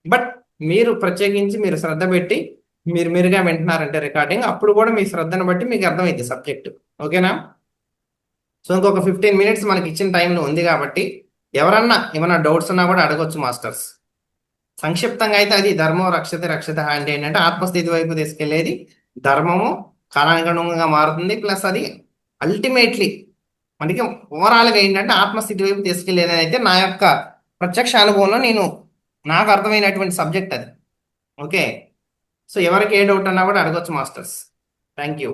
బట్ మీరు ప్రత్యేకించి మీరు శ్రద్ధ పెట్టి మీరుగా వింటున్నారంటే రికార్డింగ్, అప్పుడు కూడా మీ శ్రద్ధను బట్టి మీకు అర్థమైంది సబ్జెక్ట్. ఓకేనా? సో ఇంకొక 15 మినిట్స్ మనకి ఇచ్చిన టైంలో ఉంది కాబట్టి ఎవరన్నా ఏమైనా డౌట్స్ ఉన్నా కూడా అడగొచ్చు మాస్టర్స్. సంక్షిప్తంగా అయితే అది ధర్మం రక్షతే రక్షిత అంటే ఏంటంటే ఆత్మస్థితి వైపు తీసుకెళ్లేది. ధర్మము కాలానుగుణంగా మారుతుంది, ప్లస్ అది అల్టిమేట్లీ మనకి ఓవరాల్గా ఏంటంటే ఆత్మస్థితి వైపు తీసుకెళ్లేదని అయితే నా యొక్క ప్రత్యక్ష అనుభవంలో నాకు అర్థమైనటువంటి సబ్జెక్ట్ అది. ఓకే. సో ఎవరికి ఏ డౌట్ అన్నా కూడా అడగొచ్చు masters. Thank you.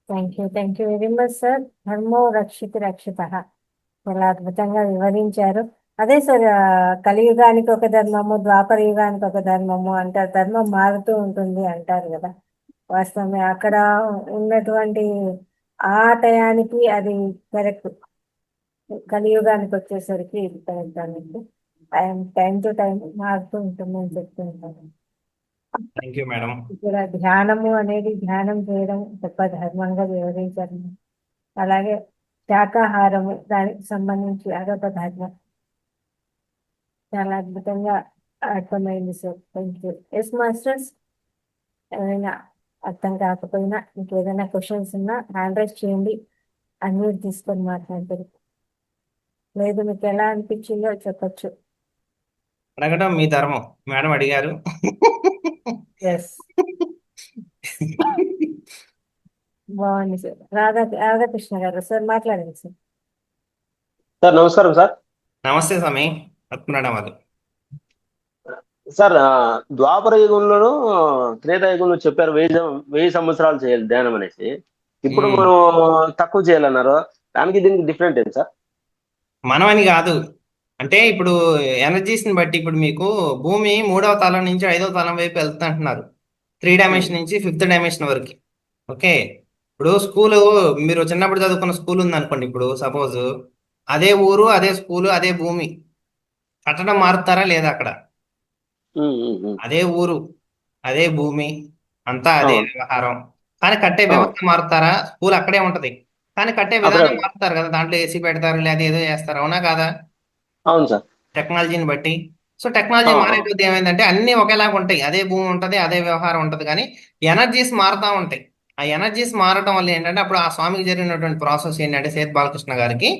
Thank you very much sir. ధర్మో రక్షిత రక్షిత చాలా అద్భుతంగా వివరించారు. అదే సార్, కలియుగానికి ఒక ధర్మము, ద్వాపర యుగానికి ఒక ధర్మము అంటారు, ధర్మం మారుతూ ఉంటుంది అంటారు కదా. వాస్తవమే, అక్కడ ఉన్నటువంటి ఆ టయానికి అది కరెక్ట్, కలియుగానికి వచ్చేసరికి ఇది కరెక్ట్ అనేది టైం టు టైం మారుతూ ఉంటుందని చెప్తుంటారు. Thank you madam. ఇక్కడ ధ్యానము అనేది ధ్యానం చేయడం గొప్ప ధర్మంగా వివరించారు. అలాగే శాకాహారము దానికి సంబంధించి అదొక ధర్మం. చాలా అద్భుతంగా అర్థమైంది sir. Thank you. Yes masters, ఏమైనా అర్థం కాకపోయినా ఇంకేదైనా క్వశ్చన్స్ ఉన్నా హ్యాండ్ రైజ్ చేయండి, అన్మ్యూట్ తీసుకొని మాట్లాడతారు. లేదు మీకు ఎలా అనిపించిందో చెప్పచ్చు. అడగడం మీ ధర్మం. మేడం అడిగారు. ఎస్, బాగుంది సార్. రాధాకృష్ణ గారు సార్ మాట్లాడండి సార్. సార్ నమస్కారం సార్. నమస్తే స్వామి. మేడం అది సార్ ద్వాపర యుగంలోనూ త్రేతాయుగంలో చెప్పారు 1000 సంవత్సరాలు చేయాలి ధ్యానం అనేసి. ఇప్పుడు మనం తక్కువ చేయాలన్నారు, దానికి దీనికి డిఫరెంట్ ఏంటి సార్? మనం అని కాదు, అంటే ఇప్పుడు ఎనర్జీస్ని బట్టి ఇప్పుడు మీకు భూమి 3వ తలం నుంచి 5వ తలం వైపు వెళ్తుంది అంటున్నారు, 3 డైమెన్షన్ నుంచి 5th డైమెన్షన్ వరకు. ఓకే. ఇప్పుడు స్కూలు, మీరు చిన్నప్పుడు చదువుకున్న స్కూల్ ఉంది అనుకోండి, ఇప్పుడు సపోజ్ అదే ఊరు అదే స్కూలు అదే భూమి, కట్టడం మారుతారా లేదా? అక్కడ అదే ఊరు అదే భూమి అంతా అదే వ్యవహారం, కానీ కట్టే వ్యవస్థ మారుతారా? స్కూల్ అక్కడే ఉంటది కానీ కట్టే విధానం మారుతారు కదా, దాంట్లో ఏసీ పెడతారు లేదా ఏదో చేస్తారు, అవునా కాదా? అవును సార్. టెక్నాలజీని బట్టి. సో టెక్నాలజీ మారే కొద్ది ఏమైందంటే అన్ని ఒకేలాగా ఉంటాయి, అదే భూమి ఉంటది అదే వ్యవహారం ఉంటది, కానీ ఎనర్జీస్ మారుతా ఉంటాయి. ఆ ఎనర్జీస్ మారటం వల్ల ఏంటంటే అప్పుడు ఆ స్వామికి జరిగినటువంటి ప్రాసెస్ ఏంటంటే సేత్ బాలకృష్ణ గారికి,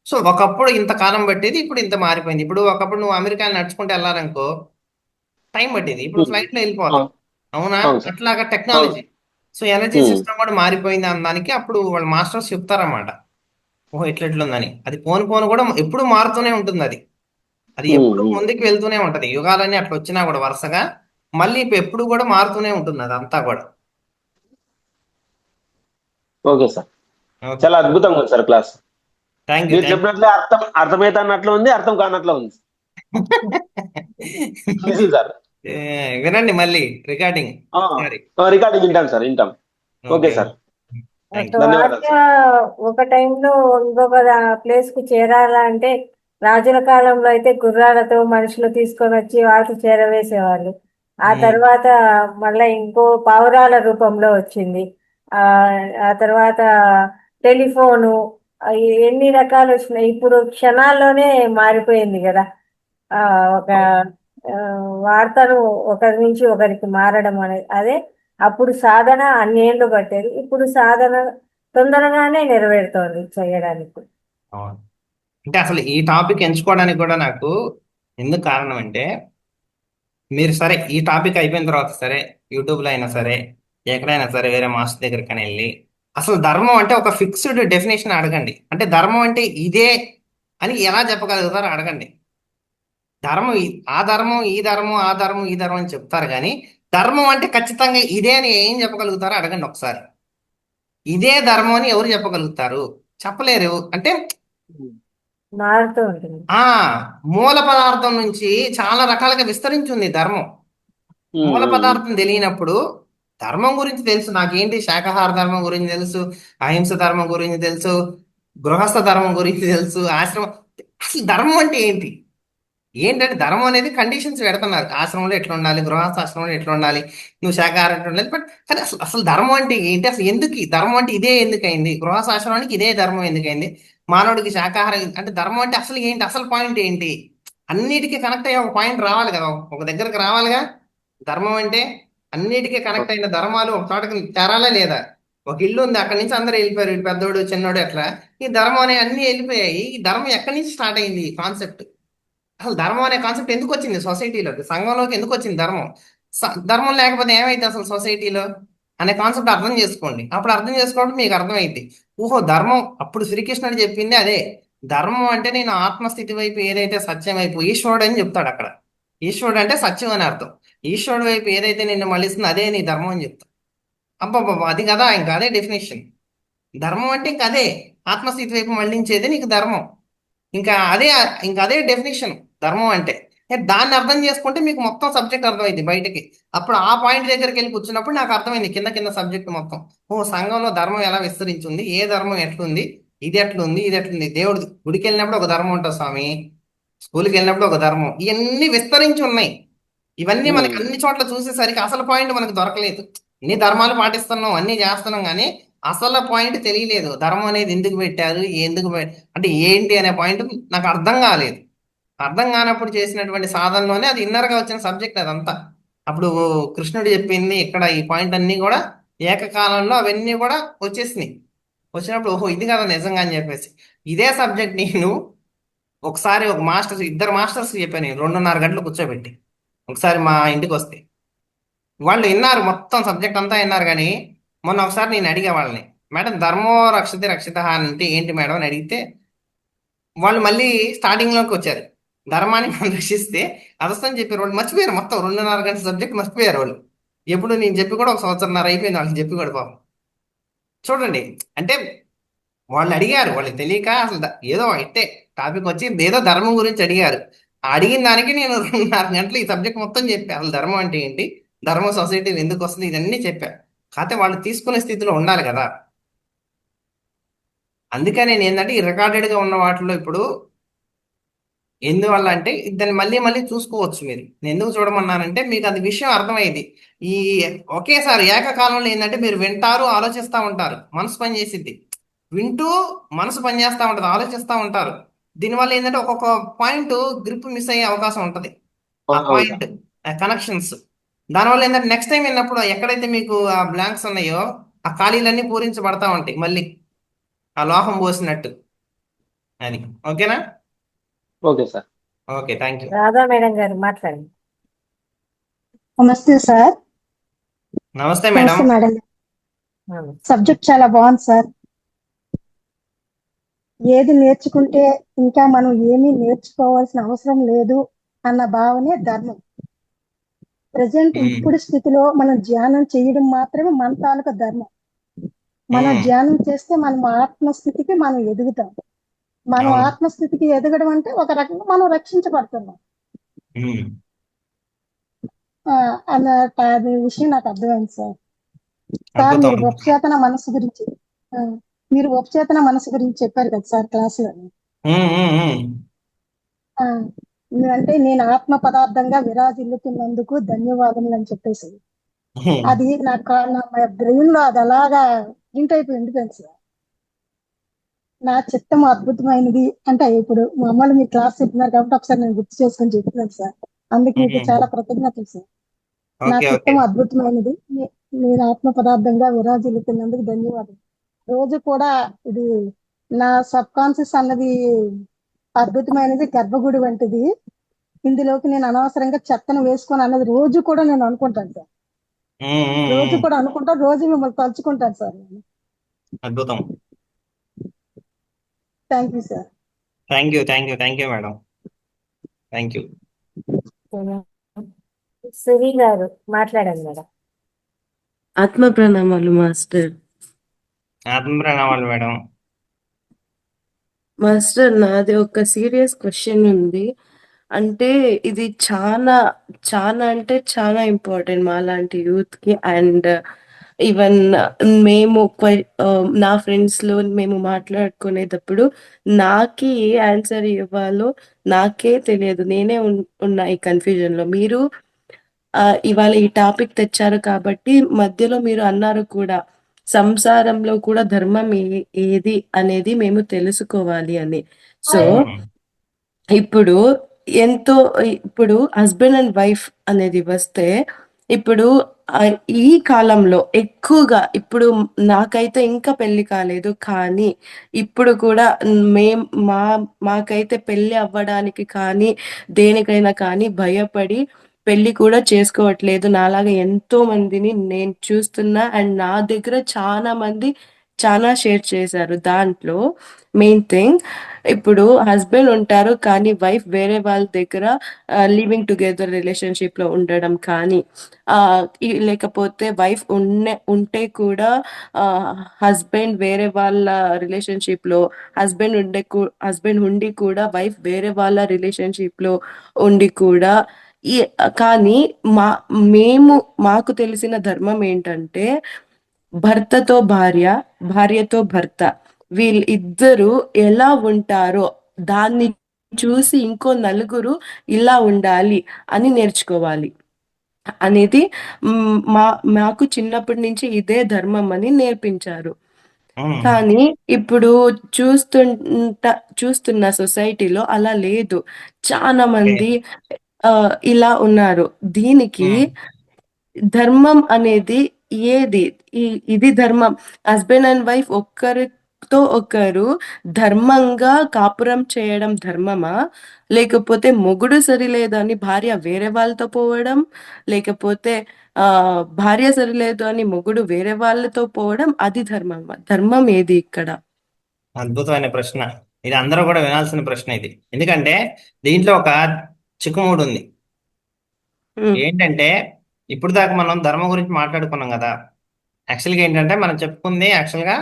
సో ఒకప్పుడు ఇంత కాలం పట్టేది, ఇప్పుడు ఇంత మారిపోయింది. ఇప్పుడు ఒకప్పుడు నువ్వు అమెరికా నడుచుకుంటూ వెళ్ళాలనుకో టైం పట్టేది, ఇప్పుడు ఫ్లైట్ లో వెళ్ళిపోతాం. అవునా? అవును సార్. అట్లాగా అవును. టెక్నాలజీ. సో ఎనర్జీ ఉమ్, సిస్టమ్ కూడా మారిపోయింది అనడానికి అప్పుడు వాళ్ళ మాస్టర్స్ చెప్తారన్నమాట. ఓహో ఇట్లుందని. అది పోను పోను కూడా ఎప్పుడు మారుతూనే ఉంటుంది అది. అది ఉమ్, ఎప్పుడు ఉమ్. ముందుకు వెళ్తూనే ఉంటది. యుగాలన్నీ అట్లా వచ్చినా కూడా వరుసగా మళ్ళీ ఎప్పుడు కూడా మారుతూనే ఉంటుంది అది అంతా కూడా. Okay sir. ఓకే. చాలా అద్భుతంగా ఉంది సార్ క్లాస్. Thank you. మీరు థ్యాంక్ చెప్పినట్లే అర్థమైతే అన్నట్లు ఉంది, అర్థం కానట్లు ఉంది. నిజం సార్. వినండి మళ్ళీ రికార్డింగ్ ఒకసారి. రికార్డింగ్ వింటాం సార్, వింటాం. Okay okay. సార్. థ్యాంక్ ఒక యూ. ధన్యవాదాలు వార్త సార్. ఒక టైంలో ఇంకొక ప్లేస్ కు చేరాలంటే రాజుల కాలంలో అయితే గుర్రాలతో మనుషులు తీసుకొని వచ్చి వాటికి చేరవేసేవాళ్ళు. ఆ తర్వాత మళ్ళీ ఇంకో పావురాల రూపంలో వచ్చింది. ఆ ఆ తర్వాత టెలిఫోను, ఎన్ని రకాలు వచ్చినాయి. ఇప్పుడు క్షణాల్లోనే మారిపోయింది కదా. ఆ ఒక ఆ, వార్తను ఒకరి నుంచి ఒకరికి మారడం అనేది అదే. అప్పుడు సాధన అన్నేళ్లు పట్టేది, ఇప్పుడు సాధన తొందరగానే నెరవేరుతోంది చేయడానికి. అవును. అంటే అసలు ఈ టాపిక్ ఎంచుకోవడానికి కూడా నాకు ఎందుకు కారణం అంటే, మీరు సరే ఈ టాపిక్ అయిపోయిన తర్వాత సరే యూట్యూబ్లో అయినా సరే ఎక్కడైనా సరే వేరే మాస్టర్ దగ్గరికి వెళ్ళి అసలు ధర్మం అంటే ఒక ఫిక్స్డ్ డెఫినేషన్ అడగండి. అంటే ధర్మం అంటే ఇదే అని ఎలా చెప్పగలుగుతారో అడగండి. ధర్మం ఆ ధర్మం ఈ ధర్మం ఆ ధర్మం ఈ ధర్మం అని చెప్తారు కానీ ధర్మం అంటే ఖచ్చితంగా ఇదే అని ఏం చెప్పగలుగుతారో అడగండి ఒకసారి. ఇదే ధర్మం అని ఎవరు చెప్పగలుగుతారు? చెప్పలేరు. అంటే మారుతూ ఉంటుంది. ఆ మూల పదార్థం నుంచి చాలా రకాలుగా విస్తరించింది ధర్మం. ఉమ్, మూల ఉమ్, ఉమ్. పదార్థం తెలియనప్పుడు ధర్మం గురించి తెలుసు, నాకేంటి శాకాహార ధర్మం గురించి తెలుసు, అహింస ధర్మం గురించి తెలుసు, గృహస్థ ధర్మం గురించి తెలుసు, ఆశ్రమం. అసలు ధర్మం అంటే ఏంటి? ఏంటంటే ధర్మం అనేది కండిషన్స్ పెడుతున్నారు. ఆశ్రమంలో ఎట్లా ఉండాలి, గృహస్థాశ్రమంలో ఎట్లా ఉండాలి, నువ్వు శాకాహారం ఎట్లా ఉండాలి. బట్ కానీ అసలు అసలు ధర్మం అంటే ఏంటి? అసలు ఎందుకు ఈ ధర్మం అంటే ఇదే ఎందుకైంది? గృహస్థాశ్రమానికి ఇదే ధర్మం ఎందుకైంది? మానవుడికి శాకాహారం అంటే ధర్మం అంటే అసలు ఏంటి? అసలు పాయింట్ ఏంటి? అన్నిటికీ కనెక్ట్ అయ్యే ఒక పాయింట్ రావాలి కదా, ఒక దగ్గరకు రావాలిగా. ధర్మం అంటే అన్నిటికీ కనెక్ట్ అయిన ధర్మాలు ఒక చోటకి చేరాలా లేదా? ఒక ఇల్లు ఉంది, అక్కడి నుంచి అందరూ వెళ్ళిపోయారు, ఇటు పెద్దోడు చిన్నోడు ఎట్లా. ఈ ధర్మం అనే అన్ని వెళ్ళిపోయాయి. ఈ ధర్మం ఎక్కడి నుంచి స్టార్ట్ అయింది ఈ కాన్సెప్ట్? అసలు ధర్మం అనే కాన్సెప్ట్ ఎందుకు వచ్చింది సొసైటీలోకి, సంఘంలోకి ఎందుకు వచ్చింది ధర్మం? ధర్మం లేకపోతే ఏమైంది అసలు సొసైటీలో అనే కాన్సెప్ట్ అర్థం చేసుకోండి. అప్పుడు అర్థం చేసుకోవడం మీకు అర్థమైంది. ఓహో ధర్మం అప్పుడు శ్రీకృష్ణుడు చెప్పింది అదే. ధర్మం అంటే నేను ఆత్మస్థితి వైపు ఏదైతే సత్యం వైపు, ఈశ్వరుడు అని చెప్తాడు అక్కడ. ఈశ్వరుడు అంటే సత్యం అని అర్థం. ఈశ్వరుడు వైపు ఏదైతే నిన్ను మళ్ళిస్తుందో అదే నీ ధర్మం అని చెప్తా. అబ్బాబ్బా అది కదా, ఇంకా అదే డెఫినేషన్. ధర్మం అంటే ఇంకా అదే, ఆత్మస్థితి వైపు మళ్ళించేది నీకు ధర్మం. ఇంకా అదే, ఇంకా అదే డెఫినేషన్ ధర్మం అంటే. దాన్ని అర్థం చేసుకుంటే మీకు మొత్తం సబ్జెక్ట్ అర్థమైంది బయటకి. అప్పుడు ఆ పాయింట్ దగ్గరికి వెళ్ళి కూర్చున్నప్పుడు నాకు అర్థమైంది కింద కింద సబ్జెక్ట్ మొత్తం. ఓ సంఘంలో ధర్మం ఎలా విస్తరించింది, ఏ ధర్మం ఎట్లుంది, ఇది ఎట్లుంది, ఇది ఎట్లుంది. దేవుడు గుడికి వెళ్ళినప్పుడు ఒక ధర్మం ఉంటుంది స్వామి, స్కూల్కి వెళ్ళినప్పుడు ఒక ధర్మం, ఇవన్నీ విస్తరించి ఉన్నాయి. ఇవన్నీ మనకి ఉమ్. అన్ని చోట్ల చూసేసరికి అసలు పాయింట్ మనకు దొరకలేదు. అన్ని ధర్మాలు పాటిస్తున్నాం, అన్ని చేస్తున్నాం, కానీ అసలు పాయింట్ తెలియలేదు. ధర్మం అనేది ఎందుకు పెట్టారు, అంటే ఏంటి అనే పాయింట్ నాకు అర్థం కాలేదు. అర్థం కానప్పుడు చేసినటువంటి సాధనలోనే అది ఇన్నర్గా వచ్చిన సబ్జెక్ట్ అదంతా. అప్పుడు కృష్ణుడు చెప్పింది ఇక్కడ ఈ పాయింట్ అన్ని కూడా ఏకకాలంలో అవన్నీ కూడా వచ్చేసినాయి. వచ్చినప్పుడు ఓహో ఇది కదా నిజంగా అని చెప్పేసి ఇదే సబ్జెక్ట్ నేను ఒకసారి ఒక మాస్టర్స్, ఇద్దరు మాస్టర్స్ చెప్పాను నేను 2:30 గంటలు కూర్చోబెట్టి. ఒకసారి మా ఇంటికి వస్తే వాళ్ళు విన్నారు, మొత్తం సబ్జెక్ట్ అంతా విన్నారు. కానీ మొన్న ఒకసారి నేను అడిగా వాళ్ళని, మేడం ధర్మో రక్షతే రక్షిత అంటే ఏంటి మేడం అని అడిగితే వాళ్ళు మళ్ళీ స్టార్టింగ్ లోకి వచ్చారు. ధర్మాన్ని మనం రక్షిస్తే అదొస్తని చెప్పారు. వాళ్ళు మర్చిపోయారు, మొత్తం 2:30 గంటల సబ్జెక్ట్ మర్చిపోయారు వాళ్ళు. ఎప్పుడు నేను చెప్పి కూడా 1 సంవత్సరంన్నర అయిపోయింది వాళ్ళకి చెప్పి కూడా పాపం. చూడండి, అంటే వాళ్ళు అడిగారు, వాళ్ళకి తెలియక అసలు ఏదో ఇట్టే టాపిక్ వచ్చి ఏదో ధర్మం గురించి అడిగారు. ఆ అడిగిన దానికి నేను 2:30 గంటలు ఈ సబ్జెక్ట్ మొత్తం చెప్పా. అసలు ధర్మం అంటే ఏంటి, ధర్మ సొసైటీలు ఎందుకు వస్తుంది, ఇదన్నీ చెప్పా. కాకపోతే వాళ్ళు తీసుకునే స్థితిలో ఉండాలి కదా. అందుకని నేను ఏంటంటే ఈ రికార్డెడ్గా ఉన్న వాటిలో ఇప్పుడు ఎందువల్ల అంటే దాన్ని మళ్ళీ మళ్ళీ చూసుకోవచ్చు మీరు. నేను ఎందుకు చూడమన్నానంటే మీకు అది విషయం అర్థమైంది. ఈ ఒకేసారి ఏకకాలంలో ఏంటంటే మీరు వింటారు, ఆలోచిస్తూ ఉంటారు, మనసు పని చేసిద్ది. వింటూ మనసు పని చేస్తూ ఉంటుంది, ఆలోచిస్తూ ఉంటారు. దీనివల్ల ఏంటంటే ఒక్కొక్క పాయింట్ గ్రిప్ మిస్ అయ్యే అవకాశం ఉంటుంది. ఆ అవును సార్. పాయింట్ కనెక్షన్స్, దానివల్ల ఏంటంటే నెక్స్ట్ టైం విన్నప్పుడు ఎక్కడైతే మీకు ఆ బ్లాంక్స్ ఉన్నాయో ఆ ఖాళీలన్నీ పూరించబడతా ఉంటాయి మళ్ళీ, ఆ లోహం పోసినట్టు. అది ఓకేనా? Okay sir. Okay, thank you. Radha madam గారు మాట్లాడండి. నమస్తే సార్. నమస్తే మేడం. నమస్తే మేడం. అవును. సబ్జెక్ట్ చాలా బాగుంది సార్. ఏది నేర్చుకుంటే ఇంకా మనం ఏమీ నేర్చుకోవాల్సిన అవసరం లేదు అన్న భావనే ధర్మం. ప్రజెంట్ ఉమ్, ఇప్పుడు స్థితిలో మనం ధ్యానం చేయడం మాత్రమే మన తాలూకా ధర్మం. మనం ఉమ్, ధ్యానం చేస్తే మనం ఆత్మస్థితికి మనం ఎదుగుతాం. మనం అవును. ఆత్మస్థితికి ఎదగడం అంటే ఒక రకంగా మనం రక్షించబడుతున్నాం ఉమ్, అన్న అది విషయం నాకు అర్థమైంది సార్. సార్ అద్భుతం మీరు అద్భుతం. ఉపచేతన మనసు గురించి ఆ, మీరు ఉపచేతన మనసు గురించి చెప్పారు కదా సార్ క్లాసులో. ఉమ్, ఉమ్, ఉమ్, ఆ, అంటే నేను ఆత్మ పదార్థంగా విరాజిల్లుతున్నందుకు ధన్యవాదములు అని చెప్పేసి ఉమ్, అది నా బ్రెయిన్ లో అది అలాగా ప్రింట్ అయిపోయి ఉండిపోయింది సార్. నా చిత్తం అద్భుతమైనది అంటే ఇప్పుడు మామూలు మీరు క్లాస్ చెప్తున్నారు కాబట్టి ఒకసారి నేను గుర్తు చేసుకొని చెప్తున్నాను సార్. అందుకు మీకు ఉమ్. చాలా కృతజ్ఞతలు సార్. నా ఓకే ఓకే. చిత్తం అద్భుతమైనది. నేను ఆత్మ పదార్థంగా విరాజిల్లుతున్నందుకు ధన్యవాదాలు. రోజు కూడా ఇది నా సబ్ కాన్షియస్ అన్నది అద్భుతమైనది, గర్భగుడి వంటిది. ఇందులోకి నేను అనవసరంగా చెత్తను వేసుకొని అన్నది రోజు కూడా నేను అనుకుంటాను సార్. ఉమ్, ఉమ్, రోజు ఉమ్. కూడా అనుకుంటా, రోజు మిమ్మల్ని తలుచుకుంటాను సార్ నేను. అద్భుతం. Thank you sir. Thank you thank you thank you madam. Thank you. Siri గారు మాట్లాడండి మేడం. ఆత్మ ప్రణామాలు మాస్టర్. ఆత్మ ప్రణామాలు మేడం. మాస్టర్, నాది ఒక సీరియస్ క్వశ్చన్ ఉంది. అంటే ఇది చాలా చాలా అంటే చాలా ఇంపార్టెంట్ మాలాంటి యూత్ కి. అండ్ ఈవెన్ మేము నా ఫ్రెండ్స్ లో మేము మాట్లాడుకునేటప్పుడు నాకే ఏ ఆన్సర్ ఇవ్వాలో నాకే తెలియదు. నేనే ఉన్నా ఈ కన్ఫ్యూజన్ లో. మీరు ఇవాళ ఈ టాపిక్ తెచ్చారు కాబట్టి మధ్యలో మీరు అన్నారు కూడా, సంసారంలో కూడా ధర్మం ఏది అనేది మేము తెలుసుకోవాలి అని. సో ఉమ్, ఇప్పుడు ఎంతో ఇప్పుడు హస్బెండ్ అండ్ వైఫ్ అనేది వస్తే, ఇప్పుడు ఆ, ఈ కాలంలో ఎక్కువగా ఇప్పుడు నాకైతే ఇంకా పెళ్లి కాలేదు, కానీ ఇప్పుడు కూడా మేం మా మాకైతే పెళ్లి అవ్వడానికి కానీ దేనికైనా కానీ భయపడి పెళ్లి కూడా చేసుకోవట్లేదు. నాలాగా ఎంతో మందిని నేను చూస్తున్నా. అండ్ నా దగ్గర చాలా మంది చాలా షేర్ చేశారు. దాంట్లో మెయిన్ థింగ్, ఇప్పుడు హస్బెండ్ ఉంటారు కానీ వైఫ్ వేరే వాళ్ళ దగ్గర లివింగ్ టుగెదర్ రిలేషన్షిప్ లో ఉండడం కానీ, లేకపోతే వైఫ్ ఉంటే కూడా హస్బెండ్ వేరే వాళ్ళ రిలేషన్షిప్ లో, హస్బెండ్ ఉండి కూడా వైఫ్ వేరే వాళ్ళ రిలేషన్షిప్ లో ఉండి కూడా ఈ కానీ మా మాకు తెలిసిన ధర్మం ఏంటంటే, భర్తతో భార్య, భార్యతో భర్త, వీళ్ళిద్దరూ ఎలా ఉంటారో దాన్ని చూసి ఇంకో నలుగురు ఇలా ఉండాలి అని నేర్చుకోవాలి అనేది మాకు చిన్నప్పటి నుంచి ఇదే ధర్మం అని నేర్పించారు. ఉమ్. కానీ ఇప్పుడు చూస్తున్న సొసైటీలో అలా లేదు. చాలా ఓకే. మంది ఇలా ఉన్నారు. దీనికి ఉమ్, ధర్మం అనేది ఏది? ఇది ధర్మం. హస్బెండ్ అండ్ వైఫ్ ఒక్కరితో ఒకరు ధర్మంగా కాపురం చేయడం ధర్మమా? లేకపోతే మొగుడు సరిలేదని భార్య వేరే వాళ్ళతో పోవడం, లేకపోతే భార్య సరిలేదు అని మొగుడు వేరే వాళ్ళతో పోవడం, అది ధర్మమా? ధర్మం ఏది ఇక్కడ? అద్భుతమైన ప్రశ్న. ఇది అందరూ కూడా వినాల్సిన ప్రశ్న ఇది. ఎందుకంటే దీంట్లో ఒక చిక్కుముడి ఉంది. ఉమ్, ఏంటంటే ఇప్పుడు దాకా మనం ధర్మం గురించి మాట్లాడుకున్నాం కదా. యాక్చువల్గా ఏంటంటే మనం చెప్పుకుంది యాక్చువల్గా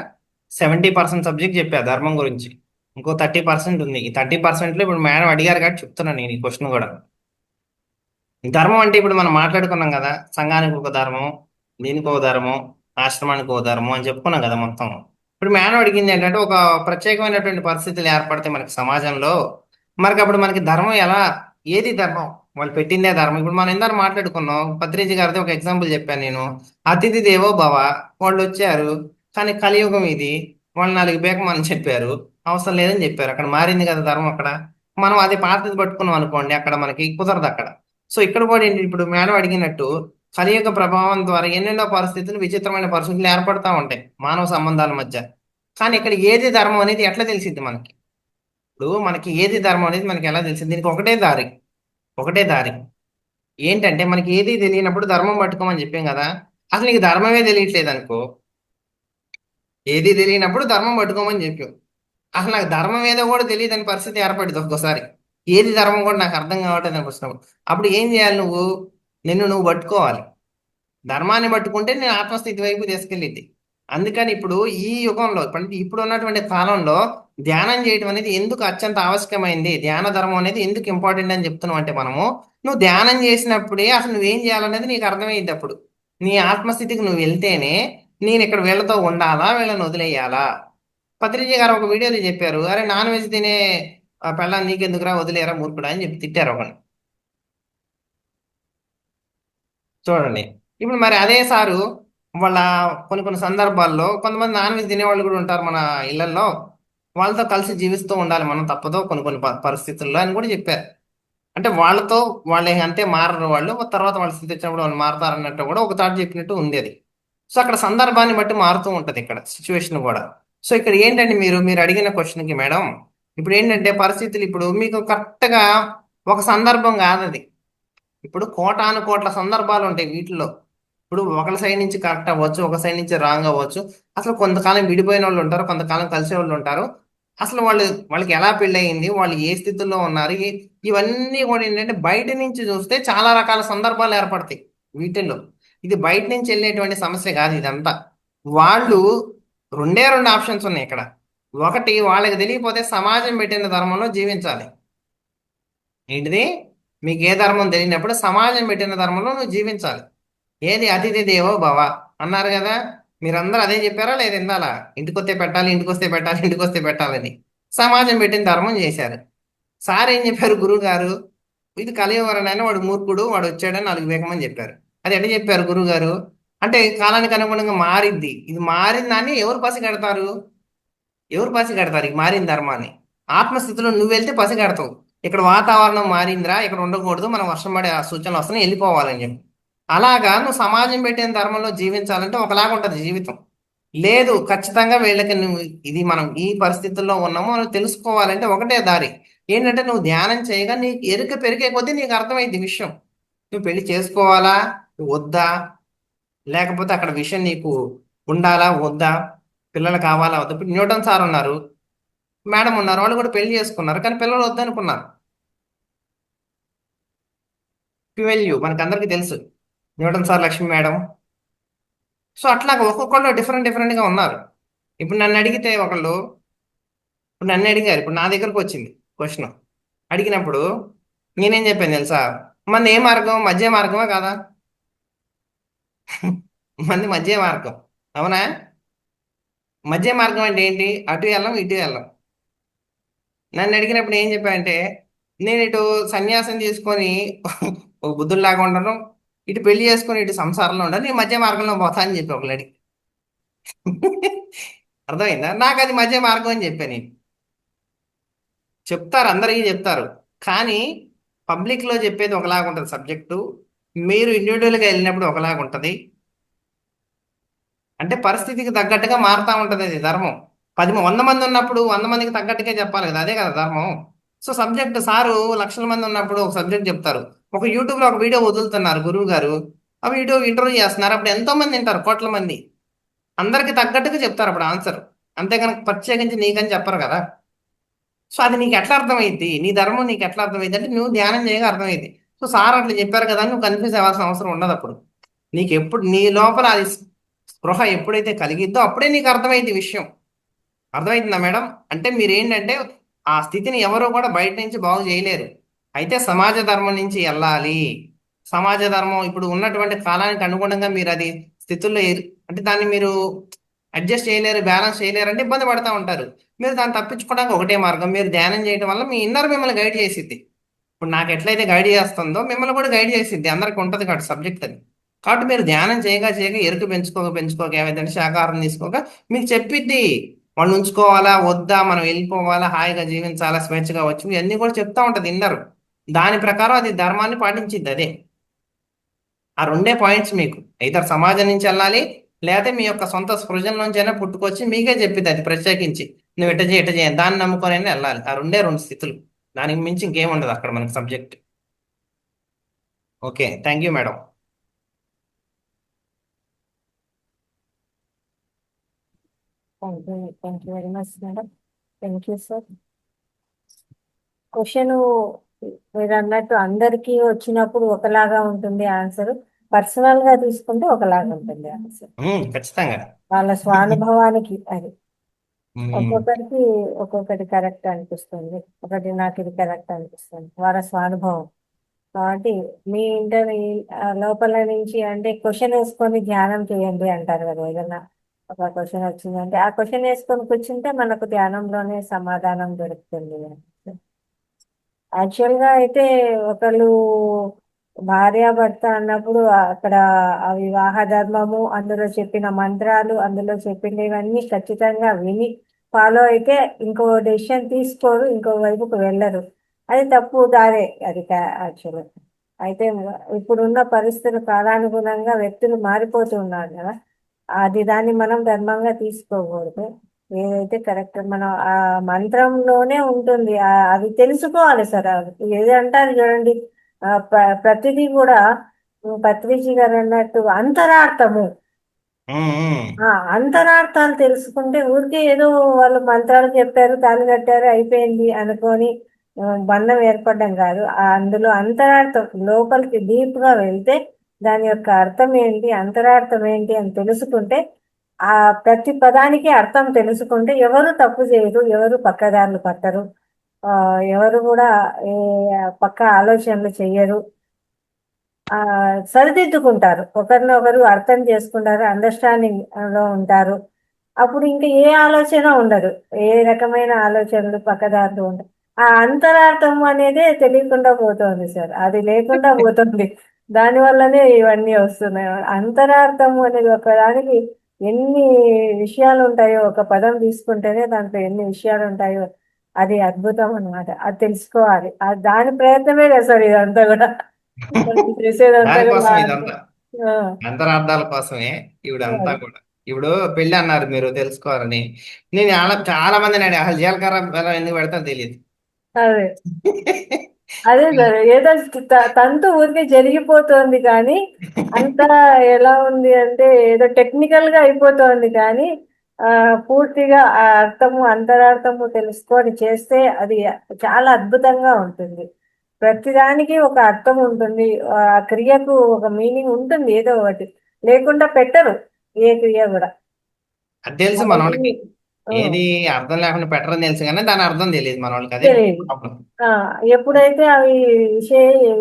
70% సబ్జెక్ట్ చెప్పా ధర్మం గురించి. ఇంకో 30% ఉంది. ఈ 30%లో ఇప్పుడు మేడం అడిగారు కాబట్టి చెప్తున్నాను నేను ఈ క్వశ్చన్ కూడా. ధర్మం అంటే ఇప్పుడు మనం మాట్లాడుకున్నాం కదా, సంఘానికి ఒక ధర్మం, దీనికి ఒక ధర్మం, ఆశ్రమానికి ఒక ధర్మం అని చెప్పుకున్నాం కదా మొత్తం. ఇప్పుడు మేడం అడిగింది ఏంటంటే ఒక ప్రత్యేకమైనటువంటి పరిస్థితులు ఏర్పడితే మనకి సమాజంలో, మనకి అప్పుడు మనకి ధర్మం ఎలా, ఏది ధర్మం, వాళ్ళు పెట్టిందే ధర్మం. ఇప్పుడు మనం ఇందాక మాట్లాడుకున్నాం, పత్రిజీ గారితో ఒక ఎగ్జాంపుల్ చెప్పాను నేను. అతిథి దేవో భవ, వాళ్ళు వచ్చారు కానీ కలియుగం ఇది, వాళ్ళు 4 బేకమని చెప్పారు, అవసరం లేదని చెప్పారు. అక్కడ మారింది కదా ధర్మం. అక్కడ మనం అది పాతది పట్టుకున్నాం అనుకోండి, అక్కడ మనకి కుదరదు అక్కడ. సో ఇక్కడ కూడా ఏంటి, ఇప్పుడు మేడం అడిగినట్టు కలియుగ ప్రభావం ద్వారా ఎన్నెన్నో పరిస్థితులు, విచిత్రమైన పరిస్థితులు ఏర్పడతా ఉంటాయి మానవ సంబంధాల మధ్య. కానీ ఇక్కడ ఏది ధర్మం అనేది ఎట్లా తెలిసిద్ది మనకి? ఇప్పుడు మనకి ఏది ధర్మం అనేది మనకి ఎలా తెలిసింది? దీనికి ఒకటే దారి, ఒకటే దారి. ఏంటంటే మనకి ఏది తెలియనప్పుడు ధర్మం పట్టుకోమని చెప్పాం కదా. అసలు నీకు ధర్మమే తెలియట్లేదు అనుకో, ఏది తెలియనప్పుడు ధర్మం పట్టుకోమని చెప్పావు. అసలు నాకు ధర్మం ఏదో కూడా తెలియదని పరిస్థితి ఏర్పడింది ఒక్కోసారి. ఏది ధర్మం కూడా నాకు అర్థం కావట్లేదు అనిపిస్తున్నప్పుడు అప్పుడు ఏం చేయాలి నువ్వు? నిన్ను నువ్వు పట్టుకోవాలి. ధర్మాన్ని పట్టుకుంటే నేను ఆత్మస్థితి వైపు తీసుకెళ్ళిద్ది. అందుకని ఇప్పుడు ఈ యుగంలో ఇప్పుడు ఉన్నటువంటి కాలంలో ధ్యానం చేయడం అనేది ఎందుకు అత్యంత ఆవశ్యకమైంది, ధ్యాన ధర్మం అనేది ఎందుకు ఇంపార్టెంట్ అని చెప్తున్నాం అంటే, మనము నువ్వు ధ్యానం చేసినప్పుడే అసలు నువ్వేం చేయాలనేది నీకు అర్థమైంది. అప్పుడు నీ ఆత్మస్థితికి నువ్వు వెళ్తేనే నేను ఇక్కడ వీళ్ళతో ఉండాలా, వీళ్ళని వదిలేయాలా. పత్రిజీ గారు ఒక వీడియోలో చెప్పారు, అరే నాన్ వెజ్ తినే పెళ్ళాన్ని నీకెందుకురా వదిలేరా మూర్ఖుడా అని చెప్పి తిట్టారు ఒకని. చూడండి, ఇప్పుడు మరి అదే సారు వాళ్ళ కొన్ని కొన్ని సందర్భాల్లో కొంతమంది నాన్ వెజ్ తినేవాళ్ళు కూడా ఉంటారు మన ఇళ్లలో, వాళ్ళతో కలిసి జీవిస్తూ ఉండాలి మనం, తప్పదో కొన్ని కొన్ని పరిస్థితుల్లో అని కూడా చెప్పారు. అంటే వాళ్ళతో వాళ్ళు అంతే మారరు, వాళ్ళు తర్వాత వాళ్ళ స్థితి వచ్చినప్పుడు వాళ్ళు మారతారు అన్నట్టు కూడా ఒక తాట చెప్పినట్టు ఉంది అది. సో అక్కడ సందర్భాన్ని బట్టి మారుతూ ఉంటది ఇక్కడ సిచ్యువేషన్ కూడా. సో ఇక్కడ ఏంటంటే మీరు అడిగిన క్వశ్చన్కి మేడం, ఇప్పుడు ఏంటంటే పరిస్థితులు ఇప్పుడు మీకు కరెక్ట్గా ఒక సందర్భం కాదు అది. ఇప్పుడు కోటాను కోట్ల సందర్భాలు ఉంటాయి వీటిలో. ఇప్పుడు ఒకళ్ళ సైడ్ నుంచి కరెక్ట్ అవ్వచ్చు, ఒక సైడ్ నుంచి రాంగ్ అవ్వచ్చు. అసలు కొంతకాలం విడిపోయిన వాళ్ళు ఉంటారు, కొంతకాలం కలిసే వాళ్ళు ఉంటారు. అసలు వాళ్ళకి ఎలా పెళ్ళయింది, వాళ్ళు ఏ స్థితిలో ఉన్నారు, ఇవన్నీ కూడా ఏంటంటే బయట నుంచి చూస్తే చాలా రకాల సందర్భాలు ఏర్పడతాయి వీటిల్లో. ఇది బయట నుంచి వెళ్ళేటువంటి సమస్య కాదు ఇదంతా. వాళ్ళు రెండే రెండు ఆప్షన్స్ ఉన్నాయి ఇక్కడ. ఒకటి, వాళ్ళకి తెలియకపోతే సమాజం పెట్టిన ధర్మంలో జీవించాలి. ఏంటిది? మీకు ఏ ధర్మం తెలియనప్పుడు సమాజం పెట్టిన ధర్మంలో నువ్వు జీవించాలి. ఏది? అతిథి దేవో భవ అన్నారు కదా, మీరందరూ అదే చెప్పారా లేదు ఇందాలా? ఇంటికొస్తే పెట్టాలి, ఇంటికొస్తే పెట్టాలి, ఇంటికొస్తే పెట్టాలని సమాజం పెట్టిన ధర్మం చేశారు. సార్ ఏం చెప్పారు? గురువు గారు ఇది కలియుగవరనైనా వాడు మూర్ఖుడు, వాడు వచ్చాడని 4 వేకమని చెప్పారు. అది ఎట్లా చెప్పారు గురువు గారు? అంటే కాలానికి అనుగుణంగా మారిద్ది. ఇది మారిందాన్ని ఎవరు పసిగడతారు? ఎవరు పసిగడతారు ఈ మారిన ధర్మాన్ని? ఆత్మస్థితిలో నువ్వు వెళ్తే పసిగడతావు. ఇక్కడ వాతావరణం మారిందిరా, ఇక్కడ ఉండకూడదు, మనం వర్షం పడే ఆ సూచనలు వస్తున్నాయి, వెళ్ళిపోవాలని చెప్పి. అలాగా నువ్వు సమాజం పెట్టిన ధర్మంలో జీవించాలంటే ఒకలాగా ఉంటుంది జీవితం. లేదు, ఖచ్చితంగా వీళ్ళకి నువ్వు ఇది మనం ఈ పరిస్థితుల్లో ఉన్నామో అని తెలుసుకోవాలంటే ఒకటే దారి. ఏంటంటే నువ్వు ధ్యానం చేయగా నీకు ఎరుక పెరిగే కొద్దీ నీకు అర్థమైంది విషయం. నువ్వు పెళ్లి చేసుకోవాలా వద్దా, లేకపోతే అక్కడ విషయం నీకు ఉండాలా వద్దా, పిల్లలు కావాలా వద్దా. ఇప్పుడు న్యూటన్ సార్ ఉన్నారు, మేడం ఉన్నారు, వాళ్ళు కూడా పెళ్లి చేసుకున్నారు, కానీ పిల్లలు వద్దనుకున్నారు. ట్వెల్వ్ మనకు అందరికీ తెలుసు, Newton sir, Lakshmi madam. So అట్లాగా ఒక్కొక్కళ్ళు డిఫరెంట్గా ఉన్నారు. ఇప్పుడు నన్ను అడిగితే ఒకళ్ళు, ఇప్పుడు నన్ను అడిగారు, ఇప్పుడు నా దగ్గరకు వచ్చింది క్వశ్చన్. అడిగినప్పుడు నేనేం చెప్పాను తెలుసా? మంది ఏ మార్గం? మధ్య మార్గమా కాదా? మంది మధ్య మార్గం, అవునా? మధ్య మార్గం అంటే ఏంటి? అటు వెళ్ళం, ఇటు వెళ్ళం. నన్ను అడిగినప్పుడు ఏం చెప్పానంటే, నేను ఇటు సన్యాసం తీసుకొని ఒక బుద్ధుల్లాగా ఉండను, ఇటు పెళ్లి చేసుకొని ఇటు సంసారంలో ఉండను, నేను మధ్య మార్గంలో పోతా అని చెప్పి ఒకళ్ళు అడిగి. అర్థమైందా? నాకు అది మధ్య మార్గం అని చెప్పాను నేను. చెప్తారు, అందరికీ చెప్తారు, కానీ పబ్లిక్లో చెప్పేది ఒకలాగా ఉంటుంది సబ్జెక్టు, మీరు ఇండివిజువల్గా వెళ్ళినప్పుడు ఒకలాగా ఉంటుంది. అంటే పరిస్థితికి తగ్గట్టుగా మారుతూ ఉంటుంది అది ధర్మం. 100 మంది ఉన్నప్పుడు 100 మందికి తగ్గట్టుగా చెప్పాలి కదా, అదే కదా ధర్మం. సో సబ్జెక్ట్ సారు లక్షల మంది ఉన్నప్పుడు ఒక సబ్జెక్ట్ చెప్తారు, ఒక యూట్యూబ్లో ఒక వీడియో వదులుతున్నారు గురువు గారు, ఆ వీడియో ఇంటర్వ్యూ చేస్తున్నారు, అప్పుడు ఎంతో మంది వింటారు, కోట్ల మంది. అందరికి తగ్గట్టుగా చెప్తారు అప్పుడు ఆన్సర్, అంతేగాని ప్రత్యేకించి నీకని చెప్పరు కదా. సో అది నీకు ఎట్లా అర్థమైంది, నీ ధర్మం నీకు ఎట్లా అర్థమైంది అంటే నువ్వు ధ్యానం చేయగా అర్థమైంది. సో సార్ అట్లా చెప్పారు కదా అని నువ్వు కన్ఫ్యూజ్ అవ్వాల్సిన అవసరం ఉండదు. అప్పుడు నీకు ఎప్పుడు నీ లోపల అది స్పృహ ఎప్పుడైతే కలిగిద్దో అప్పుడే నీకు అర్థమైంది విషయం. అర్థమవుతుందా మేడం? అంటే మీరేంటంటే ఆ స్థితిని ఎవరో కూడా బయట నుంచి బాగు చేయలేరు, అయితే సమాజ ధర్మం నుంచి వెళ్ళాలి. సమాజ ధర్మం ఇప్పుడు ఉన్నటువంటి కాలానికి అనుగుణంగా మీరు అది స్థితుల్లో అంటే దాన్ని మీరు అడ్జస్ట్ చేయలేరు, బ్యాలెన్స్ చేయలేరు అంటే ఇబ్బంది పడతా ఉంటారు. మీరు దాన్ని తప్పించుకోవడానికి ఒకటే మార్గం, మీరు ధ్యానం చేయడం వల్ల మీ ఇన్నర్ మిమ్మల్ని గైడ్ చేసిద్ది. ఇప్పుడు నాకు ఎట్లయితే గైడ్ చేస్తుందో మిమ్మల్ని కూడా గైడ్ చేసిద్ది, అందరికి ఉంటుంది కాబట్టి సబ్జెక్ట్ అది. కాబట్టి మీరు ధ్యానం చేయగా ఎరుకు పెంచుకోక ఏమైందంటే శాకాహారం తీసుకోక మీకు చెప్పిద్ది, వాళ్ళు ఉంచుకోవాలా వద్దా, మనం వెళ్ళిపోవాలా, హాయిగా జీవించాలా, స్వేచ్ఛగా వచ్చి ఇవన్నీ కూడా చెప్తా ఉంటుంది ఇన్నర్. దాని ప్రకారం అది ధర్మాన్ని పాటించిద్ది. అదే ఆ రెండే పాయింట్స్ మీకు, ఇతర సమాజం నుంచి వెళ్ళాలి, లేకపోతే మీ యొక్క సొంత సృజన నుంచి అయినా పుట్టుకొచ్చి మీకే చెప్పిద్ది అది ప్రత్యేకించి, నువ్వు ఎట చేయ దాన్ని నమ్ముకొని అయినా వెళ్ళాలి. ఆ రెండే రెండు స్థితులు, దానికి మించి ఇంకేం ఉండదు అక్కడ మనకి subject. Okay, thank you madam. Thank you very much madam. Thank you sir. Question మీరు అన్నట్టు అందరికీ వచ్చినప్పుడు ఒకలాగా ఉంటుంది ఆన్సర్, పర్సనల్ గా తీసుకుంటే ఒకలాగా ఉంటుంది ఆన్సర్. ఖచ్చితంగా. వాళ్ళ స్వానుభవానికి అది ఉమ్, ఒక్కొక్కరికి ఒక్కొక్కటి కరెక్ట్ అనిపిస్తుంది, ఒకటి నాకు ఇది కరెక్ట్ అనిపిస్తుంది, వాళ్ళ స్వానుభవం. కాబట్టి మీ ఇంటర్ లోపల నుంచి అంటే క్వశ్చన్ వేసుకొని ధ్యానం చేయండి అంటారు కదా. ఏదైనా ఒక క్వశ్చన్ వచ్చిందంటే ఆ క్వశ్చన్ వేసుకొని కూర్చుంటే మనకు ధ్యానంలోనే సమాధానం దొరుకుతుంది. యాక్చువల్ గా అయితే ఒకళ్ళు భార్యాభర్త అన్నప్పుడు అక్కడ ఆ వివాహ ధర్మము, అందులో చెప్పిన మంత్రాలు, అందులో చెప్పినవన్నీ ఖచ్చితంగా విని ఫాలో అయితే ఇంకో డెసిషన్ తీసుకోరు, ఇంకో వైపుకు వెళ్ళరు. అది తప్పు దారే అది యాక్చువల్. అయితే ఇప్పుడున్న పరిస్థితుల కాలానుగుణంగా వ్యక్తులు మారిపోతూ ఉన్నారు కదా, అది దాన్ని మనం ధర్మంగా తీసుకోకూడదు. ఏదైతే కరెక్ట్ మనం ఆ మంత్రంలోనే ఉంటుంది, అది తెలుసుకోవాలి సార్. ఏది అంటారు చూడండి, ప్రతిదీ కూడా పత్రిజీ గారు అన్నట్టు అంతరార్థము. ఉమ్. అంతరార్థాలు తెలుసుకుంటే ఊరికే ఏదో వాళ్ళు మంత్రాలు చెప్పారు, తాళి కట్టారు, అయిపోయింది అనుకొని బంధం ఏర్పడడం కాదు. అందులో అంతరార్థం లోపలికి డీప్ గా వెళ్తే దాని యొక్క అర్థం ఏంటి, అంతరార్థం ఏంటి అని తెలుసుకుంటే, ఆ ప్రతి పదానికి అర్థం తెలుసుకుంటే ఎవరు తప్పు చేయరు, ఎవరు పక్కదారులు పట్టరు, ఎవరు కూడా ఏ పక్క ఆలోచనలు చెయ్యరు. సరిదిద్దుకుంటారు, ఒకరినొకరు అర్థం చేసుకుంటారు, అండర్స్టాండింగ్ లో ఉంటారు. అప్పుడు ఇంకా ఏ ఆలోచన ఉండదు, ఏ రకమైన ఆలోచనలు పక్కదారులు ఉండవు. ఆ అంతరార్థం అనేదే తెలియకుండా పోతుంది సార్, అది లేకుండా పోతుంది. దాని వల్లనే ఇవన్నీ వస్తున్నాయి. అంతరార్థం అనేది ఒకదానికి ఎన్ని విషయాలు ఉంటాయో, ఒక పదం తీసుకుంటేనే దాంట్లో ఎన్ని విషయాలు ఉంటాయో, అది అద్భుతం అన్నమాట. అది తెలుసుకోవాలి, దాని ప్రయత్నమే కదా సార్ ఇదంతా కూడా. మనం చేసేదంతా కూడా దానికోసం ఇదంతా ఆ, అంతరార్థాల కోసమే ఇవిడంతా అది. కూడా. ఇప్పుడు పెళ్లి అన్నారు మీరు తెలుసుకోవాలని, నేను చాలా మందిని అడిగి అసలు జీలకర్ర బెల్లం ఎందుకు పెడతా తెలియదు. అదే అదే సార్, ఏదో తంతు ఊరికే జరిగిపోతుంది కానీ అంతా ఎలా ఉంది అంటే ఏదో టెక్నికల్ గా అయిపోతుంది కానీ ఆ పూర్తిగా ఆ అర్థము అంతరార్థము తెలుసుకొని చేస్తే అది చాలా అద్భుతంగా ఉంటుంది. ప్రతిదానికి ఒక అర్థం ఉంటుంది, ఆ క్రియకు ఒక మీనింగ్ ఉంటుంది, ఏదో ఒకటి లేకుండా పెట్టరు ఏ క్రియ కూడా. అది తెలుసు మన కాబట్టి వాళ్ళకి, ఆ, ఏది అర్థం లేకుండా పెట్టడం తెలుసు కానీ దాని అర్థం తెలియదు మన వాళ్ళకి. అదే తెలియదు. ప్రాబ్లం. ఆ, ఎప్పుడైతే అవి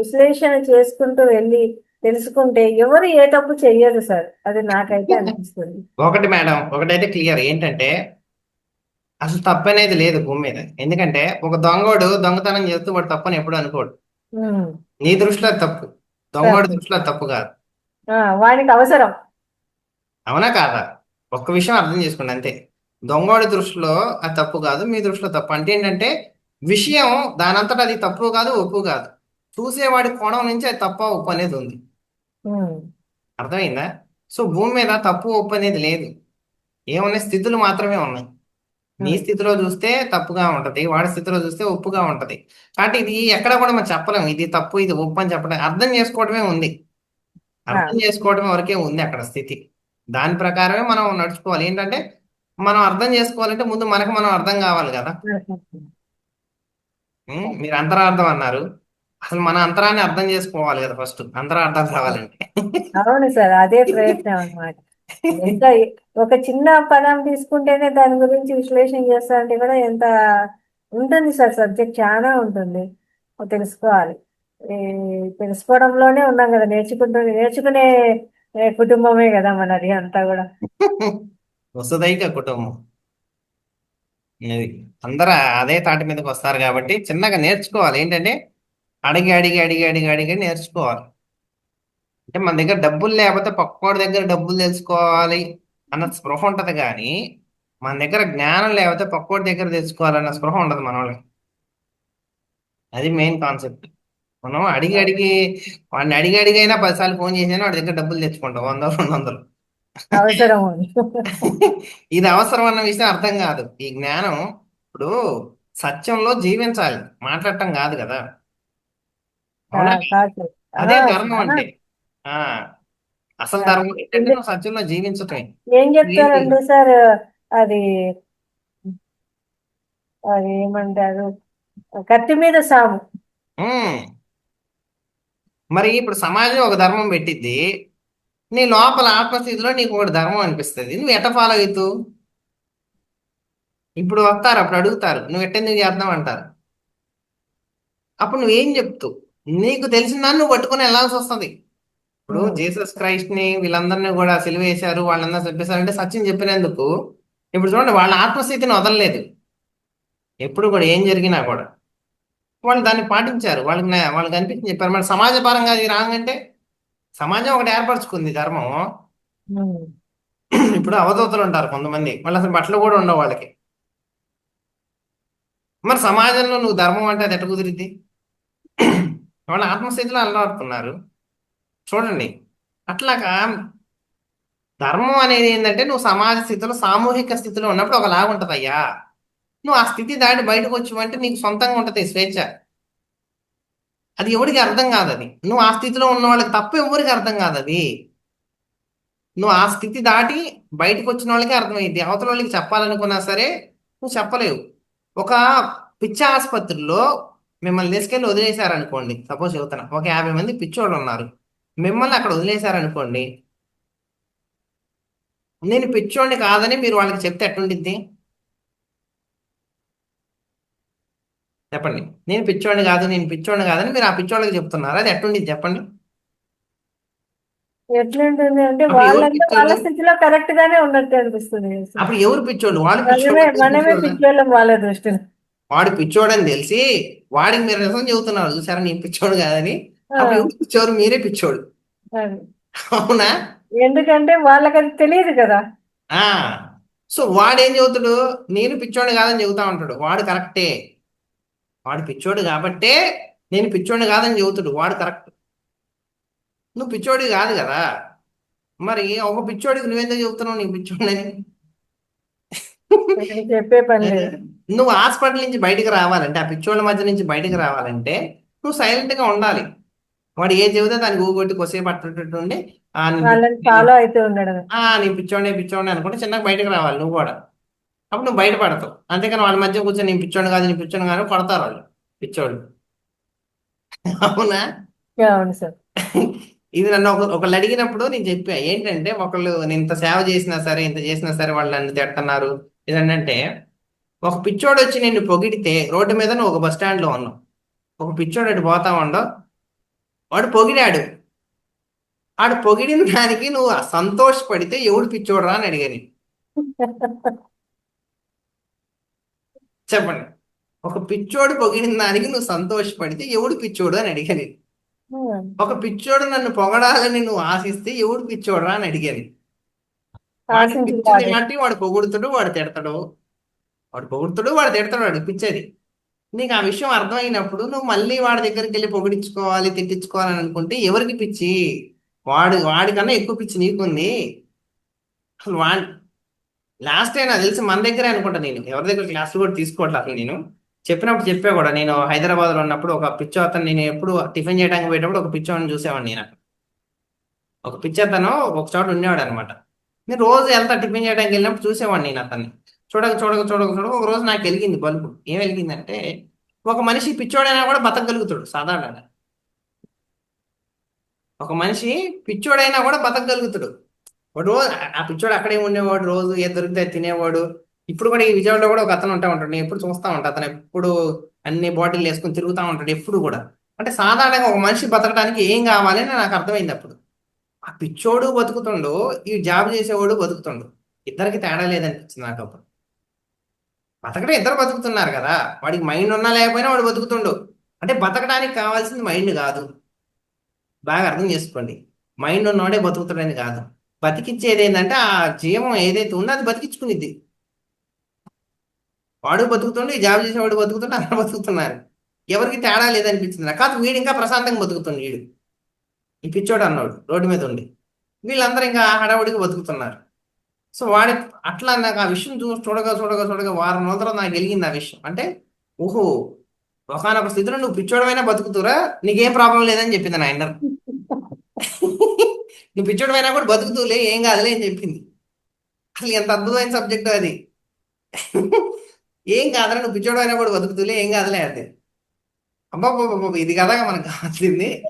విశ్లేషణ చేసుకుంటూ వెళ్ళి తెలుసుకుంటే ఎవరు ఏ తప్పు చెయ్యరు సార్, అది నాకైతే అనిపిస్తుంది. ఒకటి మేడం, ఒకటైతే క్లియర్ ఏంటంటే అసలు తప్పు అనేది లేదు భూమి మీద. ఎందుకంటే ఒక దొంగోడు దొంగతనం చేస్తూ వాడు తప్పని ఎప్పుడు అనుకోడు. ఉమ్, నీ దృష్టిలో అది తప్పు, దొంగోడి దృష్టిలో అది తప్పు కాదు. వానికి అవసరం. అవునా కాదా? ఒక్క విషయం అర్థం చేసుకోండి అంతే. దొంగోడి దృష్టిలో అది తప్పు కాదు, మీ దృష్టిలో తప్పు. అంటే ఏంటంటే విషయం దానంతటా అది తప్పు కాదు, ఒప్పు కాదు. చూసేవాడి కోణం నుంచి అది తప్ప ఒప్పు అనేది ఉంది. ఉమ్, అర్థమైందా? సో భూమి మీద తప్పు ఒప్పు అనేది లేదు, ఏమున్నాయి స్థితులు మాత్రమే ఉన్నాయి. నీ ఉమ్, స్థితిలో చూస్తే తప్పుగా ఉంటది, వాడి స్థితిలో చూస్తే ఒప్పుగా ఉంటది. కాబట్టి ఇది ఎక్కడ కూడా మనం చెప్పలేము ఇది తప్పు ఇది ఒప్పు అని చెప్పడం. అర్థం చేసుకోవడమే ఉంది, అర్థం చేసుకోవడమే వరకే ఉంది అక్కడ స్థితి. దాని ప్రకారమే మనం నడుచుకోవాలి. ఏంటంటే మనం అర్థం చేసుకోవాలంటే ముందు మనకు మనం అర్థం కావాలి కదా. మీరు అంతరార్థం అన్నారు, అసలు మన అంతరాన్ని అర్థం చేసుకోవాలి కదా ఫస్ట్, అంతరార్థం కావాలంటే. అవును సార్, అదే ప్రయత్నం అన్నమాట. ఎంత ఒక చిన్న పదం తీసుకుంటేనే దాని గురించి విశ్లేషణ చేస్తా అంటే కూడా ఎంత ఉంటుంది సార్, సబ్జెక్ట్ చాలా ఉంటుంది. తెలుసుకోవాలి. ఈ తెలుసుకోవడంలోనే ఉన్నాం కదా, నేర్చుకునే కుటుంబమే కదా మనది అంతా కూడా. వసుదైక కుటుంబం అది, అందరూ అదే తాటి మీదకి వస్తారు కాబట్టి చిన్నగా నేర్చుకోవాలి. ఏంటంటే అడిగి అడిగి అడిగి అడిగి అడిగి నేర్చుకోవాలి. అంటే మన దగ్గర డబ్బులు లేకపోతే పక్కోడి దగ్గర డబ్బులు తెలుసుకోవాలి అన్న స్పృహ ఉంటది కానీ మన దగ్గర జ్ఞానం లేకపోతే పక్కోడి దగ్గర తెలుసుకోవాలన్న స్పృహ ఉండదు మన వాళ్ళకి. అది మెయిన్ కాన్సెప్ట్. మనం అడిగి అడిగి వాడిని అడిగి అడిగి అయినా 10 సార్లు ఫోన్ చేసినా వాడి దగ్గర డబ్బులు తెచ్చుకుంటాం 100 200. అవసరం. ఇది అవసరం అన్న విషయం అర్థం కాదు. ఈ జ్ఞానం ఇప్పుడు సత్యంలో జీవించాలి, మాట్లాడటం కాదు కదా. అవునా? కాదు. అదే ధర్మం అంటే. ఆ అసలు ధర్మం ఏంటంటే ఇందు- నువ్వు సత్యంలో జీవించటమే. ఏం ఏంటి? చెప్తారంటే సార్, అది అది ఏమంటారు, కత్తి మీద సాము. ఉమ్. మరి ఇప్పుడు సమాజం ఒక ధర్మం పెట్టిద్ది, నీ లోపల ఆత్మస్థితిలో నీకు ఒకటి ధర్మం అనిపిస్తుంది, నువ్వు ఎట్ట ఫాలో అవుతావు? ఇప్పుడు వస్తారు, అప్పుడు అడుగుతారు నువ్వు ఎట్టెందుకు చేద్దాం అంటారు, అప్పుడు నువ్వేం చెప్తావు? నీకు తెలిసిన దాన్ని నువ్వు పట్టుకొని వెళ్ళాల్సి వస్తుంది. ఇప్పుడు జీసస్ క్రైస్ట్ ని వీళ్ళందరినీ కూడా సిలువేశారు, వాళ్ళందరూ చెప్పేశారంటే సత్యం చెప్పినందుకు. ఇప్పుడు చూడండి, వాళ్ళ ఆత్మస్థితిని వదలలేదు. ఎప్పుడు కూడా ఏం జరిగినా కూడా వాళ్ళు దాన్ని పాటించారు, వాళ్ళకి అనిపించింది చెప్పారు. మరి సమాజపరంగా అది రాంగంటే సమాజం ఒకటి ఏర్పరచుకుంది ధర్మం. ఇప్పుడు అవధూతలు ఉంటారు కొంతమంది, వాళ్ళు అసలు బట్టలు కూడా ఉండవు వాళ్ళకి. మరి సమాజంలో నువ్వు ధర్మం అంటే అది ఎట్ట కుదిరిద్ది? వాళ్ళ ఆత్మస్థితిలో అలవాటుకున్నారు. చూడండి, అట్లాగా ధర్మం అనేది ఏంటంటే నువ్వు సమాజ స్థితిలో, సామూహిక స్థితిలో ఉన్నప్పుడు ఒకలాగా ఉంటుంది అయ్యా. నువ్వు ఆ స్థితి దాటి బయటకు వచ్చావంటే నీకు సొంతంగా ఉంటుంది స్వేచ్ఛ. అది ఎవరికి అర్థం కాదు. అది నువ్వు ఆ స్థితిలో ఉన్న వాళ్ళకి తప్ప ఎవరికి అర్థం కాదు. అది నువ్వు ఆ స్థితి దాటి బయటకు వచ్చిన వాళ్ళకి అర్థమైంది, అవతల వాళ్ళకి చెప్పాలనుకున్నా సరే నువ్వు చెప్పలేవు. ఒక పిచ్చి ఆసుపత్రిలో మిమ్మల్ని తీసుకెళ్ళి వదిలేశారనుకోండి, సపోజ్ చెబుతున్నా, ఒక 50 మంది పిచ్చోళ్ళు ఉన్నారు, మిమ్మల్ని అక్కడ వదిలేశారనుకోండి, నేను పిచ్చోడిని కాదని మీరు వాళ్ళకి చెప్తే ఎట్టుండిద్ది చెప్పండి? నేను పిచ్చోడిని కాదు, నేను పిచ్చోడిని కాదని మీరు ఆ పిచ్చోళ్ళకి చెప్తున్నారు, అది ఎట్టుండిద్ది చెప్పండి? ఎట్లుంటుంది అంటే అప్పుడు ఎవరు వాళ్ళంతా వాళ్ళ పిచ్చోళ్ళు? స్థితిలో కరెక్ట్ గానే ఉన్నట్టు అనిపిస్తుంది. అప్పుడు ఎవరు పిచ్చోళ్ళు? వాళ్ళు మనమే మనమే పిచ్చోళ్ళు. పిచ్చోళ్ళం వాళ్ళ దృష్టిలో. వాడు పిచ్చోడని తెలిసి వాడికి మీరు నిజం చెబుతున్నారు, చూసారా నేను పిచ్చోడు కాదని. ఆ, అప్పుడు ఎవరు పిచ్చోడు? మీరే పిచ్చోడు. అది. అవునా? ఎందుకంటే వాళ్ళకి అది తెలియదు కదా. ఆ సో వాడేం చెబుతాడు? నేను పిచ్చోడు కాదని చెబుతా ఉంటాడు. వాడు కరెక్టే, వాడు పిచ్చోడు కాబట్టే నేను పిచ్చోడిని కాదని చెబుతాడు, వాడు కరెక్ట్. నువ్వు పిచ్చోడి కాదు కదా, మరి ఒక పిచ్చోడికి నువ్వెందుకు చెబుతున్నావు నీ పిచ్చోడని? నేను చెప్పే పని లేదు. నువ్వు హాస్పిటల్ నుంచి బయటికి రావాలంటే, ఆ పిచ్చోళ్ళ మధ్య నుంచి బయటికి రావాలంటే నువ్వు సైలెంట్ గా ఉండాలి. వాడు ఏ చెబితే దానికి ఊగొట్టి కొద్దిసేపు అట్టు ఉండి వాళ్ళని ఫాలో అయితే ఉండడం. నీ పిచ్చోడే అనుకుంటే చిన్నగా బయటకు రావాలి నువ్వు కూడా. అప్పుడు నువ్వు బయటపడతావు. అంతేకాని వాళ్ళ మధ్య కూర్చొని నేను పిచ్చోడు కాదు, నేను పిచ్చోడు కాదు కొడతారు వాళ్ళు పిచ్చోళ్ళు. అవునా? అవును సార్. ఇది నన్ను ఒకళ్ళు అడిగినప్పుడు నేను చెప్పా, ఏంటంటే ఒకళ్ళు నేను ఇంత సేవ చేసినా సరే, ఇంత చేసినా సరే వాళ్ళు నన్ను తిడుతున్నారు ఇదంటే, ఒక పిచ్చోడు వచ్చి నిన్ను పొగిడితే రోడ్డు మీద నువ్వు ఒక బస్ స్టాండ్ లో ఉన్నావు, ఒక పిచ్చోడు అటు పోతా ఉండవు, వాడు పొగిడాడు, ఆడు పొగిడిన దానికి నువ్వు సంతోషపడితే ఎవడు పిచ్చోడురా అని అడిగాను. చెప్పండి, ఒక పిచ్చోడు పొగిడిన దానికి నువ్వు సంతోషపడితే ఎవడు పిచ్చోడు అని అడిగాను. ఒక పిచ్చోడు నన్ను పొగడాలని నువ్వు ఆశిస్తే ఎవడు పిచ్చోడురా అని అడిగాను. వాడి పిచ్చింది కాబట్టి వాడు పొగుడుతాడు, వాడు తిడతాడు, వాడు పొగుడుతాడు, వాడు తిడతాడు, వాడు పిచ్చేది. నీకు ఆ విషయం అర్థమైనప్పుడు నువ్వు మళ్ళీ వాడి దగ్గరికి వెళ్ళి పొగిడించుకోవాలి, తిట్టించుకోవాలని అనుకుంటే ఎవరికి పిచ్చి? వాడికన్నా ఎక్కువ పిచ్చి నీకుంది. అసలు లాస్ట్ టైం నాకు తెలిసి మన దగ్గరే అనుకుంటా, నేను ఎవరి దగ్గర క్లాసులు కూడా తీసుకోవట్లేదు. అసలు నేను చెప్పినప్పుడు చెప్పా కూడా, నేను హైదరాబాద్ లో ఉన్నప్పుడు ఒక పిచ్చో అతను, నేను ఎప్పుడు టిఫిన్ చేయడానికి పోయేటప్పుడు ఒక పిచ్చోని చూసేవాడిని. నేను ఒక పిచ్చి అతను ఒక చోట ఉండేవాడు అనమాట. నేను రోజు వెళ్తా టిఫిన్ చేయడానికి వెళ్ళినప్పుడు చూసేవాడిని నేను అతన్ని. చూడక చూడక చూడక చూడక ఒక రోజు నాకు వెలిగింది బల్బు. ఏం వెలిగిందంటే, ఒక మనిషి పిచ్చోడైనా కూడా బతకగలుగుతాడు సాధారణంగా. ఒక మనిషి పిచ్చోడైనా కూడా బతకగలుగుతాడు. ఒక రోజు ఆ పిచ్చోడు అక్కడే ఉండేవాడు, రోజు ఏది దొరికితే అది తినేవాడు. ఇప్పుడు కూడా ఈ విజయవాడలో కూడా ఒక అతను ఉంటాడు, నేను ఎప్పుడు చూస్తా ఉంటాను. అతను ఎప్పుడు అన్ని బాటిల్ వేసుకొని తిరుగుతూ ఉంటాడు ఎప్పుడు కూడా. అంటే సాధారణంగా ఒక మనిషి బతకడానికి ఏం కావాలని నాకు అర్థమైంది అప్పుడు. ఆ పిచ్చోడు బతుకుతుండు, ఈ జాబ్ చేసేవాడు బతుకుతుండు, ఇద్దరికి తేడా లేదనిపించింది నాకు అప్పుడు. బతకడం ఇద్దరు బతుకుతున్నారు కదా, వాడికి మైండ్ ఉన్నా లేకపోయినా వాడు బతుకుతుండు. అంటే బతకడానికి కావాల్సింది మైండ్ కాదు, బాగా అర్థం చేసుకోండి. మైండ్ ఉన్నవాడే బతుకుతాడని కాదు. బతికించేది ఏంటంటే ఆ జీవం ఏదైతే ఉందో అది బతికించుకునిద్ది. వాడు బతుకుతుండు, ఈ జాబ్ చేసేవాడు బతుకుతుండు, అందరూ బతుకుతున్నారు, ఎవరికి తేడా లేదనిపించింది నాకు. కాదు, వీడు ఇంకా ప్రశాంతంగా బతుకుతుంది. వీడు ఈ పిచ్చోడు అన్నాడు రోడ్డు మీద ఉండి, వీళ్ళందరూ ఇంకా హడావుడికి బతుకుతున్నారు. సో వాడి అట్లా నాకు ఆ విషయం చూడగా చూడగా చూడగా వారం రోజుల తర్వాత నాకు వెలిగింది ఆ విషయం. అంటే ఓహో, ఒకనొక స్థితిలో నువ్వు పిచ్చోడమైనా బతుకుతురా, నీకేం ప్రాబ్లం లేదని చెప్పింది నా ఇంటర్. నువ్వు పిచ్చోడమైనా కూడా బతుకుతూలే, ఏం కాదులే అని చెప్పింది. అసలు ఎంత అద్భుతమైన సబ్జెక్టు అది. ఏం కాదులే, నువ్వు పిచ్చోడు అయినా కూడా బతుకుతులే, ఏం కాదులే అది. అబ్బా ఇది కదా మనకు కావాల్సింది.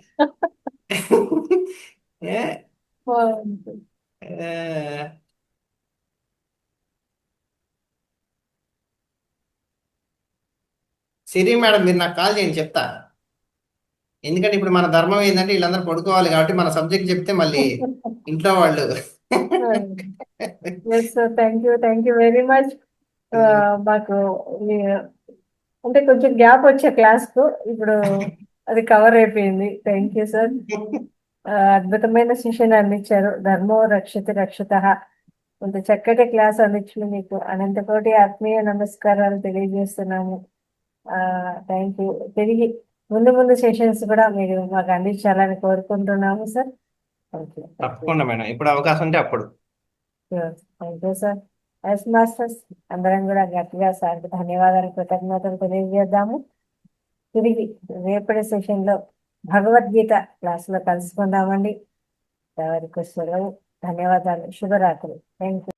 ఏ ఆ, సిరి మేడం, మీరు నాకు కాల్ చేయండి, చెప్తా. ఎందుకంటే ఇప్పుడు మన ధర్మం ఏంటంటే వీళ్ళందరూ పడుకోవాలి కాబట్టి మన సబ్జెక్ట్ చెప్తే మళ్ళీ ఇంట్లో వాళ్ళు. Yes sir, thank you very much. మాకు ఈ- అంటే కొంచెం గ్యాప్ వచ్చే క్లాస్ కు ఇప్పుడు అది కవర్ అయిపోయింది. Thank you sir. అద్భుతమైన సెషన్ అందించారు. ధర్మో రక్షతి రక్షిత. కొంత చక్కటి క్లాస్ అందించిన మీకు అనంతకోటి ఆత్మీయ నమస్కారాలు తెలియజేస్తున్నాము. Thank you. తిరిగి ముందు సెషన్స్ కూడా మీరు మాకు అందించాలని కోరుకుంటున్నాము సార్. Thank you. తప్పకుండా మేడం, ఇప్పుడు అవకాశం ఉంటే అప్పుడు. Thank you sir. Yes masters, అందరం కూడా గట్టిగా సార్కి ధన్యవాదాలు, కృతజ్ఞతలు తెలియజేద్దాము. తిరిగి రేపటి సెషన్ లో భగవద్గీత క్లాస్ లో కలుసుకుందామండి. ఎవరికి సెలవు. ధన్యవాదాలు. శుభరాత్రి. Thank you.